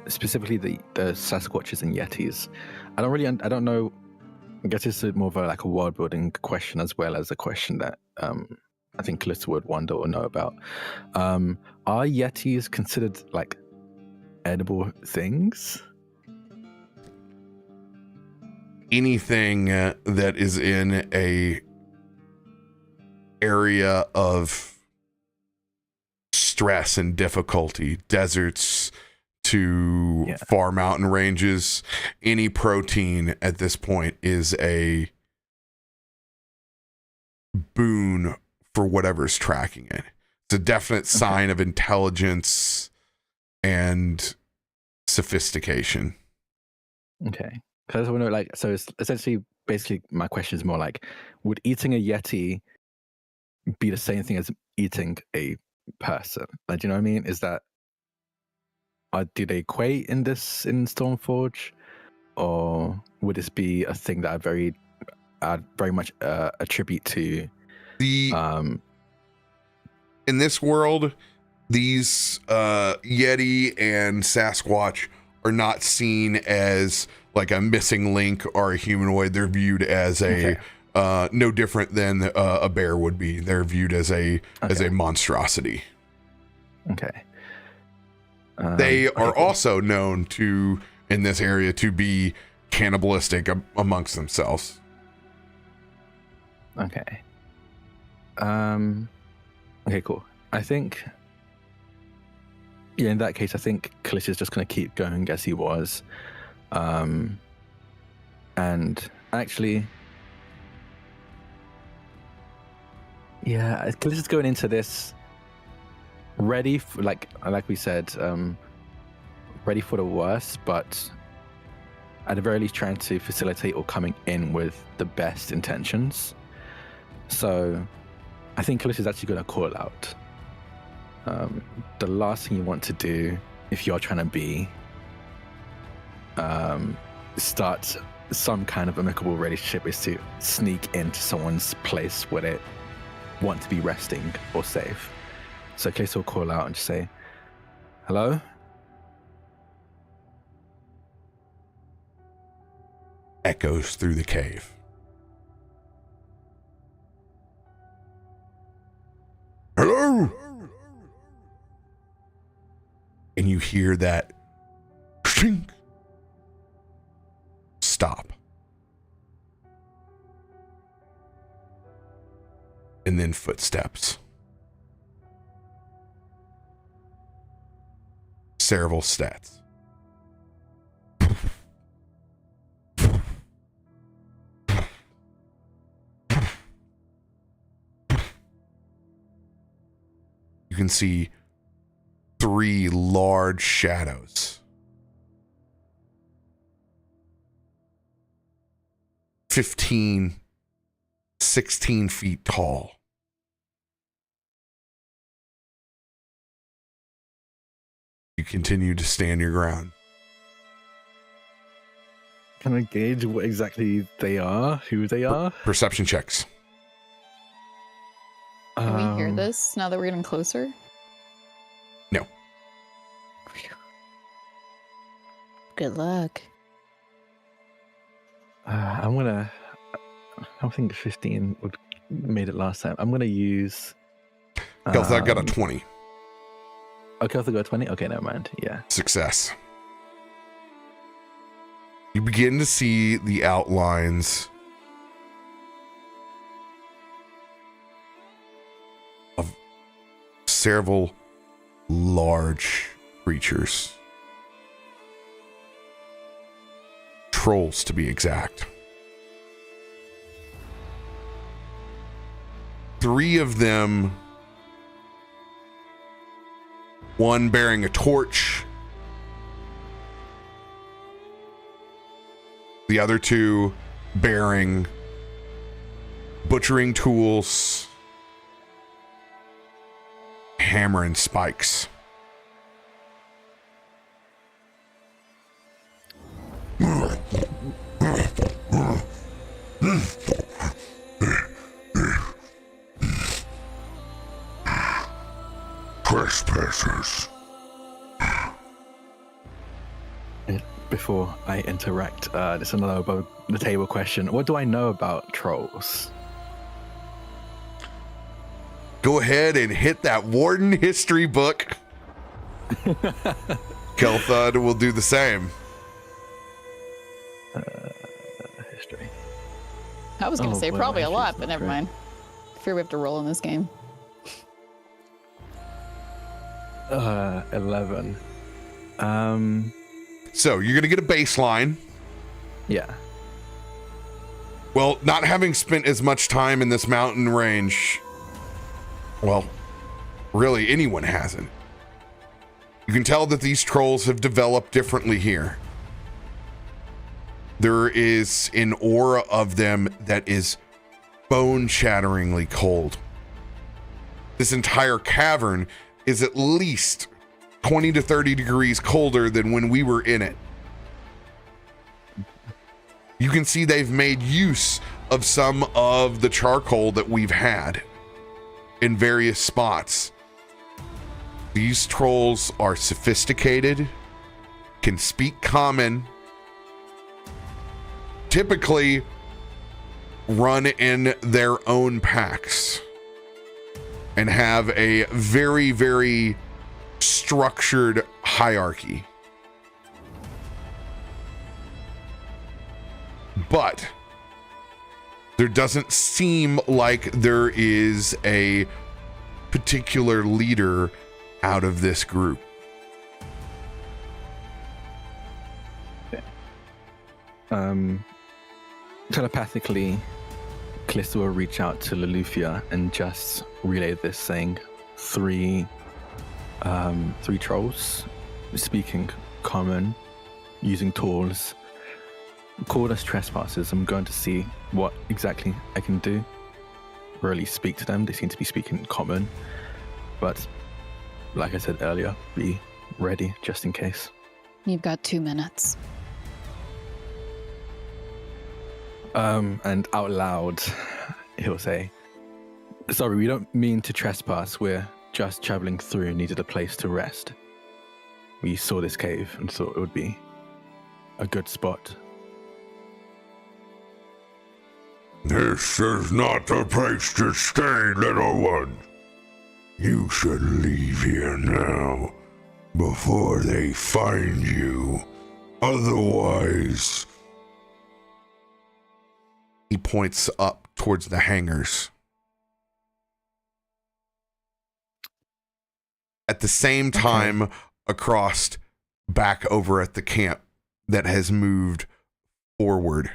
specifically the Sasquatches and Yetis. I don't know. I guess it's more of a world building question as well as a question that I think Kallisto would wonder or know about. Are Yetis considered like edible things? Anything that is in a area of stress and difficulty, deserts to far mountain ranges, any protein at this point is a boon for whatever's tracking it. It's a definite sign of intelligence and sophistication. Okay. Because I want to know, so it's essentially, basically, my question is more like, would eating a Yeti be the same thing as eating a person? Like, do you know what I mean? Is that, do they equate in Stormforge, or would this be a thing that I very much attribute to in this world? These Yeti and Sasquatch are not seen as like a missing link or a humanoid. They're viewed as no different than a bear would be. They're viewed as a monstrosity. Okay. They are cool. also known in this area to be cannibalistic amongst themselves. Okay. Okay, cool. I think, in that case, I think Kallisto's just going to keep going as he was. And actually, Kallisto's going into this ready for, like we said, ready for the worst, but at the very least trying to facilitate or coming in with the best intentions. So I think Kallisto's actually going to call out. The last thing you want to do if you're trying to be start some kind of amicable relationship is to sneak into someone's place where they want to be resting or safe. So Kallisto will call out and just say, "Hello?" Echoes through the cave. Hello? And you hear that shink, stop. And then footsteps. Several stats. You can see 3 large shadows. 15, 16 feet tall. You continue to stand your ground. Can I gauge what exactly they are, who they are? Perception checks. Can we hear this now that we're getting closer? No. Good luck. I don't think 15 would made it last time. I'm gonna use. Kelthag got a 20. Oh, Kelthag got a 20. Okay, never mind. Yeah. Success. You begin to see the outlines of several large creatures. Trolls, to be exact. 3 of them, one bearing a torch, the other 2 bearing butchering tools, hammer and spikes. Trespassers. Before I interact, there's another above the table question. What do I know about trolls? Go ahead and hit that Warden history book. Kelthud will do the same. History. I was going to say boy, probably my a lot, history's but not never great. mind. Fear we have to roll in this game. 11. So you're going to get a baseline. Yeah. Well, not having spent as much time in this mountain range, well, really anyone hasn't. You can tell that these trolls have developed differently here. There is an aura of them that is bone-shatteringly cold. This entire cavern is at least 20 to 30 degrees colder than when we were in it. You can see they've made use of some of the charcoal that we've had in various spots. These trolls are sophisticated, can speak common, typically run in their own packs, and have a very, very structured hierarchy. But there doesn't seem like there is a particular leader out of this group. Telepathically, Kallisto will reach out to Loluphia and just relay this, saying three trolls speaking common, using tools, called us trespassers. I'm going to see what exactly I can do. Really speak to them. They seem to be speaking common, but like I said earlier, be ready just in case. You've got 2 minutes. And out loud, he'll say, sorry, we don't mean to trespass. We're just traveling through and needed a place to rest. We saw this cave and thought it would be a good spot. This is not the place to stay, little one. You should leave here now, before they find you. Otherwise... He points up towards the hangars. At the same time, across back over at the camp that has moved forward.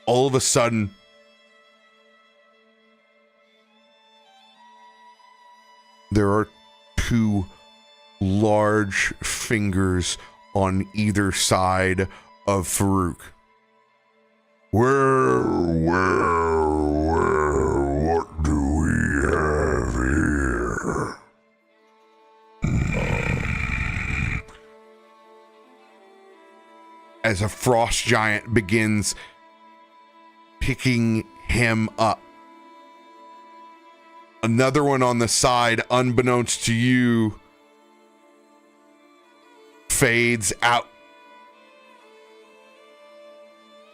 All of a sudden, there are 2 large fingers on either side of Faroük. Where, what do we have here? As a frost giant begins picking him up. Another one on the side, unbeknownst to you, fades out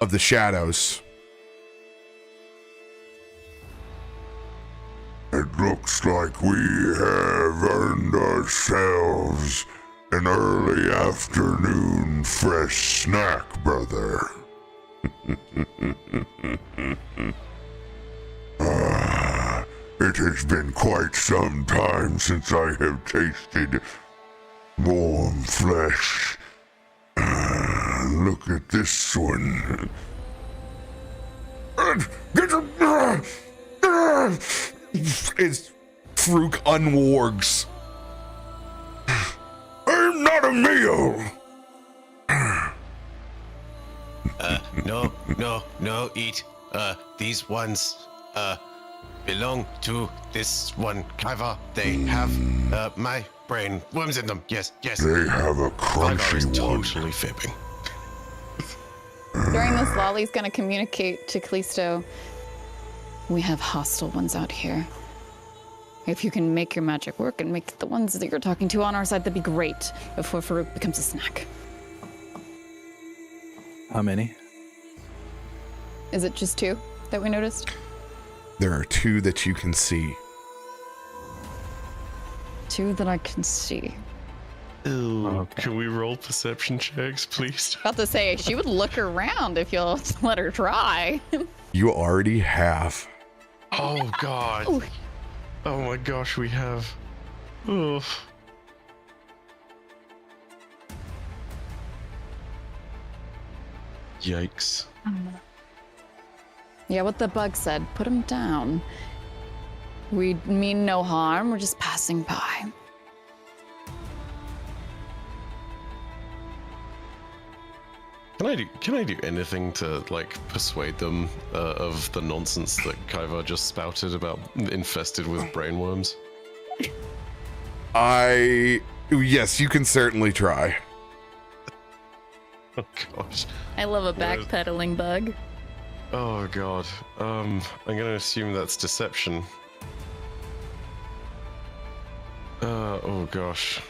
of the shadows. It looks like we have earned ourselves an early afternoon fresh snack, brother. It has been quite some time since I have tasted warm flesh. Look at this one. Get him! As Faroük unwargs. I'm not a meal! No, eat. These ones, belong to this one Kyvar. They have, my brain worms in them. Yes. They have a Kyvar crunchy is one. totally fibbing. During this, Lolly's gonna communicate to Kallisto. We have hostile ones out here. If you can make your magic work and make the ones that you're talking to on our side, that'd be great before Faroük becomes a snack. How many? Is it just 2 that we noticed? There are 2 that you can see. 2 that I can see. Ooh, Okay. Can we roll perception checks, please? About to say, she would look around if you'll let her try. You already have. Oh, God. Ooh. Oh, my gosh, we have. Oh. Yikes. Yeah, what the bug said. Put him down. We mean no harm. We're just passing by. Can I do anything to like persuade them of the nonsense that Kyvar just spouted about infested with brainworms? Yes, you can certainly try. Oh gosh. I love a backpedaling bug. Oh god. I'm gonna assume that's deception. Oh gosh.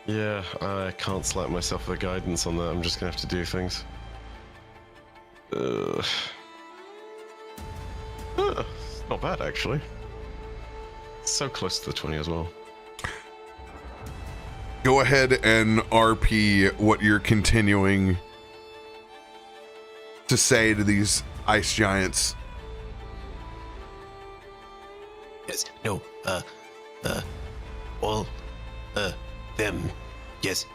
Yeah, I can't slap myself with guidance on that. I'm just gonna have to do things. Not bad, actually. So close to the 20 as well. Go ahead and RP what you're continuing to say to these ice giants. Yes, no, all, them, yes,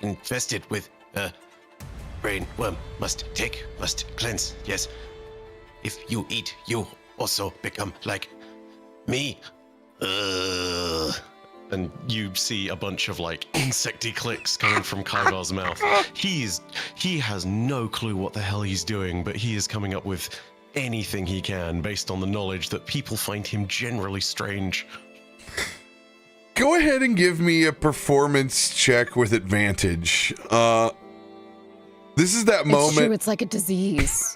infested with, brain worm, must cleanse, yes. If you eat, you also become like me. And you see a bunch of like insecty clicks coming from Kaivar's mouth. He has no clue what the hell he's doing, but he is coming up with anything he can based on the knowledge that people find him generally strange. Go ahead and give me a performance check with advantage. This is that moment. It's true, it's like a disease.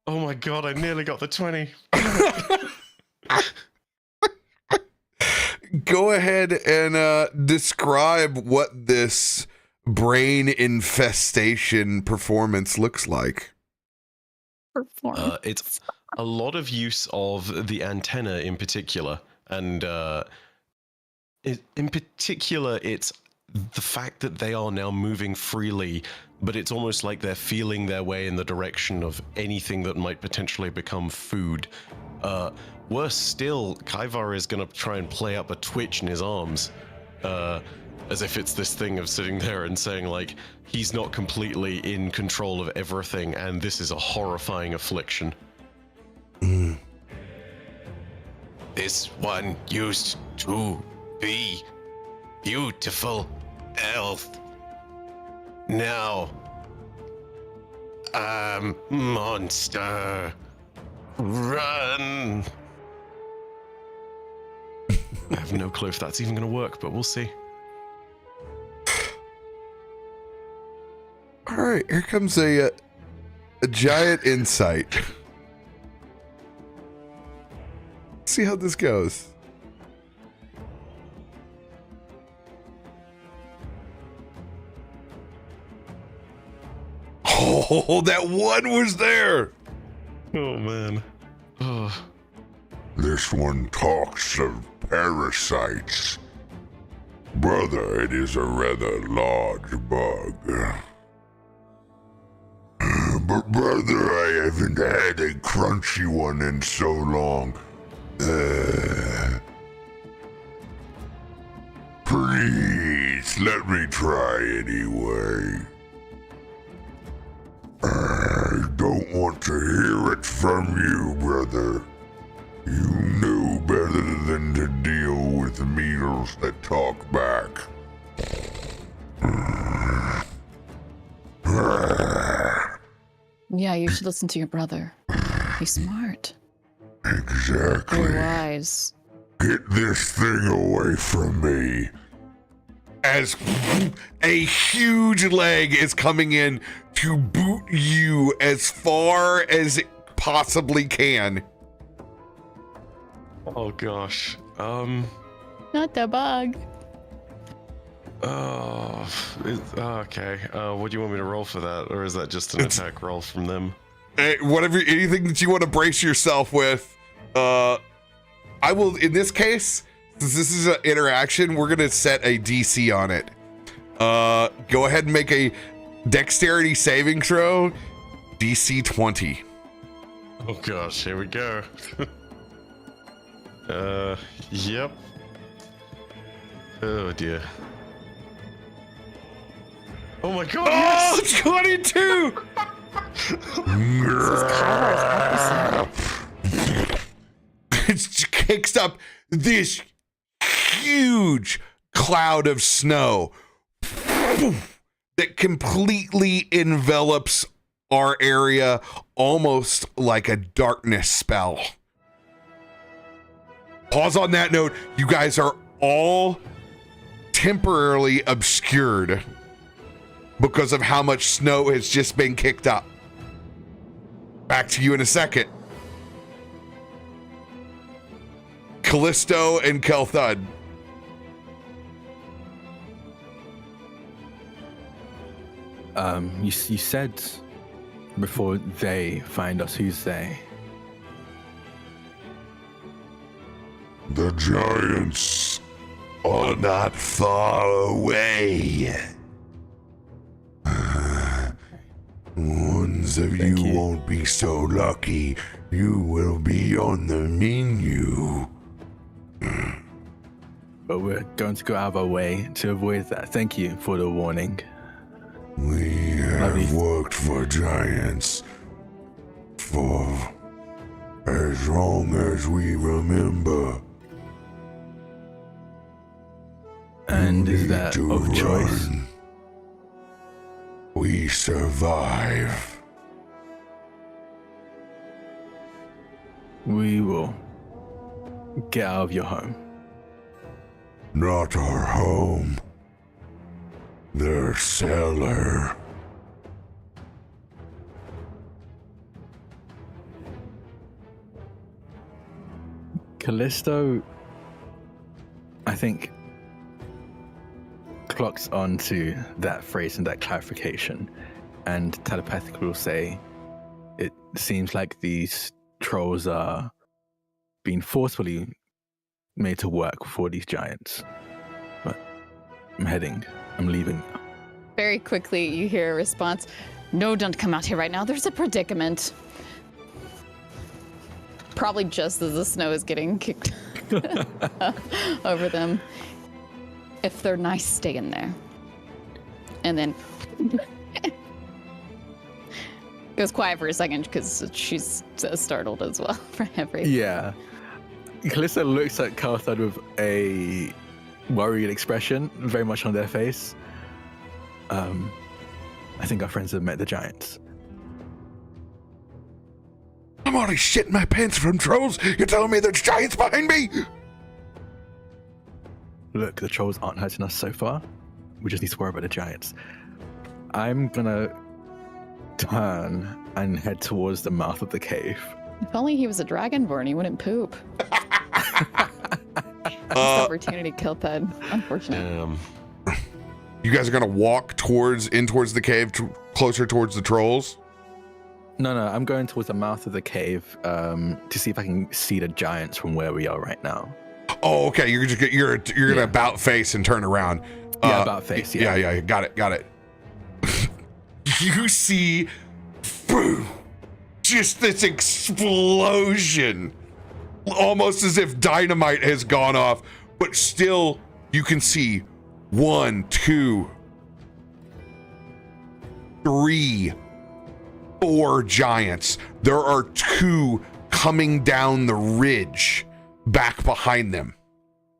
Oh my god, I nearly got the 20. Go ahead and describe what this brain infestation performance looks like. It's a lot of use of the antenna in particular, and in particular, it's the fact that they are now moving freely, but it's almost like they're feeling their way in the direction of anything that might potentially become food. Worse still, Kaivar is going to try and play up a twitch in his arms, as if it's this thing of sitting there and saying, like, he's not completely in control of everything, and this is a horrifying affliction. This one used to be beautiful health. Now, monster. Run! I have no clue if that's even going to work, but we'll see. All right, here comes a giant insight. See how this goes. Oh, that one was there. Oh, man. Oh. This one talks of parasites. Brother, it is a rather large bug. But brother, I haven't had a crunchy one in so long. Please, let me try anyway. I don't want to hear it from you, brother. You know better than to deal with meals that talk back. Yeah, you should listen to your brother. He's smart. Exactly. Very wise. Get this thing away from me. As a huge leg is coming in to boot you as far as it possibly can. Oh, gosh. Not the bug. Okay. What do you want me to roll for that? Or is that just an attack roll from them? Whatever, anything that you want to brace yourself with. I will, in this case, since this is an interaction, we're going to set a DC on it. Go ahead and make a dexterity saving throw. DC 20. Oh gosh, here we go. Yep. Oh dear. Oh my god, Oh, yes! 22! It kicks up this huge cloud of snow that completely envelops our area almost like a darkness spell. Pause on that note. You guys are all temporarily obscured because of how much snow has just been kicked up. Back to you in a second. Kallisto and Kelthud. You said before they find us, who's they? The giants are not far away. Ones of you won't be so lucky. You will be on the menu. But we're going to go out of our way to avoid that. Thank you for the warning. We have worked for giants for as long as we remember. And is Need that to of choice? run. We survive. We will get out of your home. Not our home. Their cellar. Kallisto, I think, clocks onto that phrase and that clarification, and telepathically will say, it seems like these trolls are being forcefully made to work for these giants. But I'm leaving. Very quickly, you hear a response. No, don't come out here right now. There's a predicament. Probably just as the snow is getting kicked over them. If they're nice, stay in there. And then goes quiet for a second because she's startled as well for every. Yeah. Kallisto looks at Carthad with a worried expression very much on their face. I think our friends have met the giants. I'm already shitting my pants from trolls. You're telling me there's giants behind me? Look, the trolls aren't hurting us so far. We just need to worry about the giants. I'm gonna turn and head towards the mouth of the cave. If only he was a dragonborn, he wouldn't poop. Opportunity killed that. Unfortunate. You guys are gonna walk towards the cave, closer towards the trolls. No, I'm going towards the mouth of the cave to see if I can see the giants from where we are right now. Oh, okay. You're gonna about face and turn around. Yeah, about face. Yeah. Yeah. Got it. You see, boom, just this explosion, almost as if dynamite has gone off, but still you can see 1, 2, 3, 4 giants. There are 2 coming down the ridge back behind them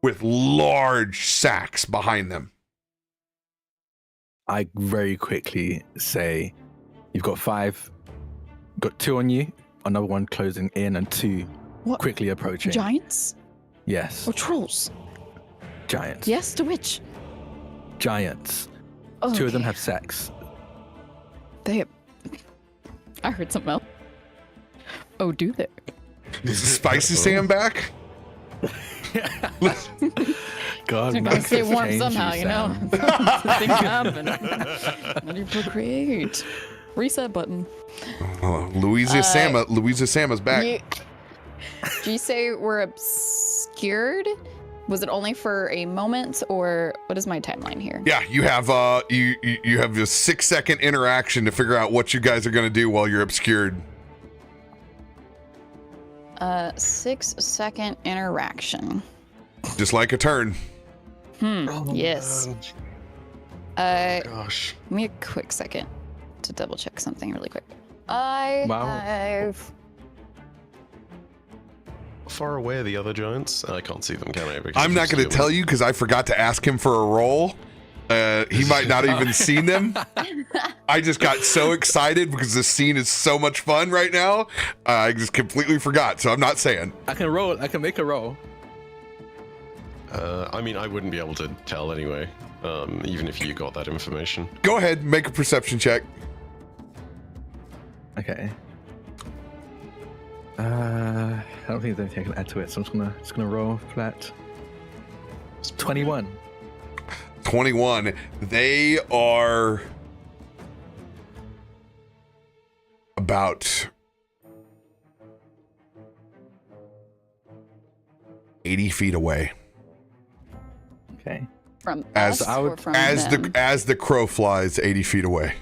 with large sacks behind them. I very quickly say, you've got 5, got 2 on you, another one closing in, and 2 What? quickly approaching. Giants? Yes, Or trolls? giants. Yes, to which? Giants. Oh, 2 of them okay. have sex. They have... I heard something else. Oh, do they? Is the spicy Sam back? God, They're gonna stay warm somehow, you know? Things happen. Let you procreate. Reset button. Louisa Sama's back. Do you say we're obscured? Was it only for a moment, or what is my timeline here? Yeah, you have you have a 6-second interaction to figure out what you guys are gonna do while you're obscured. 6-second interaction. Just like a turn. Yes. Gosh. Give me a quick second to double check something really quick. I Wow. have... How far away are the other giants? I can't see them, can I? Because I'm not going to tell you because I forgot to ask him for a roll. He might not even seen them. I just got so excited because this scene is so much fun right now. I just completely forgot, so I'm not saying. I can roll. I can make a roll. I mean, I wouldn't be able to tell anyway, even if you got that information. Go ahead, make a perception check. Okay. I don't think there's anything I can add to it, so I'm just gonna roll flat. 21. 21. They are about 80 feet away. Okay. From As us I would- or from As them? as the crow flies 80 feet away.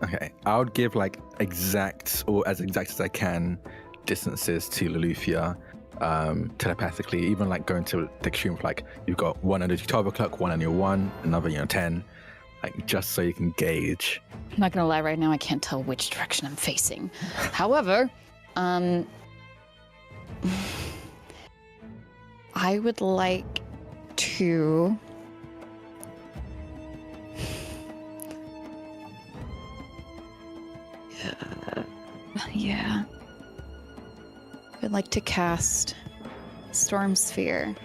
Okay. I would give like exact or as exact as I can distances to Loluphia telepathically, even like going to the extreme of like you've got one under 12 o'clock, one on your 1, another 10, like just so you can gauge. I'm not gonna lie, right now I can't tell which direction I'm facing. However, I would like to yeah. I would like to cast Storm Sphere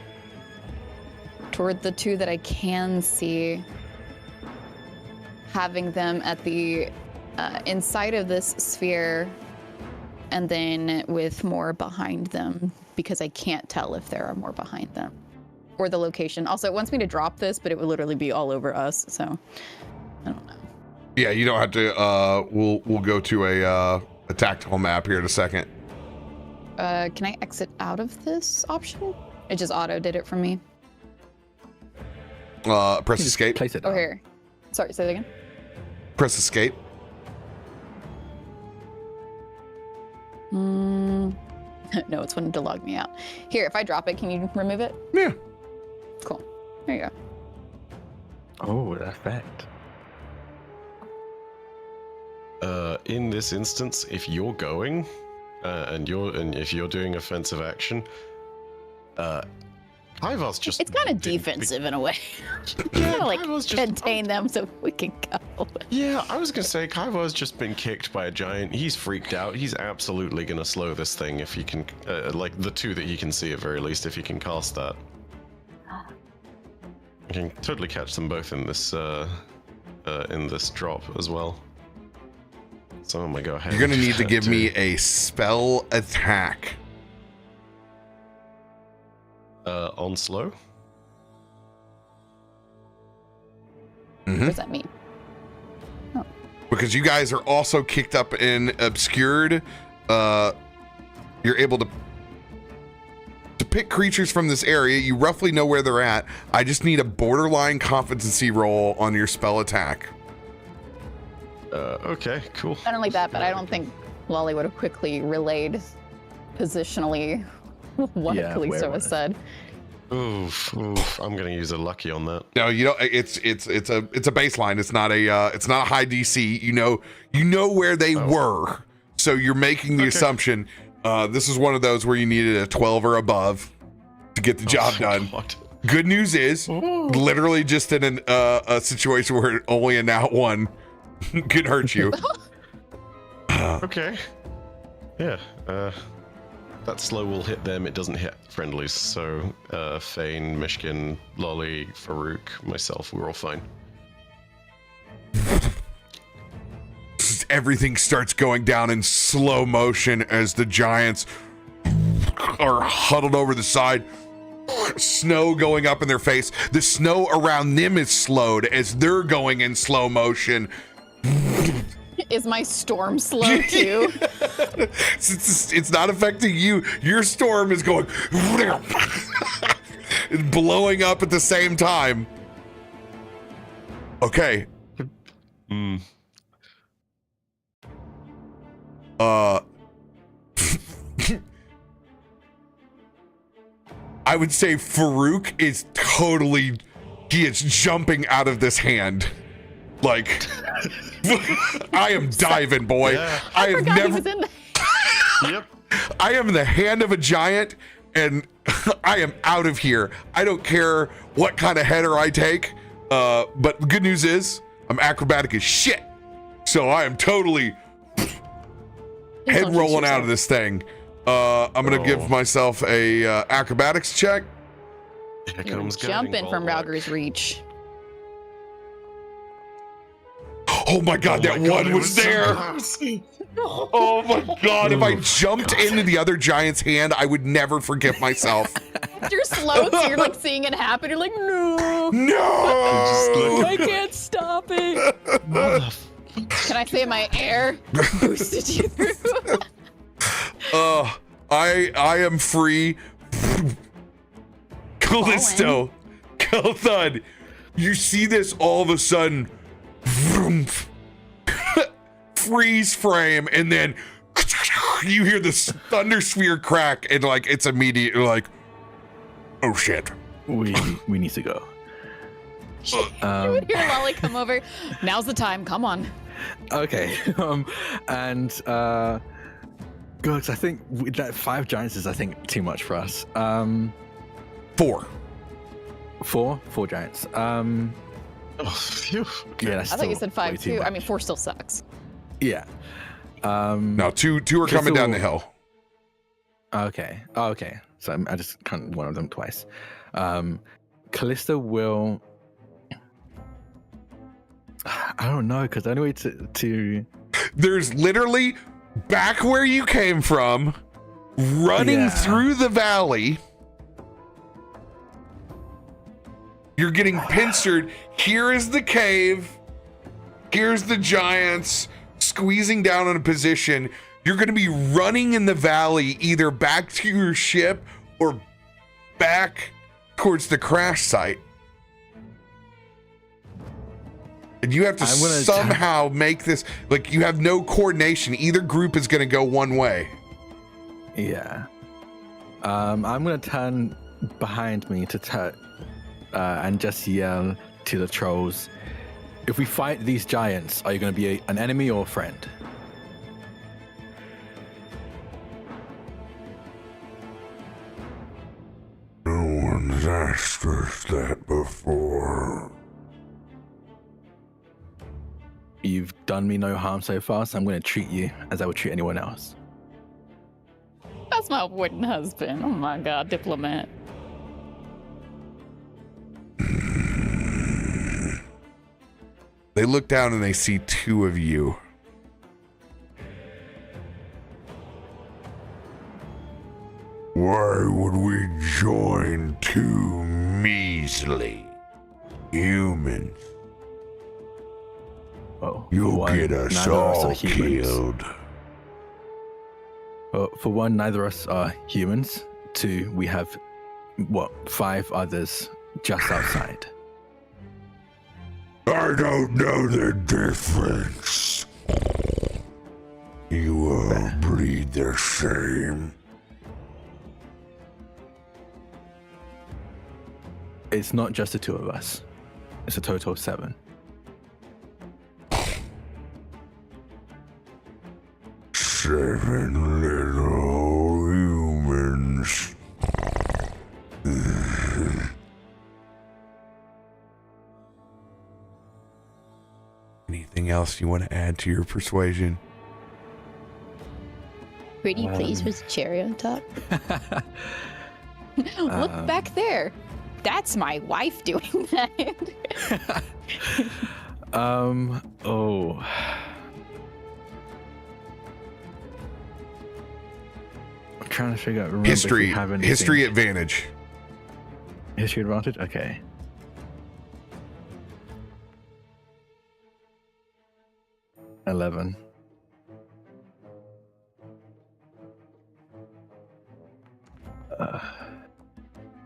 toward the two that I can see, having them at the inside of this sphere, and then with more behind them, because I can't tell if there are more behind them, or the location. Also, it wants me to drop this, but it would literally be all over us, so I don't know. Yeah, you don't have to. We'll go to a tactical map here in a second. Can I exit out of this option? It just auto did it for me. Press Just escape. Place it Oh, down. here. Sorry, say that again. Press escape. No, it's wanting to log me out. Here, if I drop it, can you remove it? Yeah. Cool. There you go. Oh, that effect. In this instance, if you're going, and if you're doing offensive action, Kaivar's just It's kind of been- defensive in a way. Yeah, like Kaivar's just- contain them so we can go. Yeah, I was gonna say Kaivar's just been kicked by a giant. He's freaked out. He's absolutely gonna slow this thing if he can, like the two that he can see at very least, if he can cast that. I can totally catch them both in this drop as well. So I'm gonna go ahead. You're gonna need to give do- me a spell attack. on slow. What does that mean? Because you guys are also kicked up and obscured. You're able to pick creatures from this area. You roughly know where they're at. I just need a borderline competency roll on your spell attack. Okay, cool. I don't like that, but I don't think Lolly would have quickly relayed positionally what Yeah, Kallisto where has was- said. Oof, I'm gonna use a lucky on that. No, you know it's a baseline. It's not a high DC. You know where they were, so you're making the assumption. This is one of those where you needed a 12 or above to get the job done. God. Good news is, literally just in a situation where only a nat 1 can hurt you. Okay. Yeah. That slow will hit them. It doesn't hit friendlies. So Fane, Myshkin, Lolly, Farouk, myself, we're all fine. Everything starts going down in slow motion as the giants are huddled over the side. Snow going up in their face. The snow around them is slowed as they're going in slow motion. Is my storm slow too? It's not affecting you. Your storm is going blowing up at the same time. Okay. I would say Farouk is totally, he is jumping out of this hand. Like, I am diving, boy. Yeah. I have Forgot he never. was in there. Yep. I am in the hand of a giant, and I am out of here. I don't care what kind of header I take. But the good news is, I'm acrobatic as shit. So I am totally head don't rolling jinx out of this thing. I'm gonna give myself a acrobatics check. Here You're comes jumping from Bulwark. Rauger's reach. Oh my god, that my God, one it was so there. close. Oh my god, if I jumped into the other giant's hand, I would never forgive myself. You're slow, so you're like seeing it happen. You're like, no, No! I can't stop it. Can I say my air boosted you through? I am free. Kallisto, Kelthud, you see this all of a sudden, freeze frame, and then you hear this thunder sphere crack, and like it's immediate. You're like, oh shit. We need to go. You would hear Lolly come over. Now's the time. Come on. Okay. And God, I think that 5 giants is too much for us. 4 giants. Oh, phew. Yeah, that's I thought you still said 5 way too too. I much. mean, 4 still sucks. Yeah. No, two are coming down the hill. Okay. Oh, okay. So I just counted one of them twice. Kallisto will. I don't know, because the only way to. There's literally back where you came from, running through the valley. You're getting pincered. Here is the cave. Here's the giants squeezing down on a position. You're going to be running in the valley, either back to your ship or back towards the crash site. And you have to somehow make this, like, you have no coordination. Either group is going to go one way. Yeah. I'm going to turn behind me and just yell to the trolls, if we fight these giants, are you going to be an enemy or a friend? No one's asked us that before. You've done me no harm so far, so I'm going to treat you as I would treat anyone else. That's my wooden husband. Oh my god, diplomat. They look down and they see 2 of you. Why would we join 2 measly humans? Oh, You'll get us all killed. Well, for one, neither of us are humans. 2, we have, 5 others just outside. I don't know the difference. You all bleed the same. It's not just the 2 of us. It's a total of 7. Seven little humans. Anything else you want to add to your persuasion? Pretty please with the cherry on top. Look back there. That's my wife doing that. Oh. I'm trying to figure out. History advantage. History advantage? Okay. $11.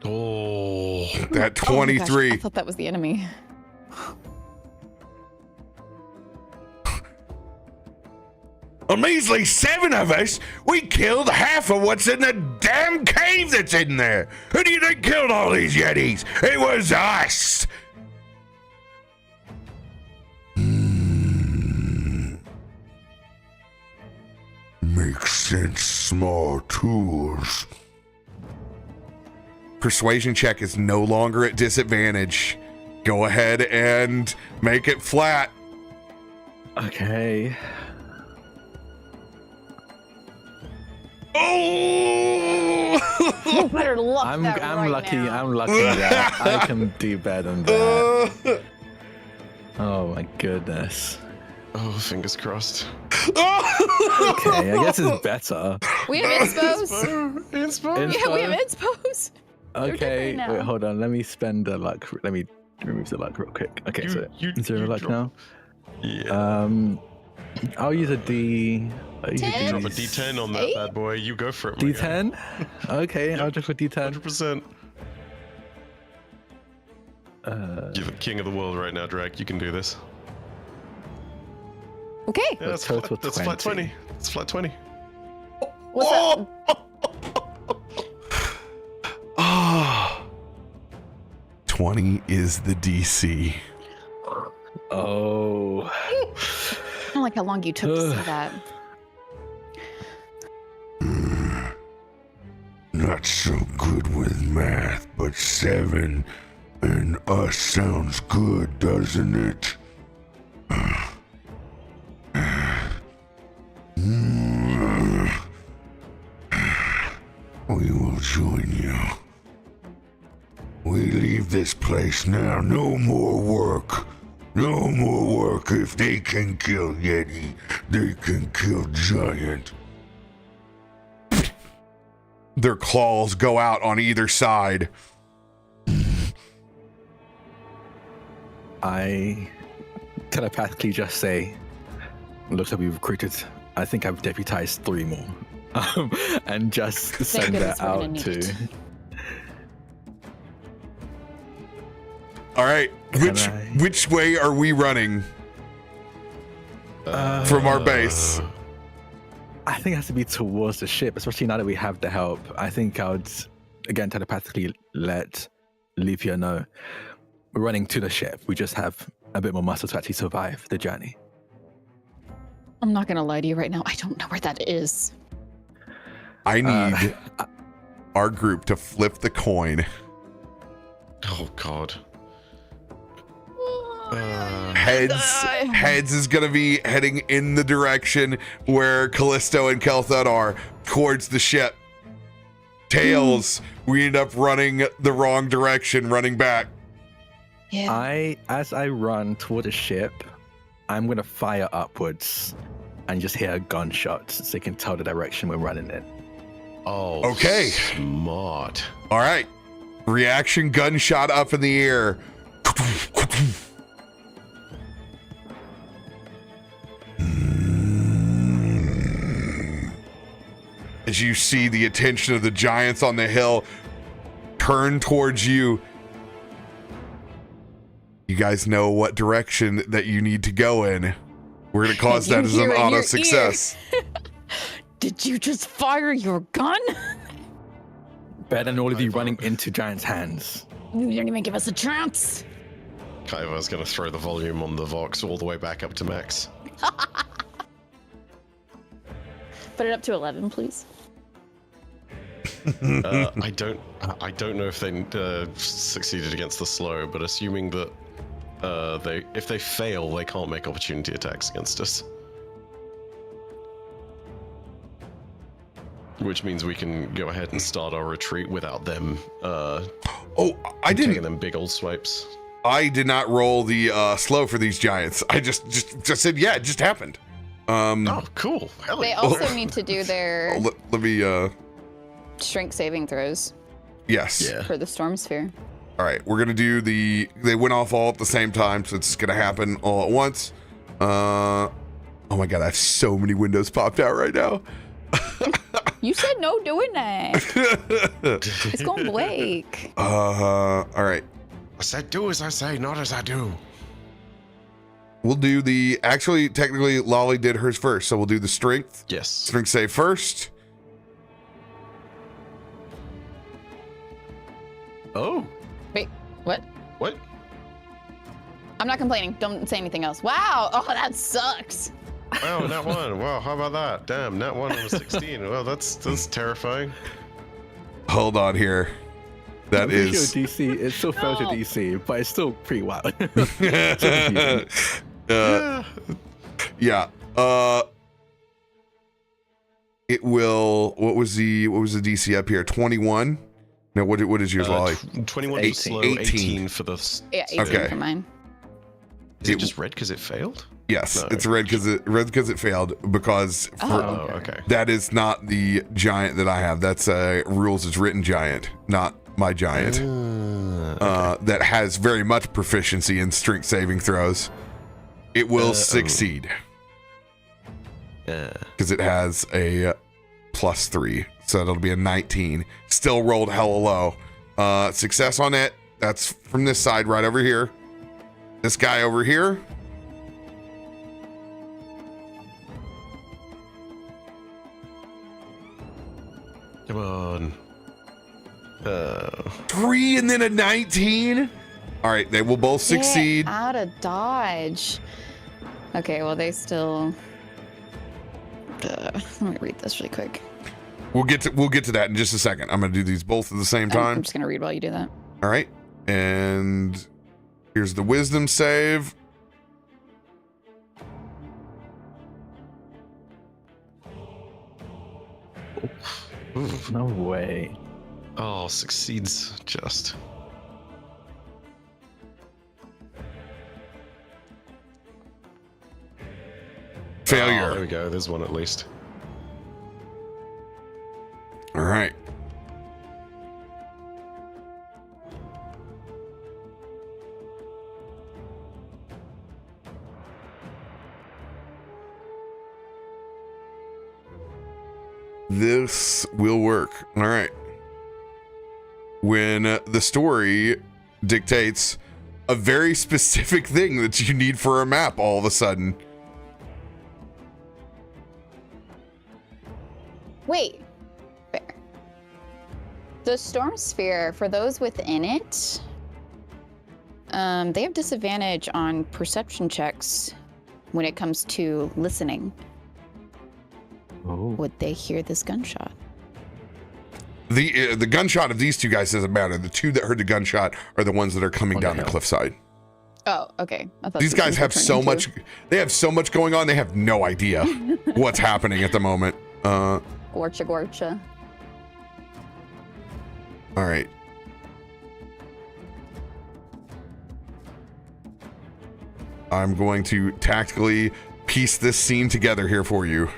Oh, that 23. Oh my gosh, I thought that was the enemy. A measly 7 of us, we killed half of what's in the damn cave that's in there. Who do you think killed all these Yetis? It was us. Makes sense, small tools. Persuasion check is no longer at disadvantage. Go ahead and make it flat. Okay. Oh! You better look I'm right lucky. now. I'm lucky that I can do better than that. Oh my goodness. oh, fingers crossed. Okay, I guess it's better. We have inspos. Inspo? Yeah, we have inspos. Okay, different now. wait, hold on. Let me spend the luck. Let me remove the luck real quick. Okay, so You zero luck drop- now. Yeah. I'll use a D. I'll use Ten? Drop a D10 on that Eight? bad boy. You go for it. my guy. D10. Okay, I'll just put D10. 100%. You're the king of the world right now, Drak. You can do this. Okay. Yeah, that's total flat 20. 20. It's flat 20. What's that? Ah, 20 is the DC. Oh. I don't like how long you took to say that. Not so good with math, but 7 and us sounds good, doesn't it? We will join you. We leave this place now. No more work. No more work. If they can kill Yeti, they can kill Giant. Their claws go out on either side. I telepathically just say, looks like we've recruited, I think I've deputized 3 more. And just send goodness that we're gonna out need to. it. All right, which way are we running from our base? I think it has to be towards the ship, especially now that we have the help. I think I would, again, telepathically let Loluphia know we're running to the ship. We just have a bit more muscle to actually survive the journey. I'm not gonna lie to you right now. I don't know where that is. I need our group to flip the coin. Oh, God. Heads is gonna be heading in the direction where Kallisto and Kelthud are, towards the ship. Tails, we end up running the wrong direction, running back. Yeah. As I run toward the ship, I'm gonna fire upwards and just hear gunshots so you can tell the direction we're running in. Oh, Okay. Smart. All right, reaction gunshot up in the air. As you see the attention of the giants on the hill turn towards you, you guys know what direction that you need to go in. We're going to cause that as an auto success. Did you just fire your gun? Better than all of you running into giants' hands. You didn't even give us a chance. Kaiva's going to throw the volume on the Vox all the way back up to max. Put it up to 11, please. I don't know if they succeeded against the slow, but assuming that if they fail, they can't make opportunity attacks against us. Which means we can go ahead and start our retreat without them. I taking didn't. them big old swipes. I did not roll the slow for these giants. I just said, yeah, it just happened. Oh, cool. Hell They yeah. also need to do their Let me. strength saving throws Yes. Yeah. for the storm sphere. All right, we're gonna do they went off all at the same time, so it's gonna happen all at once. Oh my god, I have so many windows popped out right now. You said no doing that. It's going Blake. All right, I said do as I say, not as I do. we'll do actually, technically, Lolly did hers first, so we'll do the strength Yes. save first. Oh. Wait, what? What? I'm not complaining. Don't say anything else. Wow. Oh, that sucks. Wow, nat 1. Wow, how about that? Damn, nat 1 on a 16. Well, that's terrifying. Hold on here. That I'm pretty is. sure DC. It still failed to DC, but it's still pretty wild. Yeah. It will. What was the DC up here? 21. No, what is yours, Lolly? 21 for slow, 18 for the... Yeah, 18 Okay. for mine. Is it just red because it failed? Yes, No. it's red because it failed because Oh, okay. that is not the giant that I have. That's rules as written giant, not my giant. That has very much proficiency in strength saving throws. it will succeed. Because it has a +3. So it'll be a 19. Still rolled hella low. Success on it. That's from this side right over here. This guy over here. Come on. 3 and then a 19. All right, they will both succeed. Get out of dodge. Okay, well they still. Let me read this really quick. We'll get to that in just a second. I'm gonna do these both at the same time. I'm just gonna read while you do that. All right, and here's the wisdom save. No way. Oh, succeeds just. Failure. Oh, there we go. There's one at least. All right. This will work. All right. When the story dictates a very specific thing that you need for a map all of a sudden. Wait. Fair. The storm sphere, for those within it, they have disadvantage on perception checks when it comes to listening. Oh. Would they hear this gunshot? The gunshot of these two guys doesn't matter. The two that heard the gunshot are the ones that are coming down the cliffside. Oh, okay. I thought These guys have so much. They have so much going on. They have no idea what's happening at the moment. Gorcha. All right. I'm going to tactically piece this scene together here for you.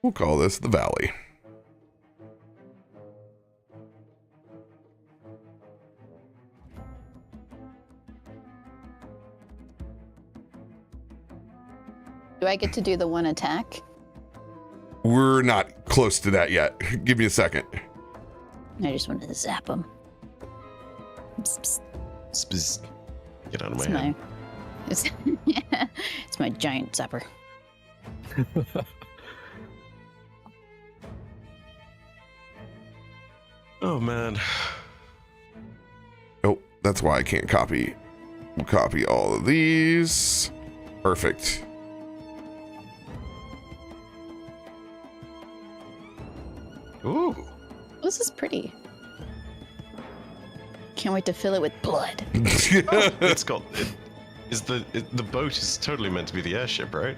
We'll call this the Valley. Do I get to do the one attack? We're not close to that yet. Give me a second. I just wanted to zap him. Psst, psst. Spz. Get out of my It's head. it's my giant zapper. Oh man. Oh, that's why I can't copy all of these. Perfect. Ooh. This is pretty. Can't wait to fill it with blood. It's got. The boat is totally meant to be the airship, right?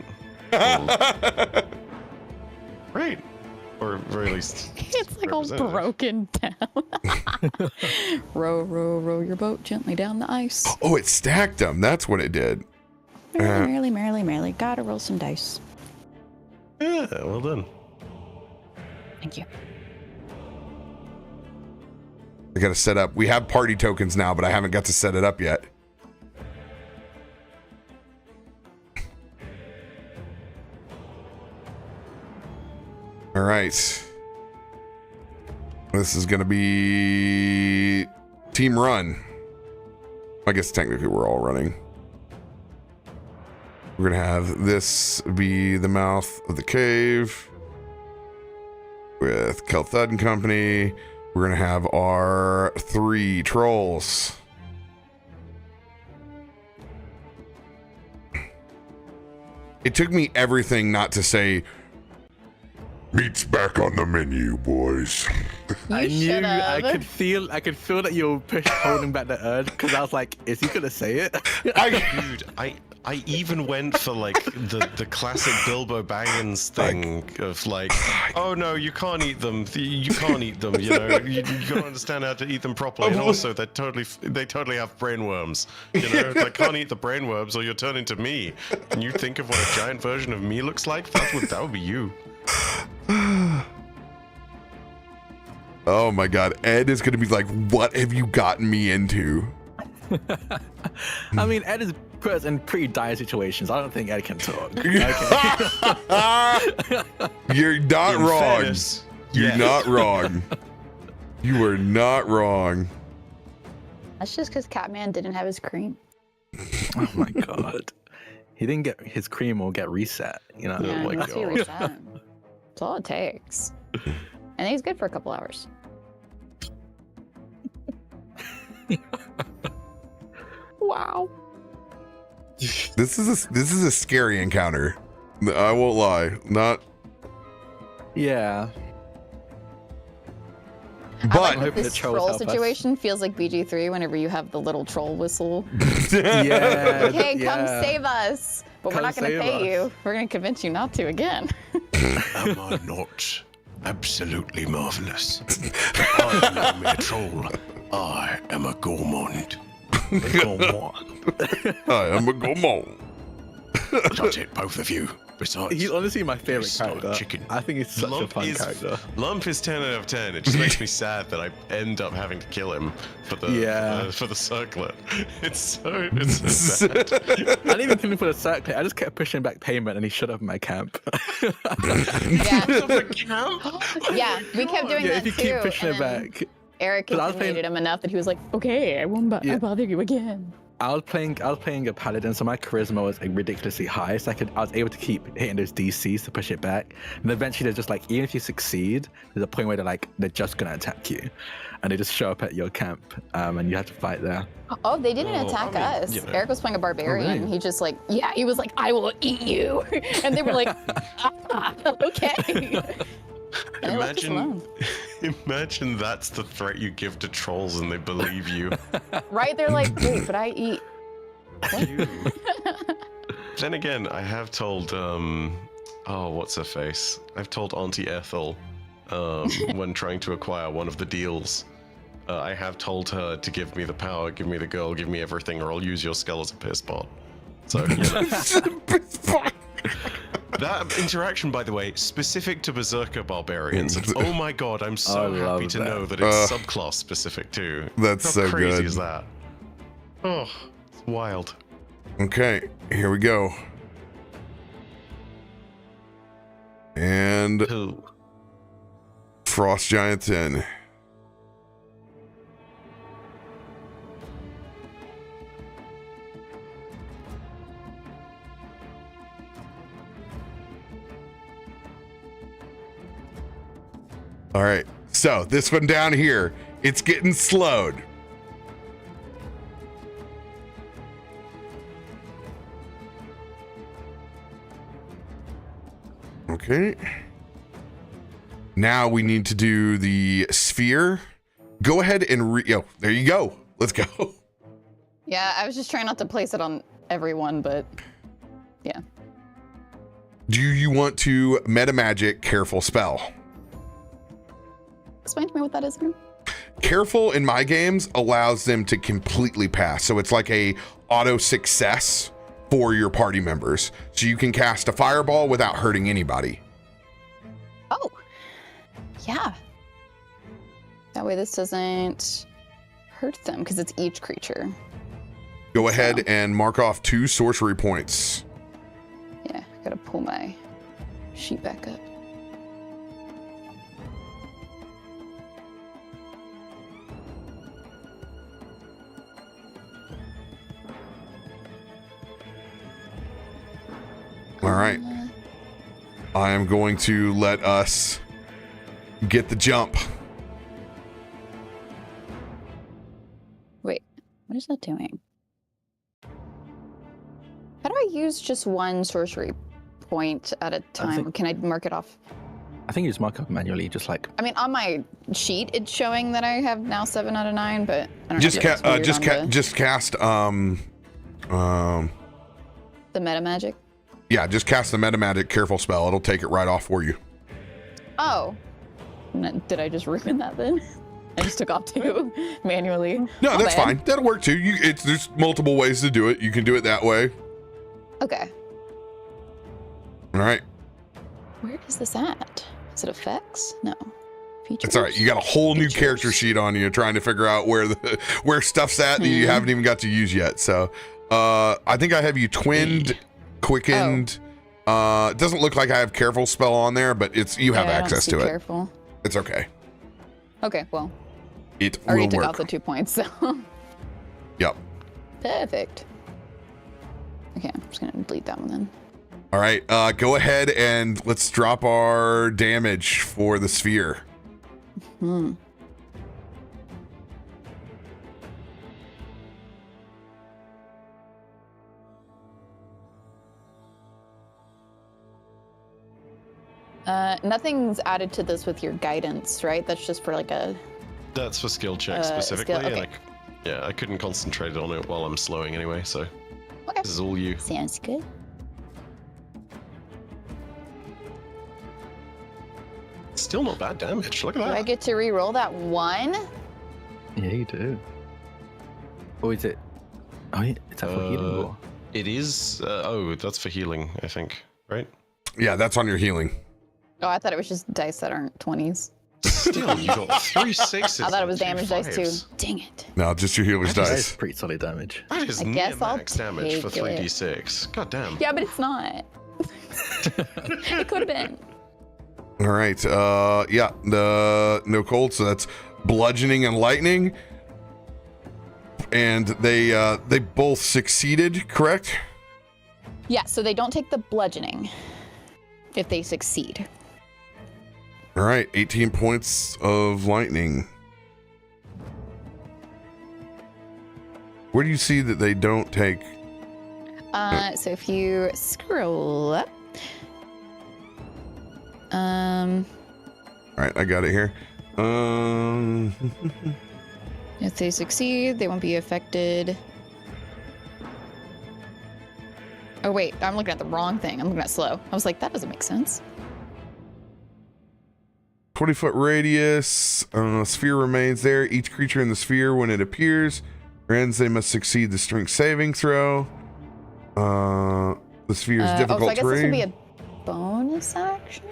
Right. Or at very least. It's like all broken down. Row, row, row your boat gently down the ice. Oh, it stacked them. That's what it did. Merrily. Gotta roll some dice. Yeah, well done. Thank you. I gotta set up. We have party tokens now, but I haven't got to set it up yet. All right. This is gonna be team run. I guess technically we're all running. We're gonna have this be the mouth of the cave with Kelthud and company. We're gonna have our 3 trolls. It took me everything not to say Meat's back on the menu, boys. I knew should've. I could feel that you were holding back the urge because I was like, is he gonna say it? Dude, I even went for like the classic Bilbo Baggins thing of like, oh no, you can't eat them. You can't eat them. You know, you gotta understand how to eat them properly. And also, they totally have brainworms. You know, they can't eat the brainworms, or you'll turn into me. And you think of what a giant version of me looks like? That would be you. Oh my god, Ed is gonna be like, what have you gotten me into? I mean, Ed has put us in pretty dire situations. I don't think Ed can talk. Okay. You're not In wrong. fairness, You're yeah. not wrong. You are not wrong. That's just because Catman didn't have his cream. Oh my god. He didn't get his cream or get reset, you know? Yeah, my he must be God. reset. That's all it takes. And he's good for a couple hours. Wow. This is a scary encounter. I won't lie. Not, Yeah. I but like hope that the this trolls troll help us. situation feels like BG3 whenever you have the little troll whistle. Yeah. Like, hey, come yeah. save us. But we're Come not going to save pay us. you. We're going to convince you not to again. Am I not absolutely marvelous? I am not a mere troll. I am a gourmand. I am a gourmand. That's it, both of you. Besides, He's honestly my favorite It's not character. chicken. I think he's such a Lump fun is, character. Lump is 10 out of 10. It just makes me sad that I end up having to kill him for the Yeah. for the circlet. It's so sad. I didn't even kill him for the circlet. I just kept pushing back payment and he shut up in my camp. Yeah. Yeah, we kept doing Yeah, that if you too. keep pushing and it then back. Eric 'Cause I was playing- intimidated him enough that he was like, okay, I won't Yeah. bother you again. I was playing a paladin, so my charisma was like, ridiculously high. So I was able to keep hitting those DCs to push it back. And eventually, they're just like, even if you succeed, there's a point where they're just gonna attack you, and they just show up at your camp, and you have to fight there. Oh, they didn't Oh, attack I mean, us. you know. Eric was playing a barbarian. really? He just like, yeah, he was like, I will eat you. And they were like, okay. And they left us alone. Imagine that's the threat you give to trolls and they believe you. Right? They're like, wait, but I eat. Then again, I have told what's her face? I've told Auntie Ethel when trying to acquire one of the deals. I have told her to give me the power, give me the girl, give me everything, or I'll use your skull as a piss pot. So you know. That interaction, by the way, specific to Berserker barbarians. And, oh my god, I'm so I happy love to that. know that it's subclass specific too. That's How so crazy good. is that? Oh, it's wild. Okay, here we go. And Who? Frost Giant's in. All right, so this one down here, it's getting slowed. Okay. Now we need to do the sphere. Go ahead and there you go. Let's go. Yeah, I was just trying not to place it on everyone, but yeah. Do you want to meta magic careful spell? Explain to me what that is again. Careful in my games allows them to completely pass. So it's like a auto success for your party members. So you can cast a fireball without hurting anybody. Oh, yeah. That way this doesn't hurt them because it's each creature. Go ahead and mark off 2 sorcery points. Yeah, I gotta pull my sheet back up. All right. I am going to let us get the jump. Wait, what is that doing? How do I use just one sorcery point at a time? Can I mark it off? I think you just mark up manually, just like I mean, on my sheet, it's showing that I have now 7 out of 9, but I don't Just know. if that's weird on just cast the meta magic. yeah, just cast the meta magic careful spell. It'll take it right off for you. Oh, did I just ruin that then? I just took off 2 manually. No, My that's bad. fine. That'll work too. There's multiple ways to do it. You can do it that way. Okay, All right. where is this at? Is it effects? No. Features. It's all right. You got a whole new character sheet on you, trying to figure out where stuff's at that you haven't even got to use yet. So, I think I have you twinned, quickened. It doesn't look like I have careful spell on there, but you have access to it. Careful. It's okay. Okay, well. It I already will took work. off the 2 points, so. Yep. Perfect. Okay, I'm just gonna delete that one then. All right. Go ahead and let's drop our damage for the sphere. Nothing's added to this with your guidance, right? That's just for like a... That's for skill checks specifically. Okay. And I couldn't concentrate on it while I'm slowing anyway, so Okay. this is all you. Sounds good. Still not bad damage. Look at Do I that. get to re-roll that one? Yeah, you do. Or is it? Oh, yeah, is that for healing? Or? It is. That's for healing, I think. Right? Yeah, that's on your healing. Oh, I thought it was just dice that aren't 20s. Still, you got 3 6s. I thought it was and 2 damage dice too. 5s. Dang it. No, just your healer's That dice. is pretty solid damage. That is I near guess I'll max damage for take it. 3d6. God damn. Yeah, but it's not. It could have been. All right. Yeah, no cold, so that's bludgeoning and lightning. And they both succeeded, correct? Yeah, so they don't take the bludgeoning if they succeed. All right, 18 points of lightning. Where do you see that they don't take? So if you scroll up, All right, I got it here. if they succeed, they won't be affected. Oh wait, I'm looking at the wrong thing. I'm looking at slow. I was like, that doesn't make sense. 20-foot radius. Sphere remains there. Each creature in the sphere, when it appears or ends, they must succeed the strength saving throw. The sphere is difficult so I guess this would terrain. be a bonus action?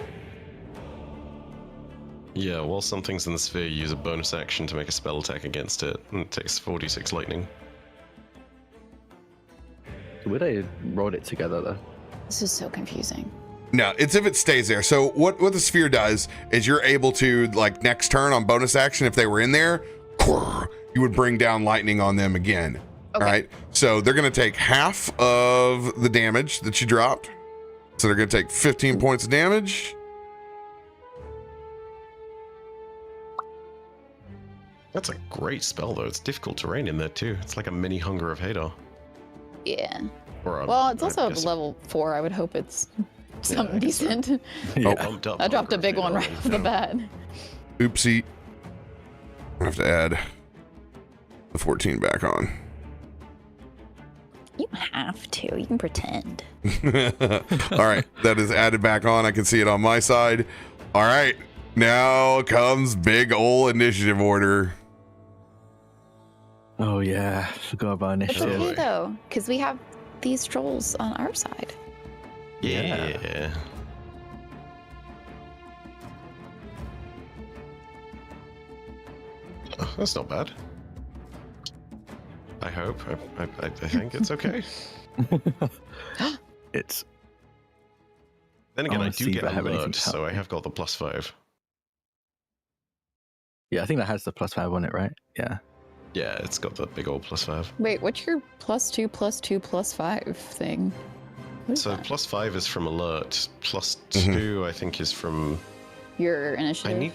Yeah, while something's in the sphere, you use a bonus action to make a spell attack against it, and it takes 46 lightning. Would they roll it together though? This is so confusing. No, it's if it stays there. So what the sphere does is you're able to, like, next turn on bonus action, if they were in there, you would bring down lightning on them again. Okay. All right. So they're going to take half of the damage that you dropped. So they're going to take 15 points of damage. That's a great spell, though. It's difficult terrain in there, too. It's like a mini Hunger of Hadar. Yeah. Or Well, it's also I guess level 4. I would hope it's something I guess so. decent. Yeah. bumped up I dropped Hunger a of big one Hadar right then. off the bat. Oopsie. I have to add the 14 back on. You have to. You can pretend. All right. That is added back on. I can see it on my side. All right. Now comes big ol' initiative order. Oh yeah, forgot about It's initiative. okay though, because we have these trolls on our side. Yeah. Oh, that's not bad. I hope. I think it's okay. It's Then again, I wanna do see get if I have anything alert, to so help I me. have got the +5. yeah, I think that has the +5 on it, right? Yeah. Yeah, it's got the big old +5. Wait, what's your +2, +2, +5 thing? What is So that? +5 is from alert. Mm-hmm. +2, I think, is from Your initiative? I need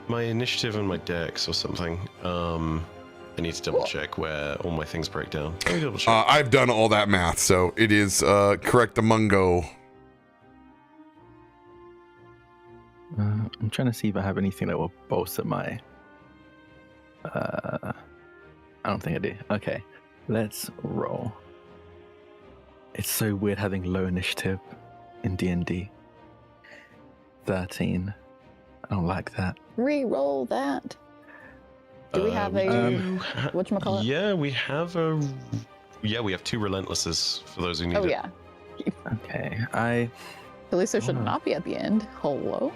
my initiative and my dex or something. I need to double check where all my things break down. Let me double check. I've done all that math, so it is correct amungo. I'm trying to see if I have anything that will bolster my. I don't think I do. Okay, let's roll. It's so weird having low initiative in D&D. 13. I don't like that. Re-roll that. Do we have a whatchamacallit? Yeah, we have a. Yeah, we have 2 relentlesses for those who need Oh it. yeah. Okay, I Kallisto should Oh. not be at the end. Hello?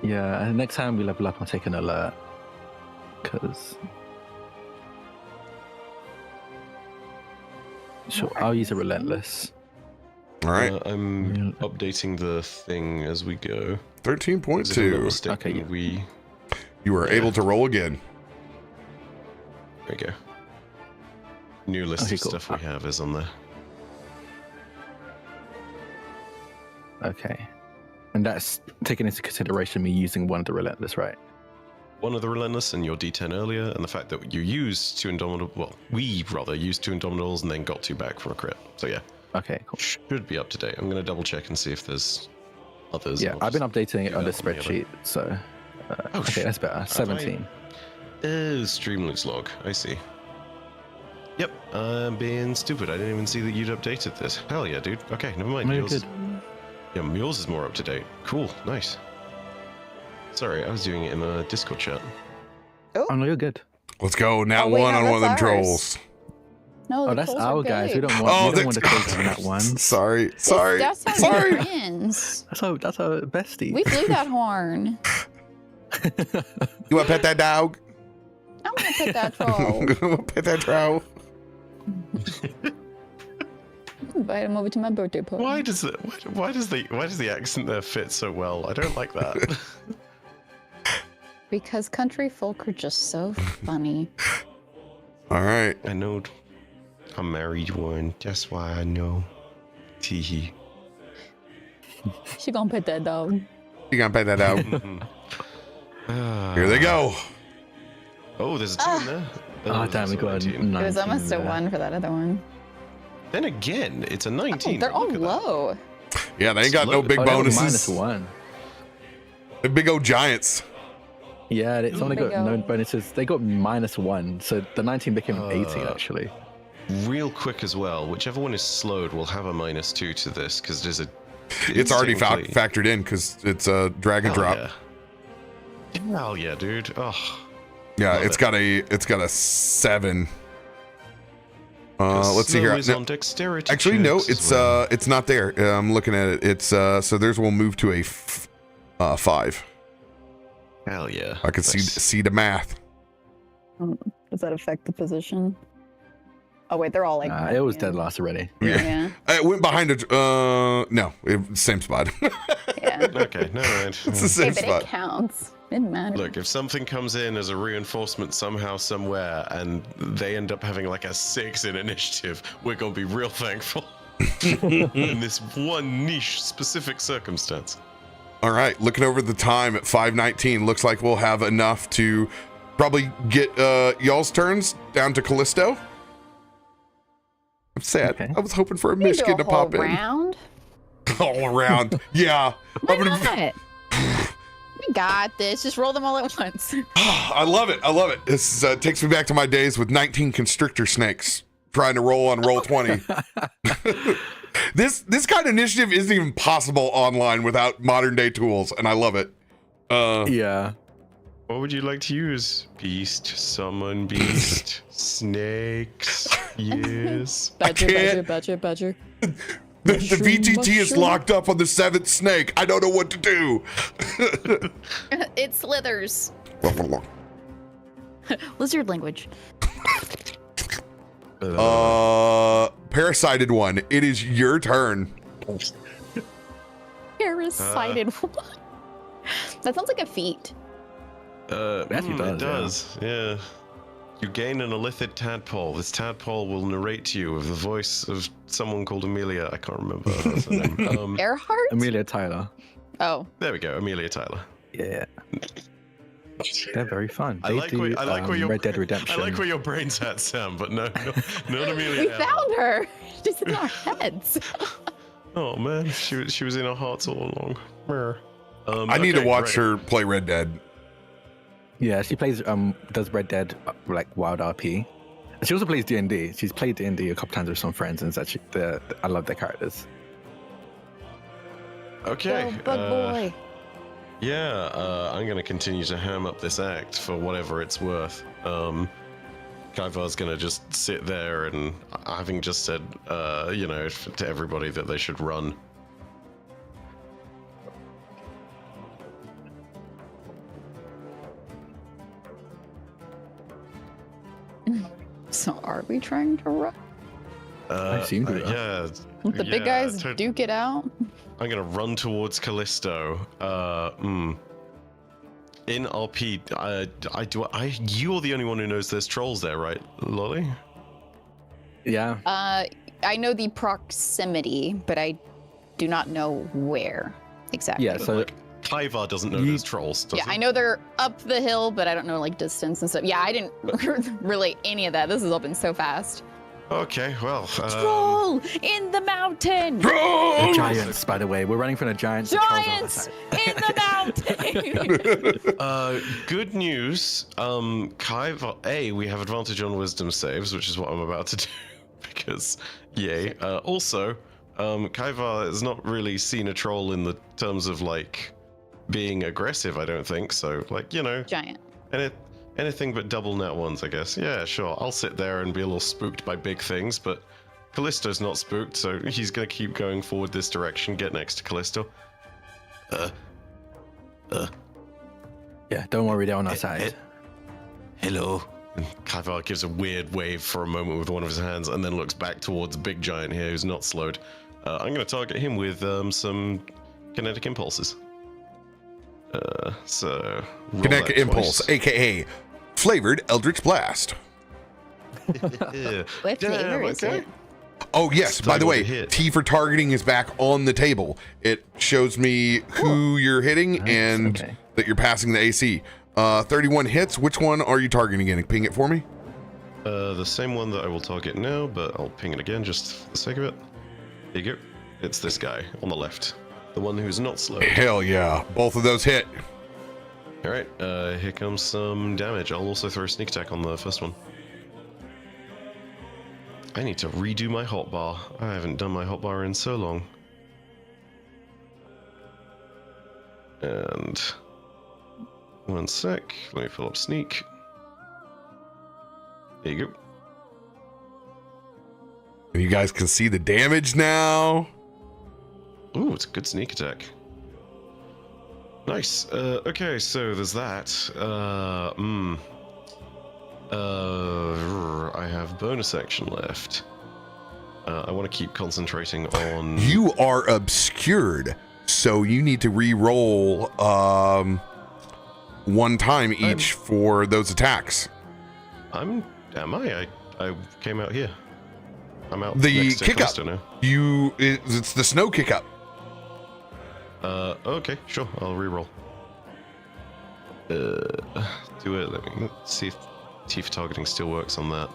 Yeah, and next time we level up, I'll take an alert. Because... Sure, I'll use a relentless. All right. I'm updating the thing as we go. 13.2. Okay, yeah. You are able to roll again. There we go. New list of stuff we have is on there. Okay. And that's taking into consideration me using one of the relentless, right? One of the relentless and your D10 earlier, and the fact that you used 2 Indomitable. Well, we rather used 2 Indomitables and then got 2 back from a crit. So yeah. Okay, cool. Should be up to date. I'm going to double check and see if there's others. Yeah, I've been updating it on the spreadsheet, so... okay, that's better. 17. Streamloots log. I see. Yep, I'm being stupid. I didn't even see that you'd updated this. Hell yeah, dude. Okay, never mind. No, yours, yeah, yours is more up to date. Cool, nice. Sorry, I was doing it in a Discord chat. Oh, no, you're good. Let's go. Now one on one of them trolls. No, oh, that's our guys. We don't want to trolls on that one. Sorry. That's how sorry. Wins. That's our bestie. We blew that horn. You want to pet that dog? I'm gonna pet that troll. Pet that troll. Invite him over to my birthday party. Why does the accent there fit so well? I don't like that. Because country folk are just so funny. All right. I know. I'm married one. That's why I know. Teehee. She gonna pet that dog. You gonna pet that dog? Here they go. Oh, there's a 2 in there. Oh, damn, we got a 19. It was almost a 1 for that other one. Then again, it's a 19. Oh, they're all low. Yeah, they ain't got no big bonuses. -1. The big old giants. Yeah, it's only got no bonuses. They got -1, so the 19 became 18 actually. Real quick as well, whichever one is slowed will have a -2 to this because there's a. It's already factored in because it's a drag and drop. Yeah. Hell yeah, dude! Oh. Yeah, it's got a 7. Let's see here. No, on dexterity actually, no, it's not there. I'm looking at it. It's so theirs will move to a 5. Hell yeah! I can see the math. Does that affect the position? Oh wait, they're all like. It was dead last already. Yeah. It went behind it. No, same spot. Yeah. Okay, no, right. It's the same spot. It counts. Didn't matter. Look, if something comes in as a reinforcement somehow, somewhere, and they end up having like a 6 in initiative, we're gonna be real thankful. In this one niche specific circumstance. All right, looking over the time at 5:19, looks like we'll have enough to probably get y'all's turns down to Kallisto. I'm sad. Okay. I was hoping for a Myshkin to pop in. All around. Yeah. Why not? We got this. Just roll them all at once. I love it. I love it. This takes me back to my days with 19 constrictor snakes trying to roll on roll 20. This kind of initiative isn't even possible online without modern day tools, and I love it. Yeah. What would you like to use? Beast, summon, beast, snakes, yes. Badger. The VTT is locked up on the 7th snake. I don't know what to do. It slithers. Lizard language. Parasited one. It is your turn. Parasited one. That sounds like a feat. It does. Yeah. You gain an illithid tadpole. This tadpole will narrate to you with the voice of someone called Amelia. I can't remember her name. Earhart? Amelia Tyler. Oh. There we go, Amelia Tyler. Yeah. They're very fun. I like where your Red Dead Redemption. I like where your brain's at, Sam, but no, not Amelia. We found her. She's in our heads. Oh man, she was in our hearts all along. I need to watch her play Red Dead. Yeah, she plays does Red Dead like wild RP. And she also plays D&D. She's played D&D a couple times with some friends, and it's actually I love their characters. Okay. Oh, bug boy. Yeah, I'm going to continue to ham up this act for whatever it's worth. Kaivar's going to just sit there and, having just said, to everybody that they should run. So are we trying to run? I seem to. Yeah. Let the big guys duke it out? I'm gonna run towards Kallisto. In RP, you're the only one who knows there's trolls there, right, Lolly? Yeah. I know the proximity, but I do not know where exactly. Yeah, so Kaivar doesn't know there's trolls, does yeah, he? I know they're up the hill, but I don't know like distance and stuff. Yeah, I didn't relate any of that. This has all been so fast. Okay, well. Troll in the mountain! the giants, by the way. We're running from the giants. Giants in the mountain! Good news. Kaivar, we have advantage on wisdom saves, which is what I'm about to do. Because, yay. Also, Kaivar has not really seen a troll in the terms of, like, being aggressive, I don't think. So, like, you know. Giant. Anything but double nat ones, I guess. Yeah, sure. I'll sit there and be a little spooked by big things, but Kallisto's not spooked, so he's gonna keep going forward this direction, get next to Kallisto. Yeah, don't worry, they're on our side. Hello. And Kaivar gives a weird wave for a moment with one of his hands, and then looks back towards Big Giant here, who's not slowed. I'm gonna target him with some kinetic impulses. So Kinetic Impulse, aka Flavored Eldritch Blast. Yeah. What flavor is it? Oh yes, by the way, Hit. T for targeting is back on the table. It shows me who you're hitting and okay. that you're passing the AC. 31 hits. Which one are you targeting again? Ping it for me. The same one that I will target now, but I'll ping it again just for the sake of it. Here you go. It's this guy on the left. The one who's not slow. Hell yeah. Both of those hit. Alright, here comes some damage. I'll also throw a sneak attack on the first one. I need to redo my hotbar. I haven't done my hotbar in so long. And... one sec. Let me pull up sneak. There you go. And you guys can see the damage now. Ooh, it's a good sneak attack. Nice. Okay, so there's that. I have bonus action left. I want to keep concentrating on... You are obscured, so you need to re-roll one time each for those attacks. Am I? I came out here. I'm out The next to kick up. Kallisto now. It's the snow kick up. Okay, sure. I'll re-roll. Do it. Let me see if T for targeting still works on that.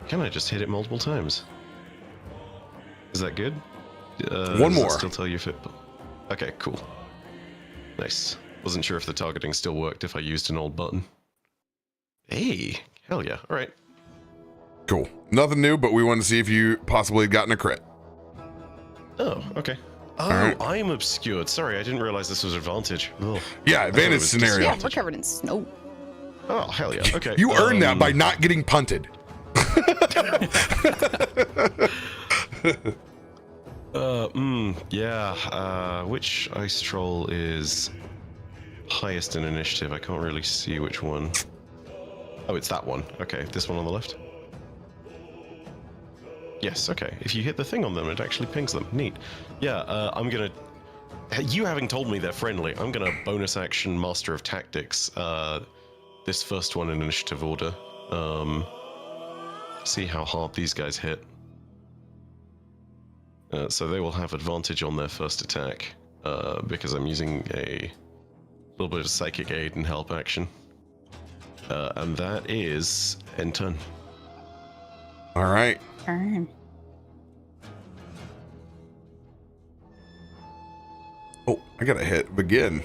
Can I just hit it multiple times? Is that good? One does it more. Still tell you if it... Okay, cool. Nice. Wasn't sure if the targeting still worked if I used an old button. Hey, hell yeah. All right. Cool. Nothing new, but we wanted to see if you possibly had gotten a crit. Oh, okay. Oh, right. I'm obscured. Sorry, I didn't realize this was advantage. Ugh. Yeah, advantage was scenario. Yeah, we're covered in snow. Oh, hell yeah. Okay. You earned that by not getting punted. Yeah. Which ice troll is highest in initiative? I can't really see which one. Oh, it's that one. Okay, this one on the left. Yes, okay. If you hit the thing on them, it actually pings them. Neat. Yeah, I'm gonna... You having told me they're friendly, I'm gonna bonus action Master of Tactics this first one in initiative order. See how hard these guys hit. So they will have advantage on their first attack because I'm using a little bit of psychic aid and help action. And that is end turn. All right. Turn. Oh, I got to hit begin.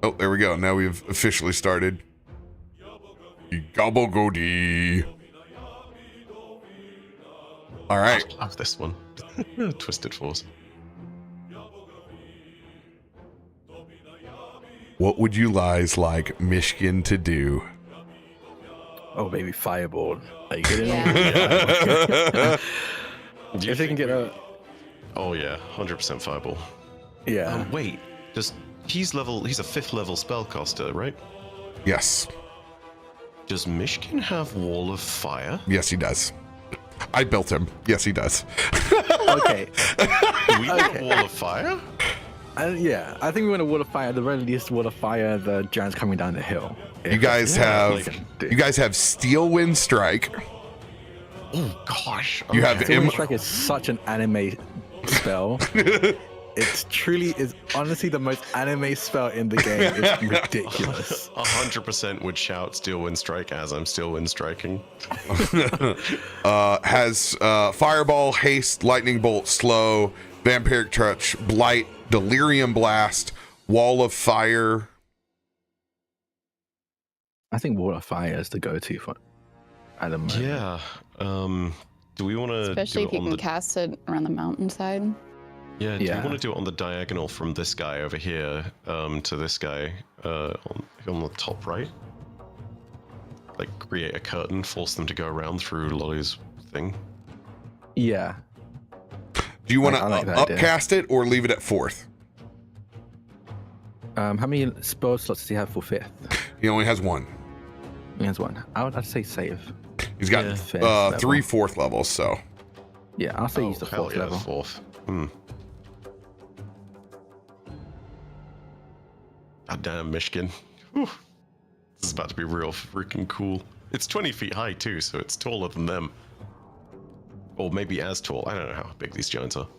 Oh, there we go. Now we've officially started. Gobble goody. All right. I love this one. Twisted Force. What would you guys like Myshkin to do? Oh, baby, fireball. Are you kidding me? Yeah. If they can get a... Oh yeah, 100% fireball. Yeah. Wait, he's a 5th level spellcaster, right? Yes. Does Myshkin have Wall of Fire? Yes, he does. I built him. Yes, he does. Okay. We have Wall of Fire? Yeah, I think we want a Wall of Fire. At the very least, Wall of Fire, the giants coming down the hill. You guys have Steel Wind Strike. Oh gosh. You have Steel Wind Strike is such an anime spell. It's truly is honestly the most anime spell in the game. It's ridiculous. 100% would shout Steel Wind Strike as I'm Steel Wind Striking. Has Fireball, Haste, Lightning Bolt, Slow, Vampiric Touch, Blight, Delirium Blast, Wall of Fire. I think Wall of Fire is the go-to for at the moment. Yeah. Do we want to Especially if you can cast it around the mountainside. Yeah, do you want to do it on the diagonal from this guy over here to this guy on the top right? Like create a curtain, force them to go around through Lolly's thing? Yeah. Do you want to like that upcast it or leave it at 4th? How many spell slots does he have for 5th? He only has 1. He has 1. I'd say save. He's got 3 4th levels, so. Yeah, I'll say use the 4th level. 4th. God damn, Myshkin. Whew. This is about to be real freaking cool. It's 20 feet high too, so it's taller than them. Or maybe as tall. I don't know how big these giants are.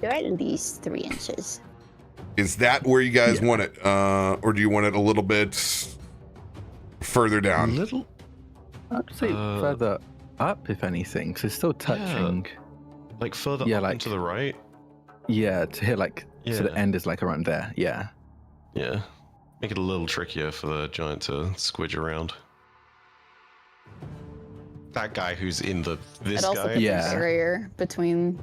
They're at least 3 inches. Is that where you guys want it? Or do you want it a little bit further down? I'd say further up, if anything, because it's still touching. Yeah. Like further up and to the right? Yeah, to hit so the end is like around there. Yeah. Yeah. Make it a little trickier for the giant to squidge around. That guy who's in this it also guy. puts a barrier between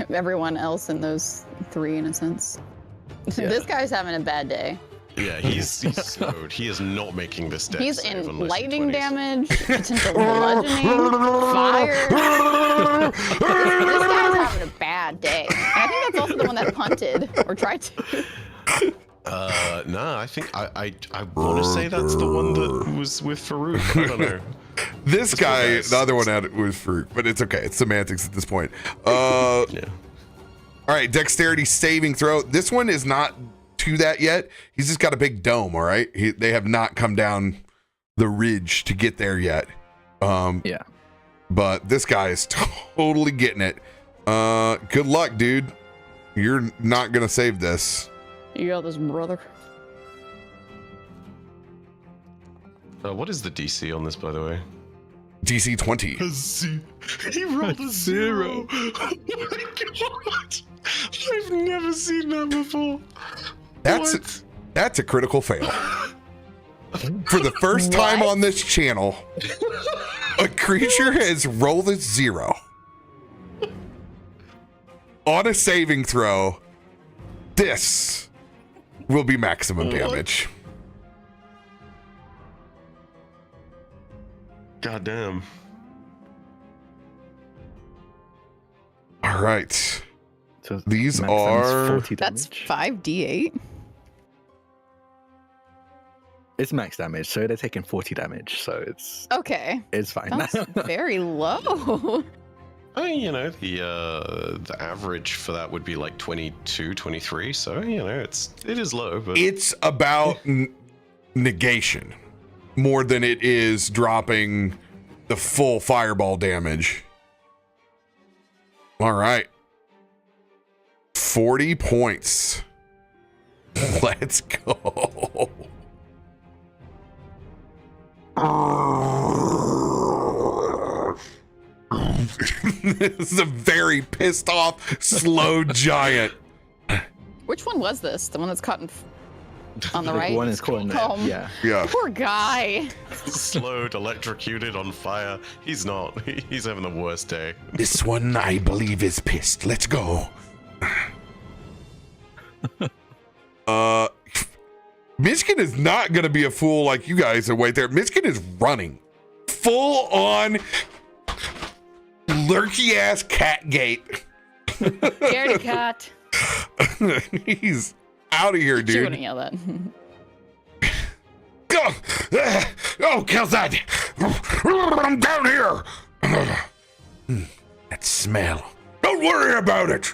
everyone else and those 3 in a sense. Yeah. This guy's having a bad day. Yeah, he's slowed. He is not making this deck. He's in lightning damage, potential bludgeoning, fire. This guy's having a bad day. And I think that's also the one that punted or tried to. No, I think I want to say that's the one that was with Farouk. I don't know. This guy, the other one had it was Farouk, but it's okay. It's semantics at this point. Yeah. All right, dexterity saving throw. This one is not to that yet. He's just got a big dome. All right, they have not come down the ridge to get there yet. Yeah. But this guy is totally getting it. Good luck, dude. You're not gonna save this. You got this, brother. What is the DC on this, by the way? DC 20. He rolled a 0. Oh my god! I've never seen that before. That's a critical fail. For the first time on this channel, a creature has rolled a 0 on a saving throw. This will be maximum damage. God damn. All right. So these are 40 That's damage. 5d8. It's max damage, so they're taking 40 damage, so it's Okay. it's fine. That's very low. I mean, you know, the average for that would be like 22, 23. So, you know, it is low, but it's about negation more than it is dropping the full fireball damage. All right. 40 points. Let's go. This is a very pissed off, slow giant. Which one was this? The one that's caught on the right? One is caught in there. Yeah. Yeah. Poor guy. slowed, electrocuted, on fire. He's not. He's having the worst day. This one, I believe, is pissed. Let's go. Myshkin is not going to be a fool like you guys are right there. Myshkin is running. Full on lurky ass cat gate. Scaredy cat. He's out of here, She dude. wouldn't yell that. Oh, kill that! I'm down here! That smell. Don't worry about it!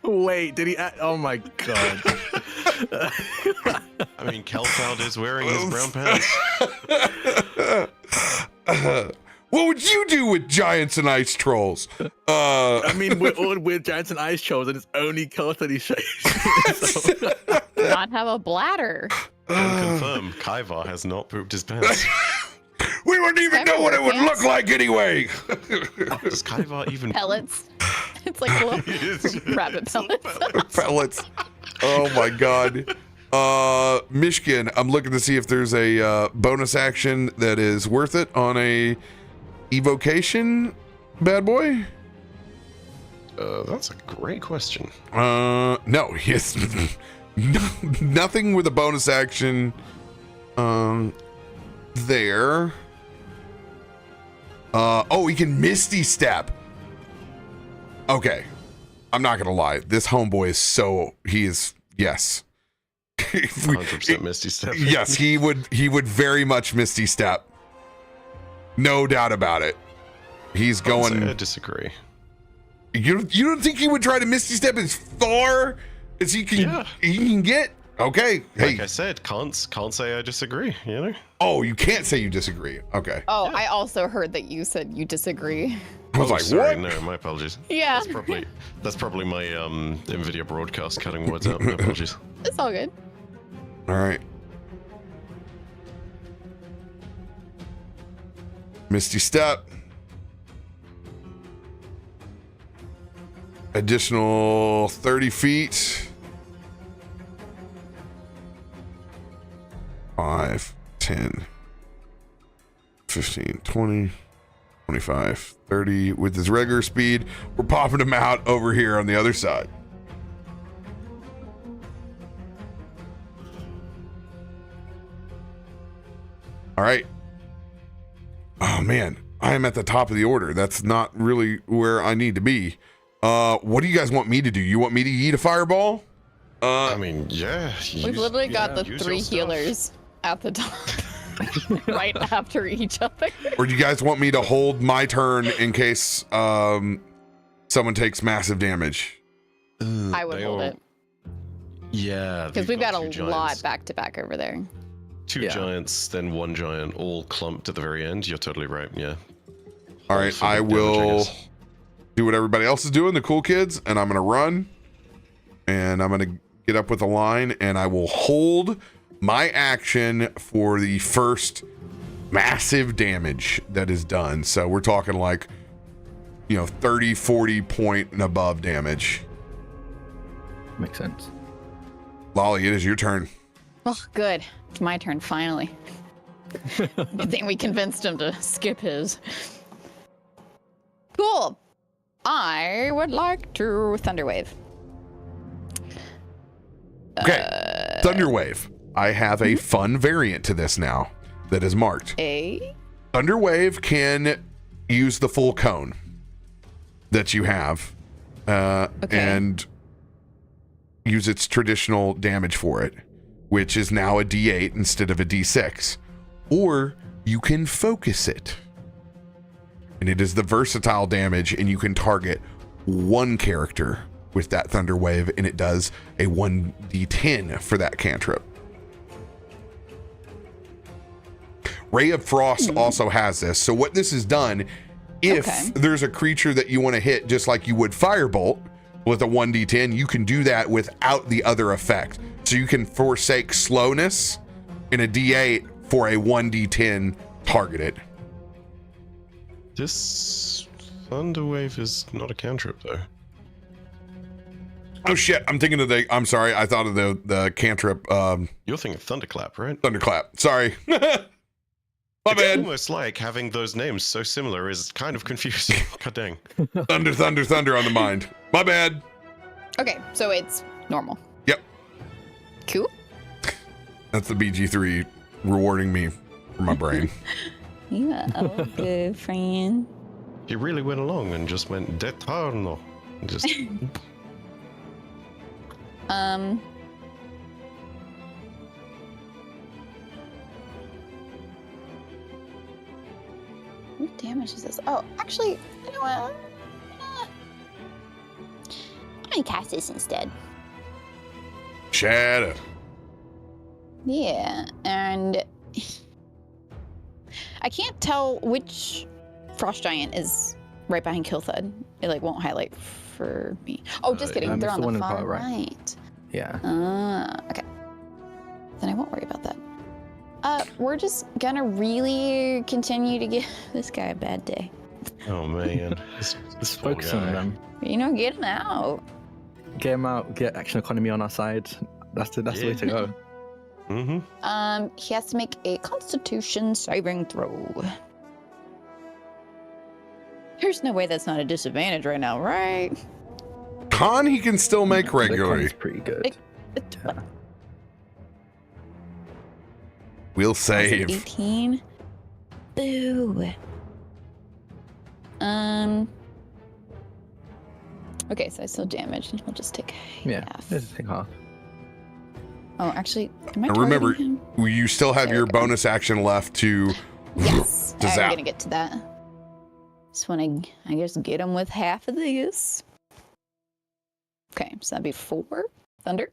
Wait, did he? Oh my god! I mean, Kelfeld is wearing his brown pants. What would you do with giants and ice trolls? I mean, we're all with giants and ice trolls, and it's only Kelf that he shakes. Not have a bladder. And confirm, Kaivar has not pooped his pants. We wouldn't even know what it would look like anyway. Does Kaivar even Pellets. It's like little rabbit pellets. Pellets. Oh my god. Myshkin, I'm looking to see if there's a bonus action that is worth it on a evocation bad boy. That's a great question. No, yes. Nothing with a bonus action there. Oh, he can Misty Step. Okay. I'm not gonna lie. This homeboy is yes. 100% Misty Step. Yes, he would very much Misty Step. No doubt about it. He's going. I disagree. You don't think he would try to Misty Step as far as he can get? Okay. Like Hey. I said, can't say I disagree, you know? Oh, you can't say you disagree. Okay. Oh, I also heard that you said you disagree. I was like, sorry, what? No, my apologies. Yeah. That's probably my NVIDIA broadcast cutting words out. My apologies. It's all good. All right. Misty Step. Additional 30 feet. 5, 10, 15, 20, 25, 30. With his regular speed, we're popping him out over here on the other side. All right. Oh man, I am at the top of the order. That's not really where I need to be. What do you guys want me to do? You want me to eat a fireball? I mean, yeah. We've literally got the use 3 your stuff. healers at the top. Right after each other. Or do you guys want me to hold my turn in case someone takes massive damage? I would hold it. Yeah. Because we've got a two lot giants. back to back over there. Two giants, then one giant, all clumped at the very end. You're totally right, yeah. All right, Also I damage, will guess. do what everybody else is doing, the cool kids, and I'm going to run. And I'm going to get up with a line, and I will hold my action for the first massive damage that is done. So we're talking like, 30, 40 point and above damage. Makes sense. Lolly, it is your turn. Oh, good. It's my turn, finally. Good thing we convinced him to skip his. Cool. I would like to Thunderwave. Okay, Thunderwave. I have a fun variant to this now that is marked. Thunderwave can use the full cone that you have and use its traditional damage for it, which is now a D8 instead of a D6. Or you can focus it. And it is the versatile damage, and you can target one character with that Thunderwave, and it does a 1d10 for that cantrip. Ray of Frost also has this. So what this has done, if there's a creature that you want to hit just like you would Firebolt with a 1d10, you can do that without the other effect. So you can forsake slowness in a d8 for a 1d10 targeted. This Thunderwave is not a cantrip, though. Oh shit, I'm thinking of I'm sorry, I thought of the cantrip. You're thinking Thunderclap, right? Thunderclap, sorry. My It's bad. almost like having those names so similar is kind of confusing. God dang. Thunder on the mind. My bad. Okay, so it's normal. Yep. Cool. That's the BG3 rewarding me for my brain. You are a good friend. He really went along and just went Detarno. Just damage is this? Oh, actually, you know what? I'm gonna cast this instead. Shadow. Yeah, and I can't tell which frost giant is right behind Kilthud. It like won't highlight for me. Oh, just kidding. They're on the far right. Yeah. Okay. Then I won't worry about that. We're just gonna really continue to give this guy a bad day. Oh man, this poor Focus on guy. them. You know, get him out. Get him out. Get action economy on our side. That's the way to go. Mm-hmm. He has to make a Constitution saving throw. There's no way that's not a disadvantage right now, right? Con he can still make regularly. It's pretty good. Yeah. We'll Was it save. 18. Boo. Okay, so I still damage, and he'll just take Yeah. half. Let's take half. Oh, actually, am I And remember, targeting him? you still have There your we go. bonus action left to. Yes, to I'm zap. gonna get to that. Just want to, I guess, get him with half of this. Okay, so that'd be 4 thunder.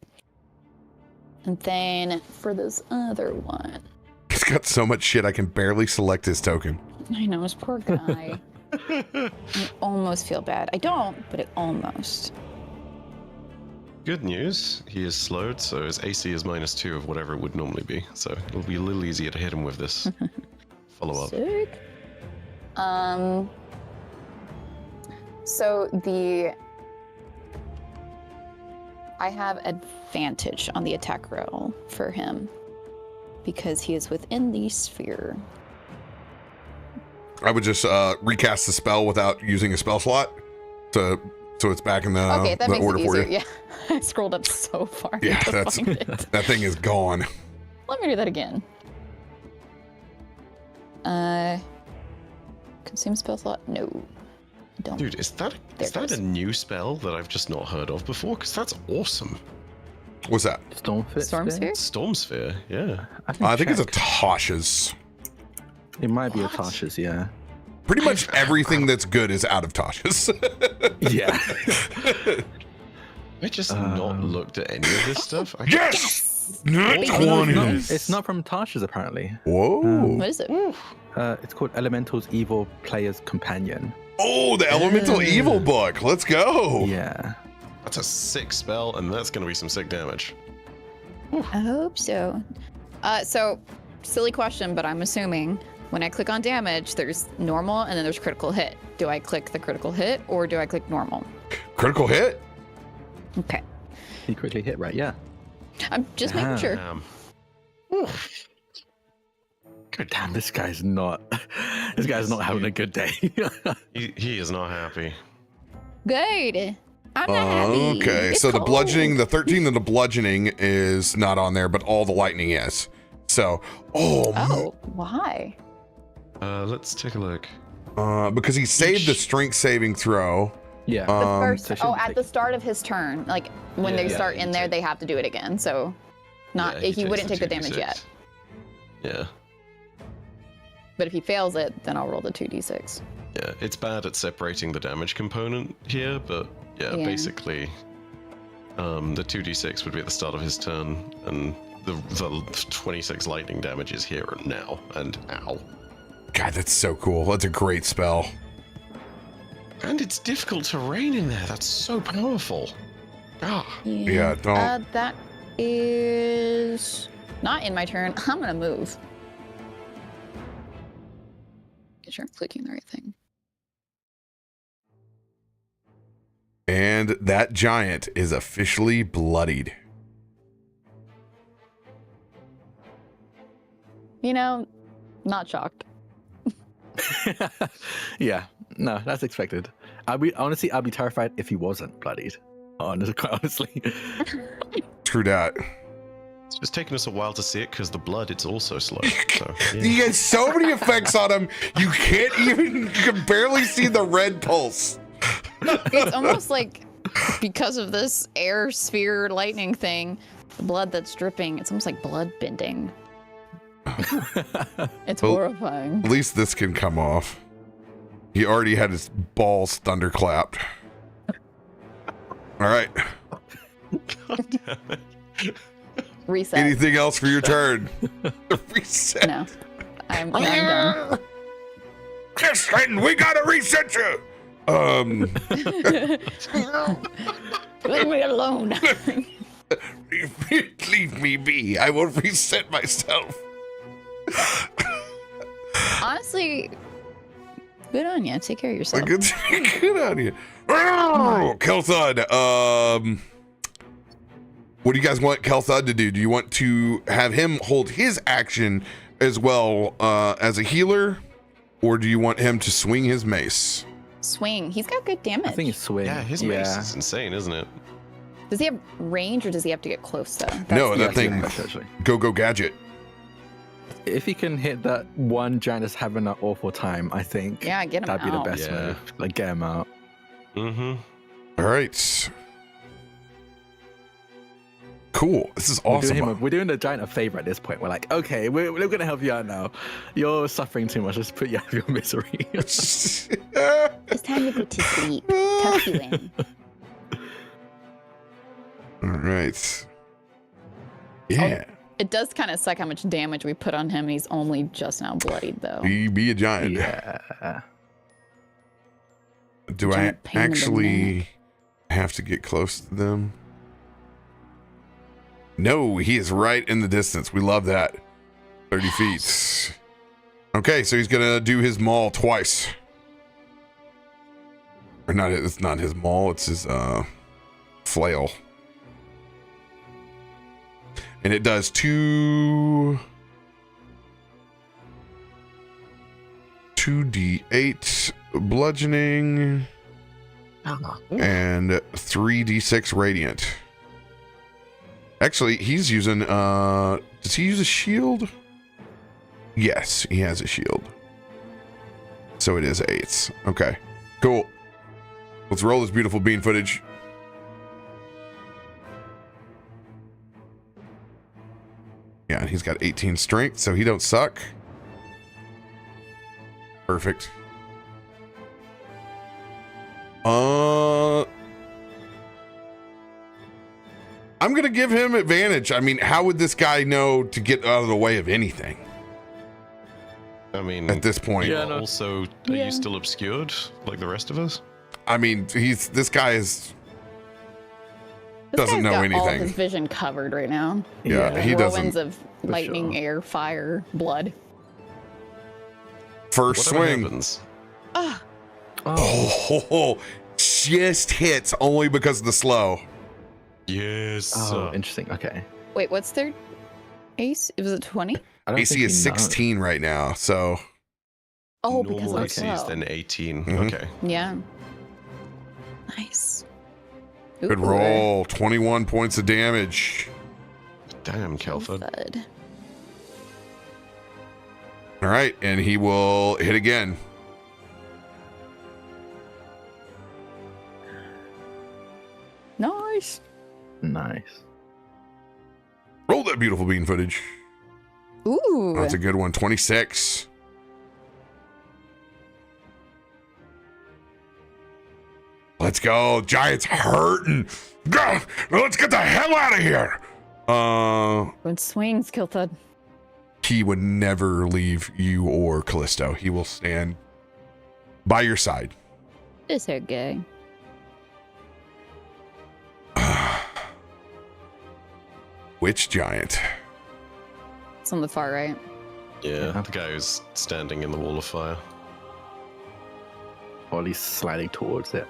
And then for this other one, He's got so much shit I can barely select his token. I know, this poor guy. I almost feel bad. I don't, but I almost. Good news, he is slowed, so his AC is -2 of whatever it would normally be. So it'll be a little easier to hit him with this follow-up. Sick. So I have advantage on the attack roll for him because he is within the sphere. I would just recast the spell without using a spell slot, so it's back in the, Okay, that the makes order it for easier. you. Yeah, I scrolled up so far Yeah, to that's find it. that thing is gone. Let me do that again. Consume spell slot? No, I don't. Dude, is that There it a goes. new spell that I've just not heard of before? Because that's awesome. What's that? Stormfit. Storm sphere? Storm Sphere, yeah. I think it's a Tasha's. It might be a What? Tasha's, yeah. Pretty much everything that's good is out of Tasha's. Yeah. I just not looked at any of this stuff. Yes! Not Baby. No, 20. it's not from Tasha's apparently. Whoa. What is it? It's called Elemental's Evil Player's Companion. Oh, the Elemental Evil book. Let's go. Yeah. That's a sick spell, and that's going to be some sick damage. I hope so. So, silly question, but I'm assuming when I click on damage, there's normal and then there's critical hit. Do I click the critical hit or do I click normal? Critical hit? Okay. You quickly hit, right? Yeah. I'm just making sure. God damn, this guy's not having a good day. He is not happy. Good. I'm not happy. Okay, It's so the cold. bludgeoning, the 13 of the bludgeoning is not on there, but all the lightning is. So, Oh, why? Let's take a look. because he saved the strength saving throw. Yeah. First, so it shouldn't at take- the start of his turn, like when Yeah, they yeah, start he in there, take- they have to do it again. So, not Yeah, he wouldn't takes take the damage 2d6. yet. Yeah. But if he fails it, then I'll roll the 2d6. Yeah, it's bad at separating the damage component here, but yeah. Basically, the 2d6 would be at the start of his turn, and the 26 lightning damage is here and now, and ow. God, that's so cool. That's a great spell. And it's difficult terrain in there, that's so powerful. Ah, Yeah, don't. That is not in my turn. I'm gonna move. Get sure I'm clicking the right thing. And that giant is officially bloodied. You know, not shocked. Yeah. No, that's expected. I'd be terrified if he wasn't bloodied. Quite honestly. True that. it's just taken us a while to see it because the blood, it's also slow. So, He has so many effects on him, you can barely see the red pulse. It's almost like because of this air sphere lightning thing, the blood that's dripping, it's almost like blood bending. It's Well, horrifying. At least this can come off. He already had his balls thunderclapped. All right. God damn it. Reset. Anything else for your turn? Reset. No. I'm done. Titan, we gotta reset you. Leave me alone. Leave me be. I will reset myself. Honestly, good on you. Take care of yourself. Good on you. Kel'Thud, what do you guys want Kel'Thud to do? Do you want to have him hold his action as well as a healer? Or do you want him to swing his mace? Swing. He's got good damage. I think it's swing. Yeah, his mace is insane, isn't it? Does he have range or does he have to get close though? No, that Yeah, thing, actually. go gadget. If he can hit that one giant that's having an awful time, I think Yeah, get him that'd be the out. best Yeah. move. Like, get him out. Mm-hmm. All right. Cool. This is We're doing, awesome. we're doing the giant a favor at this point. We're like, okay, we're going to help you out now. You're suffering too much. Let's put you out of your misery. It's time to go to sleep. Tuck you in. All right. Yeah. It does kind of suck how much damage we put on him, and he's only just now bloodied though. Be a giant. Yeah. Do I Giant pain in the actually have to get close to them? No, he is right in the distance. We love that. 30 feet. Okay, so he's gonna do his maul twice. Or not, it's not his maul, it's his flail. And it does 2d8 bludgeoning and 3d6 radiant. Actually, he's using does he use a shield? Yes, he has a shield. So it is 8s. Okay. Cool. Let's roll this beautiful bean footage. Yeah, and he's got 18 strength, so he don't suck. Perfect. I'm gonna give him advantage. I mean, how would this guy know to get out of the way of anything I mean, at this point? Yeah, no. also, are you still obscured like the rest of us? I mean, this guy is This doesn't guy's know got all anything. his vision covered right now. Yeah, he Whirlwinds doesn't. of lightning, sure. air, fire, blood. First Whatever swing. happens. Ah, Oh, just hits only because of the slow. Yes. Oh, interesting. Okay. wait, what's their ace? It was a 20? I don't AC think is he knows. 16 right now, so Oh, because Normal of AC is slow. then 18. Mhm. Okay. Yeah. Nice. good Ooh. roll. 21 points of damage. Damn, Kel'Thud. Thud. All right, and he will hit again. Nice. Nice. Roll that beautiful bean footage. Ooh. That's a good one. 26. Let's go. Giant's hurting. Go. Let's get the hell out of here. Good swings, Kilthud. He would never leave you or Kallisto. He will stand by your side. This hair gay. Which giant? It's on the far right. Yeah, Yeah. the guy who's standing in the wall of fire. Or at least sliding towards it.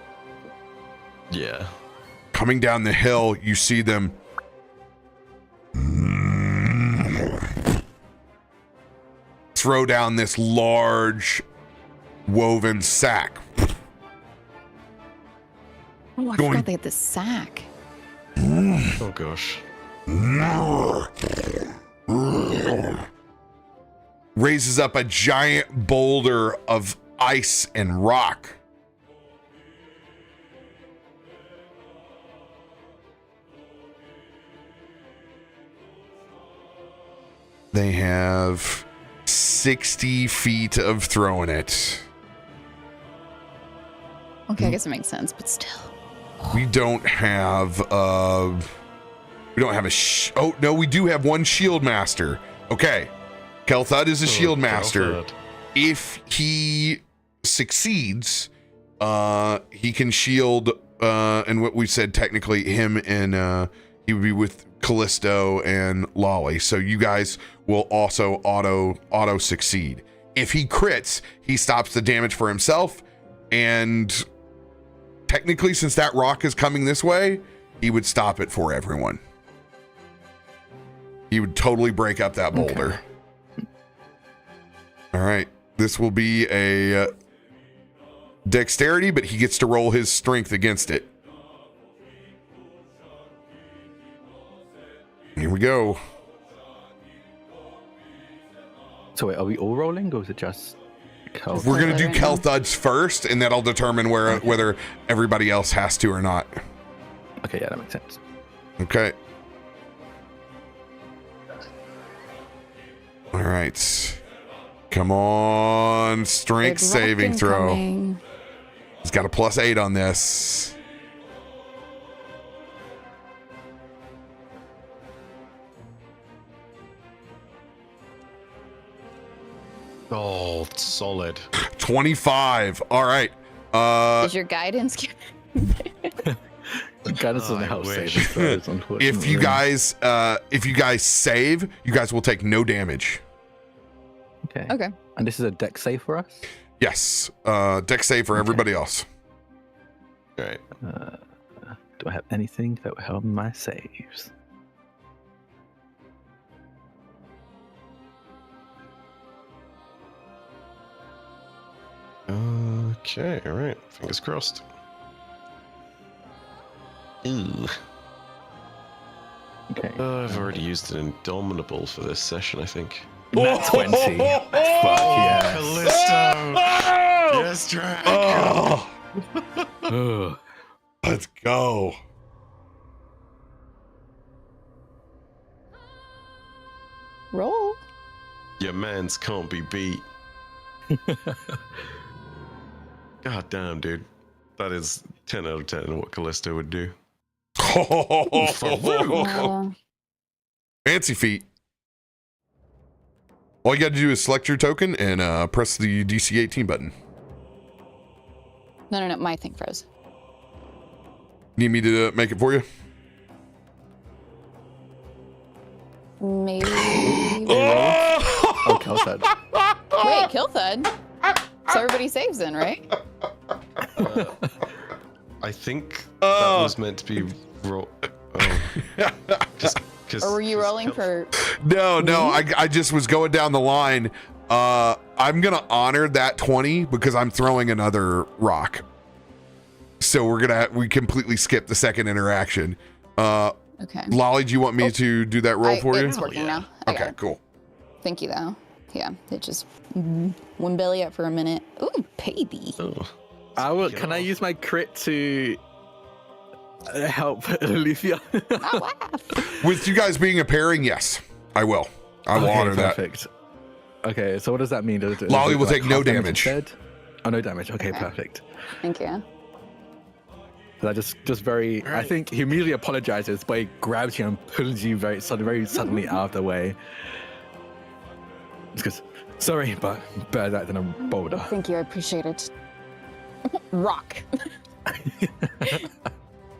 Yeah. Coming down the hill, you see them throw down this large woven sack. Oh, I Going- forgot they had the sack. Oh gosh. Raises up a giant boulder of ice and rock. They have 60 feet of throwing it. Okay, I guess it makes sense, but still. We don't have oh no, we do have one shield master. Okay. Kel'Thuzad is a shield master. Kel'Thuzad. If he succeeds, he can shield and what we said technically him and he would be with Kallisto and Lolly. So you guys will also auto succeed. If he crits, he stops the damage for himself, and technically, since that rock is coming this way, he would stop it for everyone. He would totally break up that boulder. Okay. All right. This will be a dexterity, but he gets to roll his strength against it. Here we go. So wait, are we all rolling, or is it just Kel'Thuzad? We're going to do Kel'Thuzad's first, and that'll determine whether everybody else has to or not. Okay, yeah, that makes sense. Okay. All right. Come on. Strength Big saving rock throw. incoming. He's got a +8 on this. Oh, solid. 25. All right. Is your guidance? Guidance doesn't help save the throws, unfortunately. If you guys save, you guys will take no damage. Okay. Okay. And this is a deck save for us? Yes. Deck save for everybody else. All right. Do I have anything that will help my saves? Okay, all right. Fingers crossed. Ew. Okay. I've already used an Indomitable for this session, I think. Nat 20. Fuck yeah. Kallisto! Yes, Drak! Oh, Ugh. let's go. Roll. Your mans can't be beat. God damn, dude. That is 10 out of 10 what Kallisto would do. Fancy feet. All you got to do is select your token and press the DC 18 button. No. My thing froze. Need me to make it for you? Maybe. Oh, Kel'Thuzad. Wait, Kel'Thuzad. So everybody saves then, right? I think that was meant to be roll. Or were you rolling for? No, I just was going down the line. I'm gonna honor that 20 because I'm throwing another rock. So we completely skip the second interaction. Okay. Lolly, do you want me to do that roll for you? It's working now. I got Okay, it. cool. Thank you, though. Yeah, it just went belly up for a minute. Ooh, baby. Oh. Can I use my crit to help Loluphia? I laugh. With you guys being a pairing, yes, I will. I will honor that. Perfect. Okay, so what does that mean? Lolly will take no half damage. instead? Oh, no damage. Okay, Okay. perfect. Thank you. That just very. I think he immediately apologizes, but he grabs you and pulls you very suddenly out of the way. Just goes, sorry, but better that than a boulder. Thank you. I appreciate it. Rock.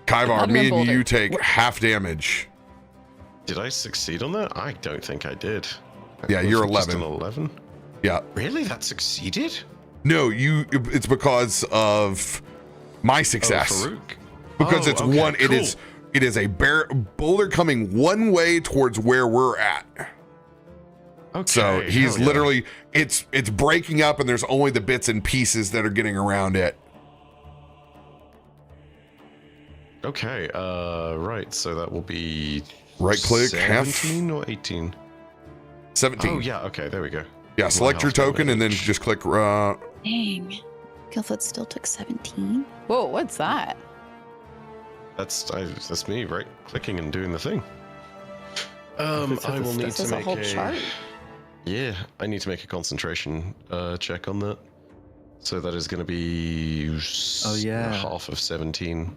Kaivar, me and boulder. you take half damage. Did I succeed on that? I don't think I did. Yeah, you're Just 11. an 11? Yeah. Really? That succeeded? No, it's because of my success. Oh, Farouk. Because Oh, it's okay, one. cool. It is a boulder coming one way towards where we're at. Okay, So he's hell yeah. literally it's breaking up, and there's only the bits and pieces that are getting around it. Okay, right, so that will be Right click, half 17 or 18? 17. Oh yeah, okay, there we go. Yeah, select your half damage. token and then just click. Dang. Kel'Thuzad still took 17. Whoa, what's that? That's me, right? Clicking and doing the thing. It's I will need This to is a make whole chart. Yeah, I need to make a concentration check on that. So that is going to be half of 17.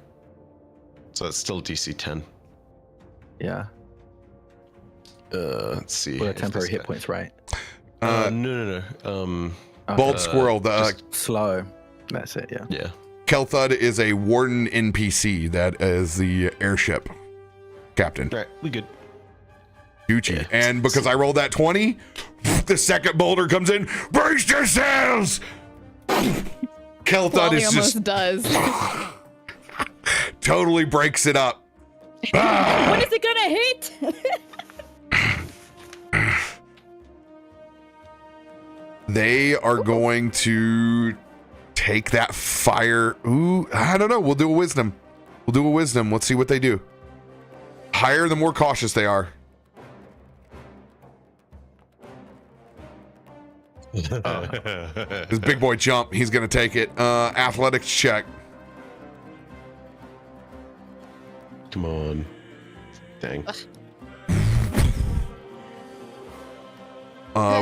So that's still DC 10. Yeah. Let's see. Well, temporary hit points, right? No. Bald Squirrel, slow. That's it, yeah. Yeah. Kelthud is a Warden NPC that is the airship captain. Right, we good. Gucci. Yeah. And because I rolled that 20, the second boulder comes in. Brace yourselves! Kelthud is just does. totally breaks it up. When is it gonna hit? They are going to take that fire. Ooh, I don't know. We'll do a wisdom. Let's see what they do. Higher, the more cautious they are. His big boy jump. He's going to take it. Athletics check. Come on. Dang.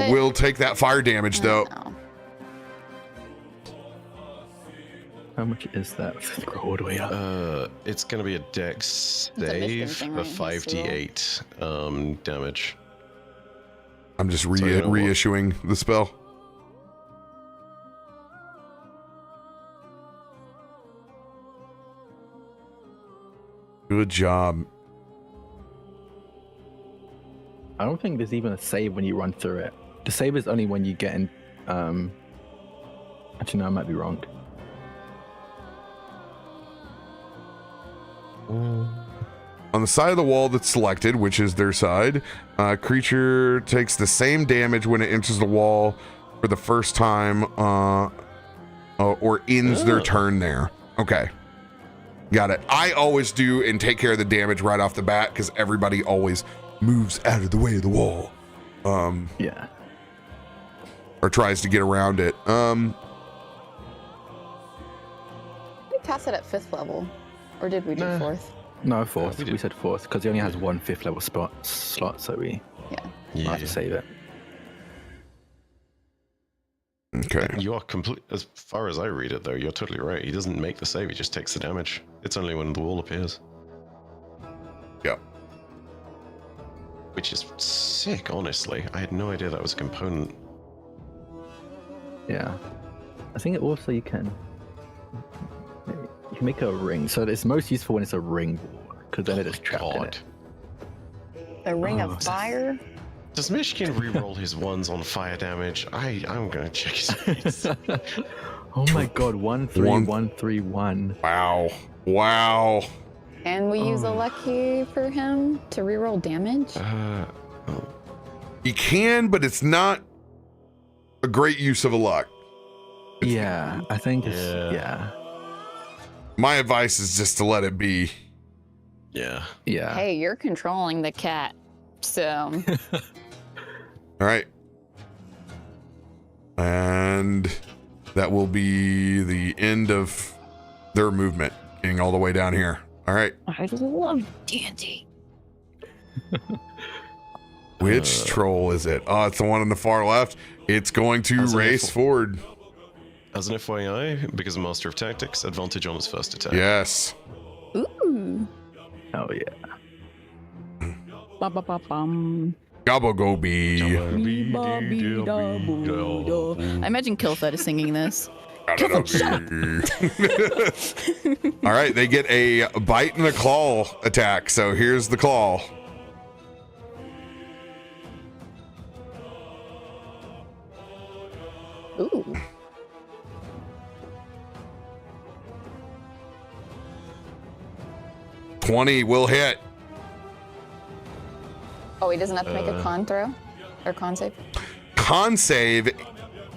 We'll take that fire damage, though. How much is that? Scroll all the way up. It's going to be a dex save for 5d8 damage. I'm just reissuing the spell. Good job. I don't think there's even a save when you run through it. The save is only when you get in. Actually, no, I might be wrong. On the side of the wall that's selected, which is their side, creature takes the same damage when it enters the wall for the first time or ends their turn there. Okay. Got it. I always do and take care of the damage right off the bat because everybody always moves out of the way of the wall. Yeah. Or tries to get around it. We cast it at 5th level. Or did we do 4th? No, 4th. We said 4th because he only has one 5th level slot, so we have to save it. Okay. You are complete. As far as I read it, though, you're totally right. He doesn't make the save; he just takes the damage. It's only when the wall appears. Yeah. Which is sick, honestly. I had no idea that was a component. Yeah. I think also you can make a ring. So it's most useful when it's a ring wall, because then it is trapped in it. A ring of fire? Does Myshkin reroll his ones on fire damage? I'm gonna check his face. Oh my god, 13131. Wow. Can we use a lucky for him to reroll damage? You can, but it's not a great use of a luck. Yeah, I think it's My advice is just to let it be. Yeah. Hey, you're controlling the cat, so. All right. And that will be the end of their movement, getting all the way down here. All right. I love D&D. Which troll is it? Oh, it's the one on the far left. It's going to race forward. As an FYI, because I'm Master of Tactics, advantage on his first attack. Yes. Ooh. Oh, yeah. Ba-ba-ba-bum. Gobble go bee. I imagine Kilthud is singing this. All right, they get a bite and a claw attack. So here's the claw. Ooh. $20 will hit. Oh, he doesn't have to make a con throw? Or con save? Con save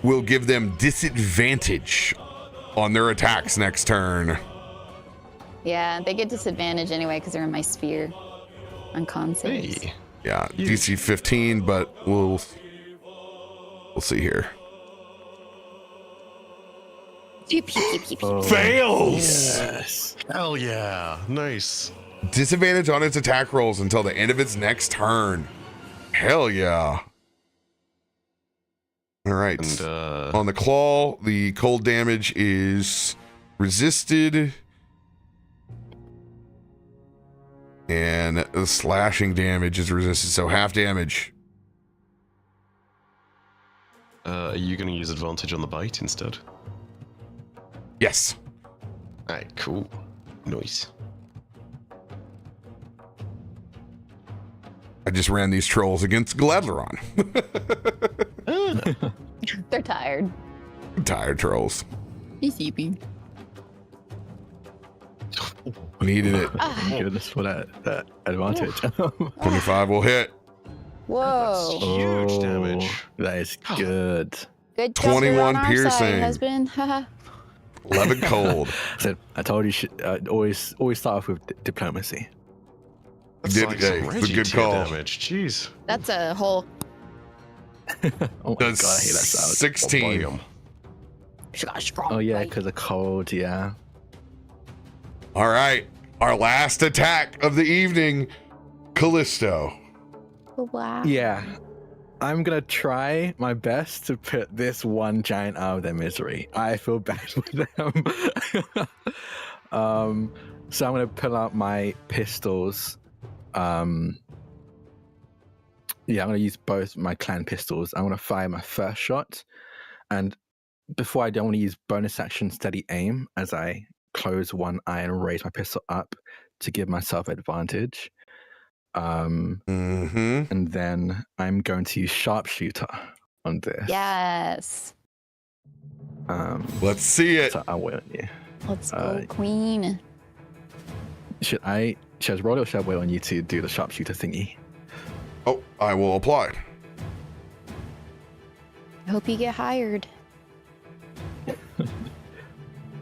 will give them disadvantage on their attacks next turn. Yeah, they get disadvantage anyway because they're in my sphere on con saves. Hey. Yeah, DC 15, but we'll see here. Fails! Yes. Hell yeah. Nice. Disadvantage on its attack rolls until the end of its next turn. Hell yeah. All right. And on the claw, the cold damage is resisted. And the slashing damage is resisted, so half damage. are you going to use advantage on the bite instead? Yes. Alright, cool. Nice. I just ran these trolls against Gladleron. They're tired. Tired trolls. He's sleepy. Needed it. Goodness for that advantage. 25 will hit. Whoa. Huge damage. That is good. Good job. 21 on our piercing. side, husband. Haha. 11 cold. So I told you, always start off with diplomacy. That's Did- like hey, some it's a Reggie good tier call. damage. Jeez. That's a whole. Oh my Does god, I hate that sound. 16. Bam. She got a strong Oh yeah, bite. because of cold. Yeah. All right. Our last attack of the evening, Kallisto. Wow. Yeah. I'm gonna try my best to put this one giant out of their misery. I feel bad for them. So I'm gonna pull out my pistols. Yeah, I'm gonna use both my clan pistols. I'm gonna fire my first shot, and before I do, I want to use bonus action steady aim as I close one eye and raise my pistol up to give myself advantage. Mm-hmm. And then I'm going to use sharpshooter on this. Yes. Let's see it. So I will. Yeah. Let's go, Queen. Should I roll it or should I wait on you to do the sharpshooter thingy? Oh, I will apply. I hope you get hired.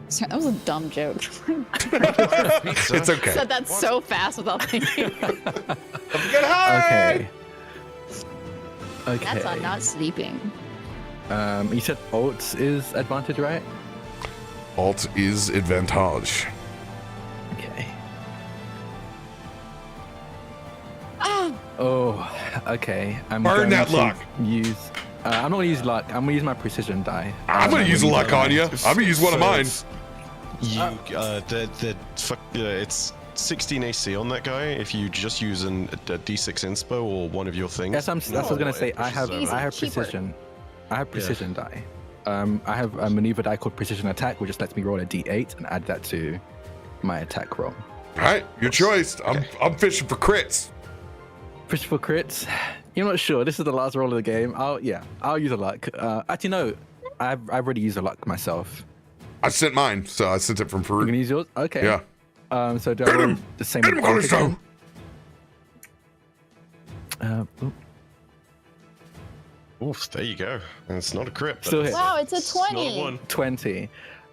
Sorry, that was a dumb joke. It's okay. Said that so fast without thinking. Get high! Okay. That's on not sleeping. You said alt is advantage, right? Alt is advantage. Okay. Ah! Oh, okay. I'm Burn going that to luck. Use. I'm not gonna use luck. I'm gonna use my precision die. I'm gonna use a luck on you. I'm gonna use one of mine. It's 16 AC on that guy if you just use a D6 inspo or one of your things. That's what I was gonna say. I have Cheaper. precision. I have precision die. I have a maneuver die called precision attack, which just lets me roll a D8 and add that to my attack roll. All right, your choice. I'm fishing for crits. Fish for crits. You're not sure. This is the last roll of the game. I'll use a luck. Actually, no. I've already used a luck myself. I sent mine, so I sent it from You're gonna Farouk. use yours? Okay. Yeah. So do I roll the same Get him, with alt Kallisto. again? Oof, there you go. And it's not a crit. Still hit. Wow, it's a It's not a 20. 1. 20.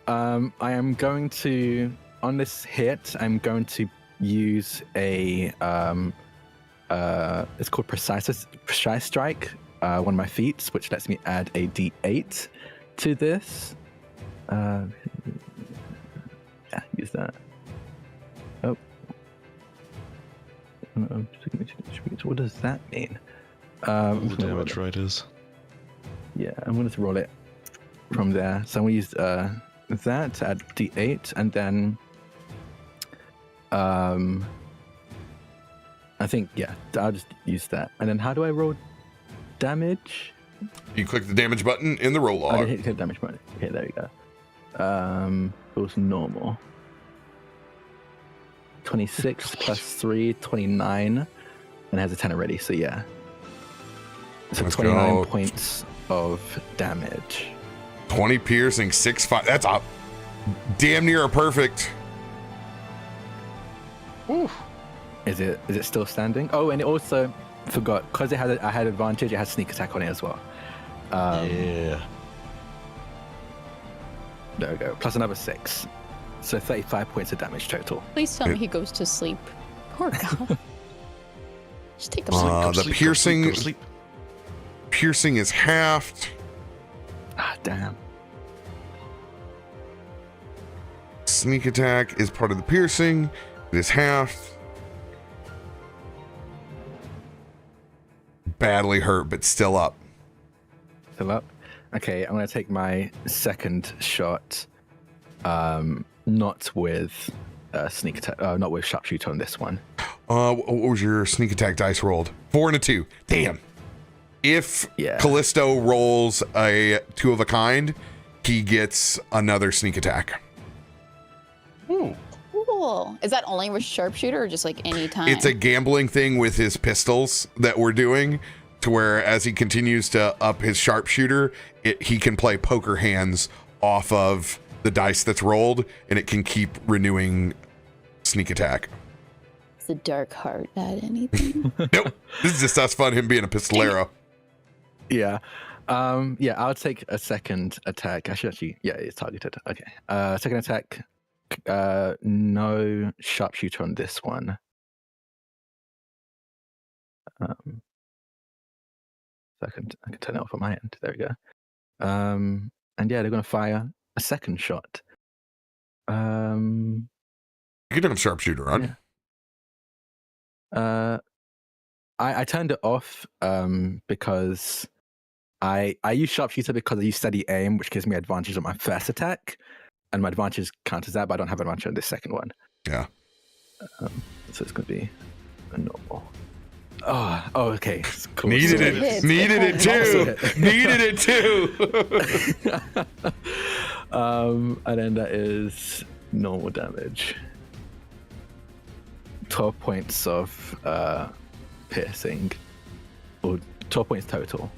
I am going to, on this hit, I'm going to use a it's called precise strike, one of my feats, which lets me add a D8 to this. Yeah, use that. Oh. What does that mean? All I'm the gonna roll damage it. riders. Yeah, I'm going to roll it from there. So I'm going to use that to add D8, and then I think, yeah, I'll just use that. And then how do I roll damage? You click the damage button in the roll I log. did hit damage button. Okay, there we go. It was normal. 26 plus 3, 29. And it has a 10 already, so yeah. So Let's 29 go. points of damage. 20 piercing, 6-5. That's up. Damn near a perfect. Is it still standing? Oh, and it also forgot because I had advantage. It has sneak attack on it as well. Yeah. There we go. Plus another 6, so 35 points of damage total. Please tell me he goes to sleep. Poor guy. Just take a sleep. The Go sleep, piercing- Go sleep. Piercing is halved. Ah, damn. Sneak attack is part of the piercing. It is halved. Badly hurt, but still up. Still up. Okay, I'm gonna take my second shot. Not with sneak attack. Not with sharpshooter on this one. What was your sneak attack dice rolled? 4 and a 2. Damn. If Kallisto rolls a 2 of a kind, he gets another sneak attack. Cool. Is that only with sharpshooter or just like any time? It's a gambling thing with his pistols that we're doing, to where as he continues to up his sharpshooter, he can play poker hands off of the dice that's rolled, and it can keep renewing sneak attack. It's a dark heart at anything. Nope. This is just us fun, him being a pistolero. Yeah. I'll take a second attack. Actually, it's targeted. Okay. Second attack. No sharpshooter on this one. I can turn it off on my end. There we go. And they're gonna fire a second shot. You can have sharpshooter on. Yeah. I turned it off because I use sharpshooter because I use steady aim, which gives me advantage on my first attack, and my advantage counters that, but I don't have advantage on this second one. Yeah. So it's gonna be a normal. Oh, okay. Cool. Needed it. Needed it too. Needed it too. And then that is normal damage. 12 points of piercing, or 12 points total.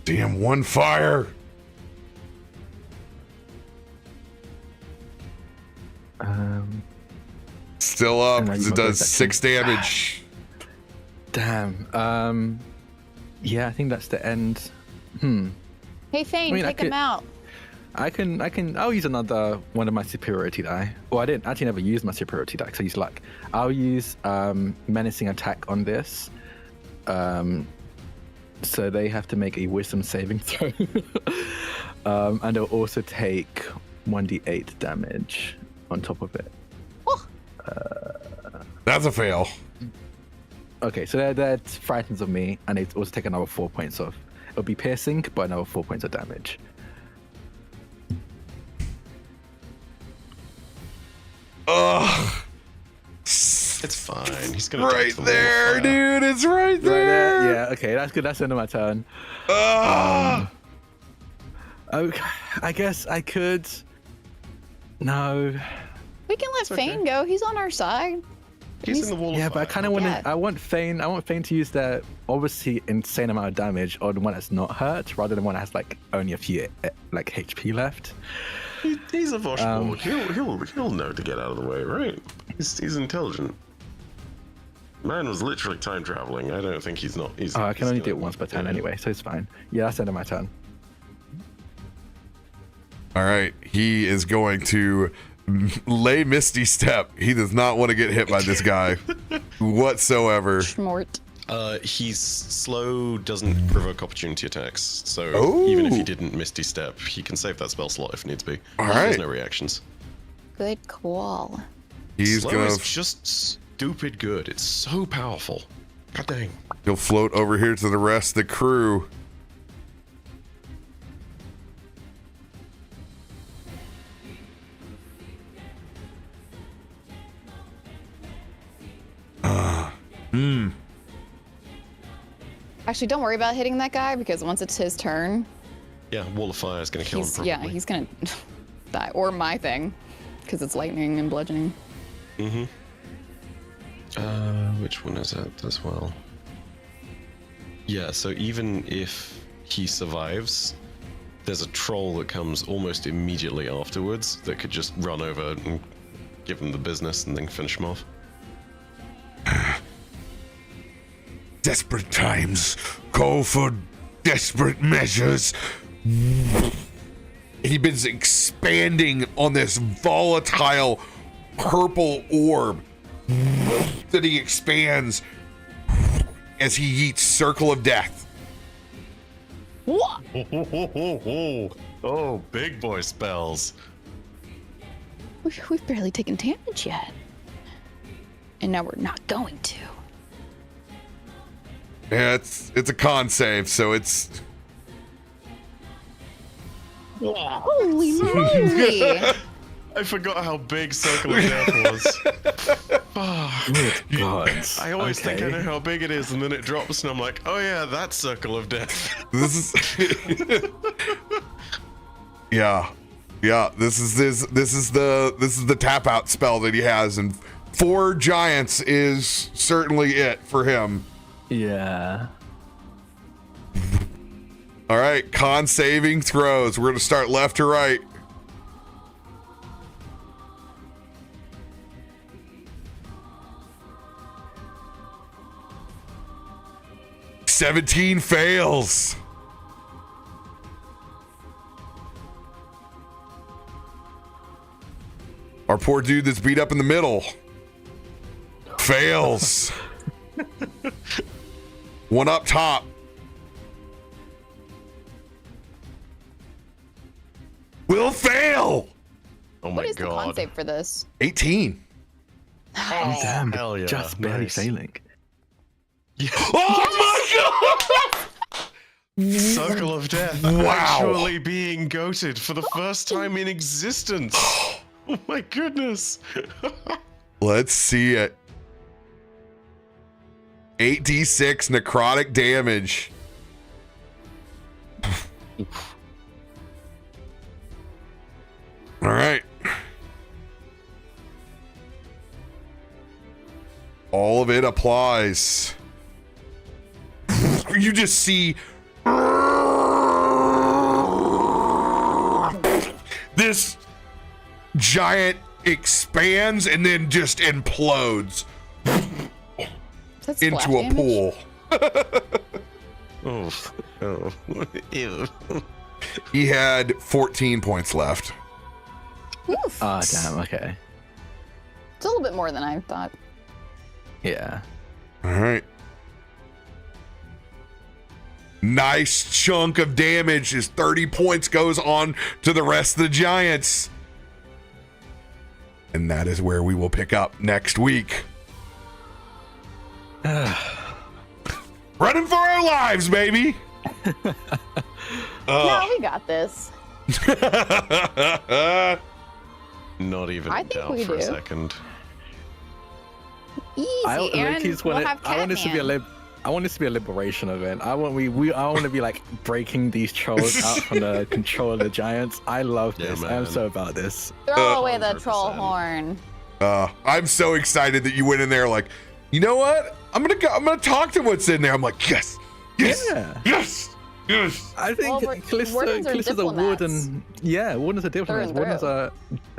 Damn, one fire. Still up. It does 6 damage. Damn. Yeah, I think that's the end. Hey, Thane, take him out. I'll use another one of my superiority die. Well, I didn't actually never use my superiority die because I used luck. I'll use menacing attack on this. So they have to make a wisdom saving throw. And they'll also take 1d8 damage on top of it. Oh. That's a fail. Okay, so they're frightened of me, and they also take another 4 points of. It'll be piercing, but another 4 points of damage. Ugh. It's fine. He's gonna right there, dude. It's right there. Yeah. Okay, that's good. That's the end of my turn. Okay, I guess I could. No. We can let Thane go. He's on our side. He's in the wall. Yeah, of but I fire. kind of want Yeah. to. I want Thane to use their obviously insane amount of damage on one that's not hurt, rather than one that has like only a few like HP left. He's a Voshboard. He'll know to get out of the way, right? He's intelligent. Man was literally time traveling. I don't think he's not. I can only do it once per turn anyway, so it's fine. Yeah, that's the end of my turn. All right. He is going to lay Misty Step. He does not want to get hit by this guy whatsoever. Schmort. He's slow, doesn't provoke opportunity attacks. So even if he didn't Misty Step, he can save that spell slot if needs be. All right. There's no reactions. Good call. He's Slow gonna. is just stupid good. It's so powerful. God dang. He'll float over here to the rest of the crew. Actually, don't worry about hitting that guy because once it's his turn, Yeah, Wall of Fire is going to kill him probably. he's gonna die. Or my thing, because it's lightning and bludgeoning. Which one is it as well? Yeah, so even if he survives, there's a troll that comes almost immediately afterwards that could just run over and give him the business and then finish him off. Desperate times call for desperate measures. He's been expanding on this volatile purple orb that he expands as he eats Circle of Death. What? Oh, big boy spells. We've barely taken damage yet. And now we're not going to. Yeah, it's a con save, so it's Holy moly! I forgot how big Circle of Death was. Good God. I always think I know how big it is, and then it drops, and I'm like, oh yeah, that's Circle of Death. This is yeah. This is the tap out spell that he has, and 4 giants is certainly it for him. Yeah. All right, con saving throws. We're gonna start left to right. $17 fails. Our poor dude that's beat up in the middle fails. One up top. Will fail. Oh my What is the con god. save for this? 18. Oh, damn. Hell yeah, Just barely nice. failing. Oh my god! Circle of Death Wow. actually being goated for the first time in existence. Oh my goodness. Let's see it. 8d6 necrotic damage. All right. All of it applies. You just see this giant expands and then just implodes That's into splash a damage? pool. Oh. Ew. He had 14 points left. Oof. Ah, damn. Okay. It's a little bit more than I thought. Yeah. All right. Nice chunk of damage. His 30 points goes on to the rest of the giants. And that is where we will pick up next week. Running for our lives, baby. No, we got this. Not even I a think doubt we for a do. second. Easy, I and we'll have want this to be Catman. I want this to be a liberation event. I want to be like breaking these trolls out from the control of the giants. I love Yeah, this. man. I'm so about this. Throw away the 100%. troll horn. I'm so excited that you went in there like, you know what? I'm gonna talk to what's in there. I'm like, yes. Yeah. Yes. I think Well, wardens are Callisto's a diplomats. warden. Yeah, wardens are diplomats. Through and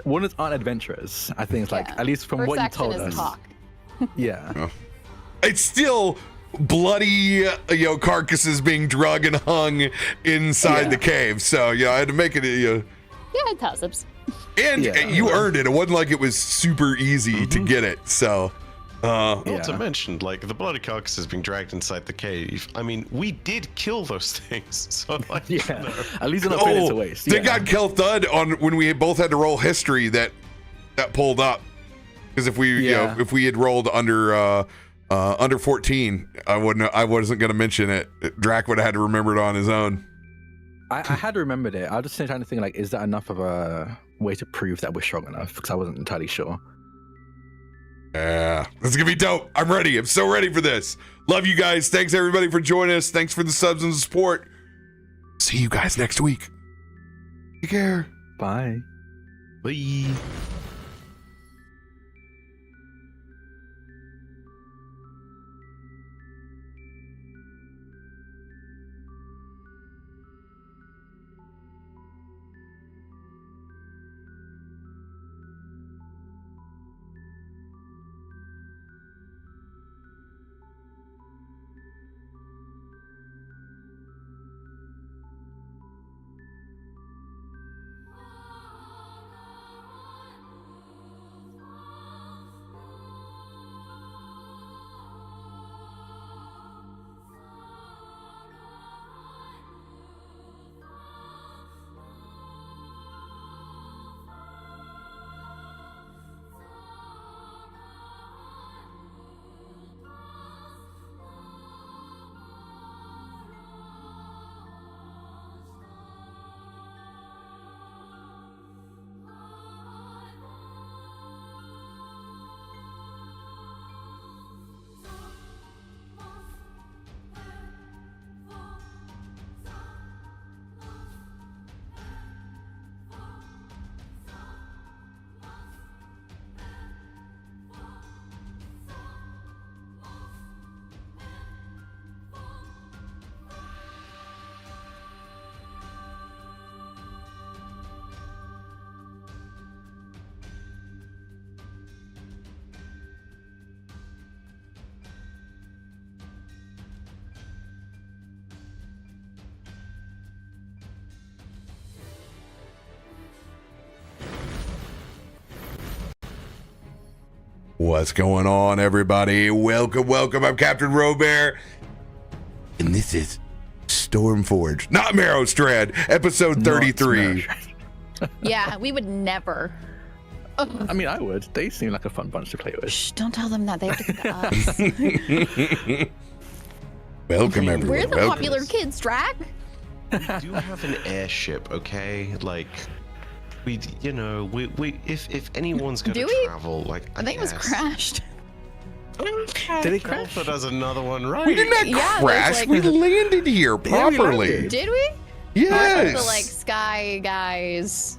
Wardens aren't adventurers. I think it's like, Yeah. at least from First what you action told is us. talk. Yeah. It's still bloody, carcasses being drug and hung inside Yeah. the cave. So, I had to make it, Yeah, toss-ups. and Yeah. you earned it. It wasn't like it was super easy to get it. So, Not Yeah. to mention, like, the bloody carcasses being dragged inside the cave. I mean, we did kill those things. So, like, Yeah. At least they're not putting it to waste. they Yeah. got kill thud on when we both had to roll history that pulled up. Because if we, Yeah. if we had rolled under 14, I wasn't going to mention it. Drak would have had to remember it on his own. I had remembered it. I was just trying to think, like, is that enough of a way to prove that we're strong enough? Because I wasn't entirely sure. Yeah, this is gonna be dope. I'm ready. I'm so ready for this. Love you guys. Thanks everybody for joining us. Thanks for the subs and the support. See you guys next week. Take care. Bye. Bye. What's going on, everybody? Welcome. I'm CaptainRoBear, and this is Stormforge, not Marrowstrand, episode 33. Yeah, we would never. I mean, I would. They seem like a fun bunch to play with. Shh, don't tell them that. They have to pick us. Welcome, everyone. We're the Welcome. popular kids, Drak. We do have an airship, okay? Like, we if anyone's gonna Do we? travel, like, I think it was crashed. Did it crash? Alpha does another one, right? We did not Yeah, crash. there's We like- landed here Yeah, we properly. landed. Did we? Yes. The like sky guys.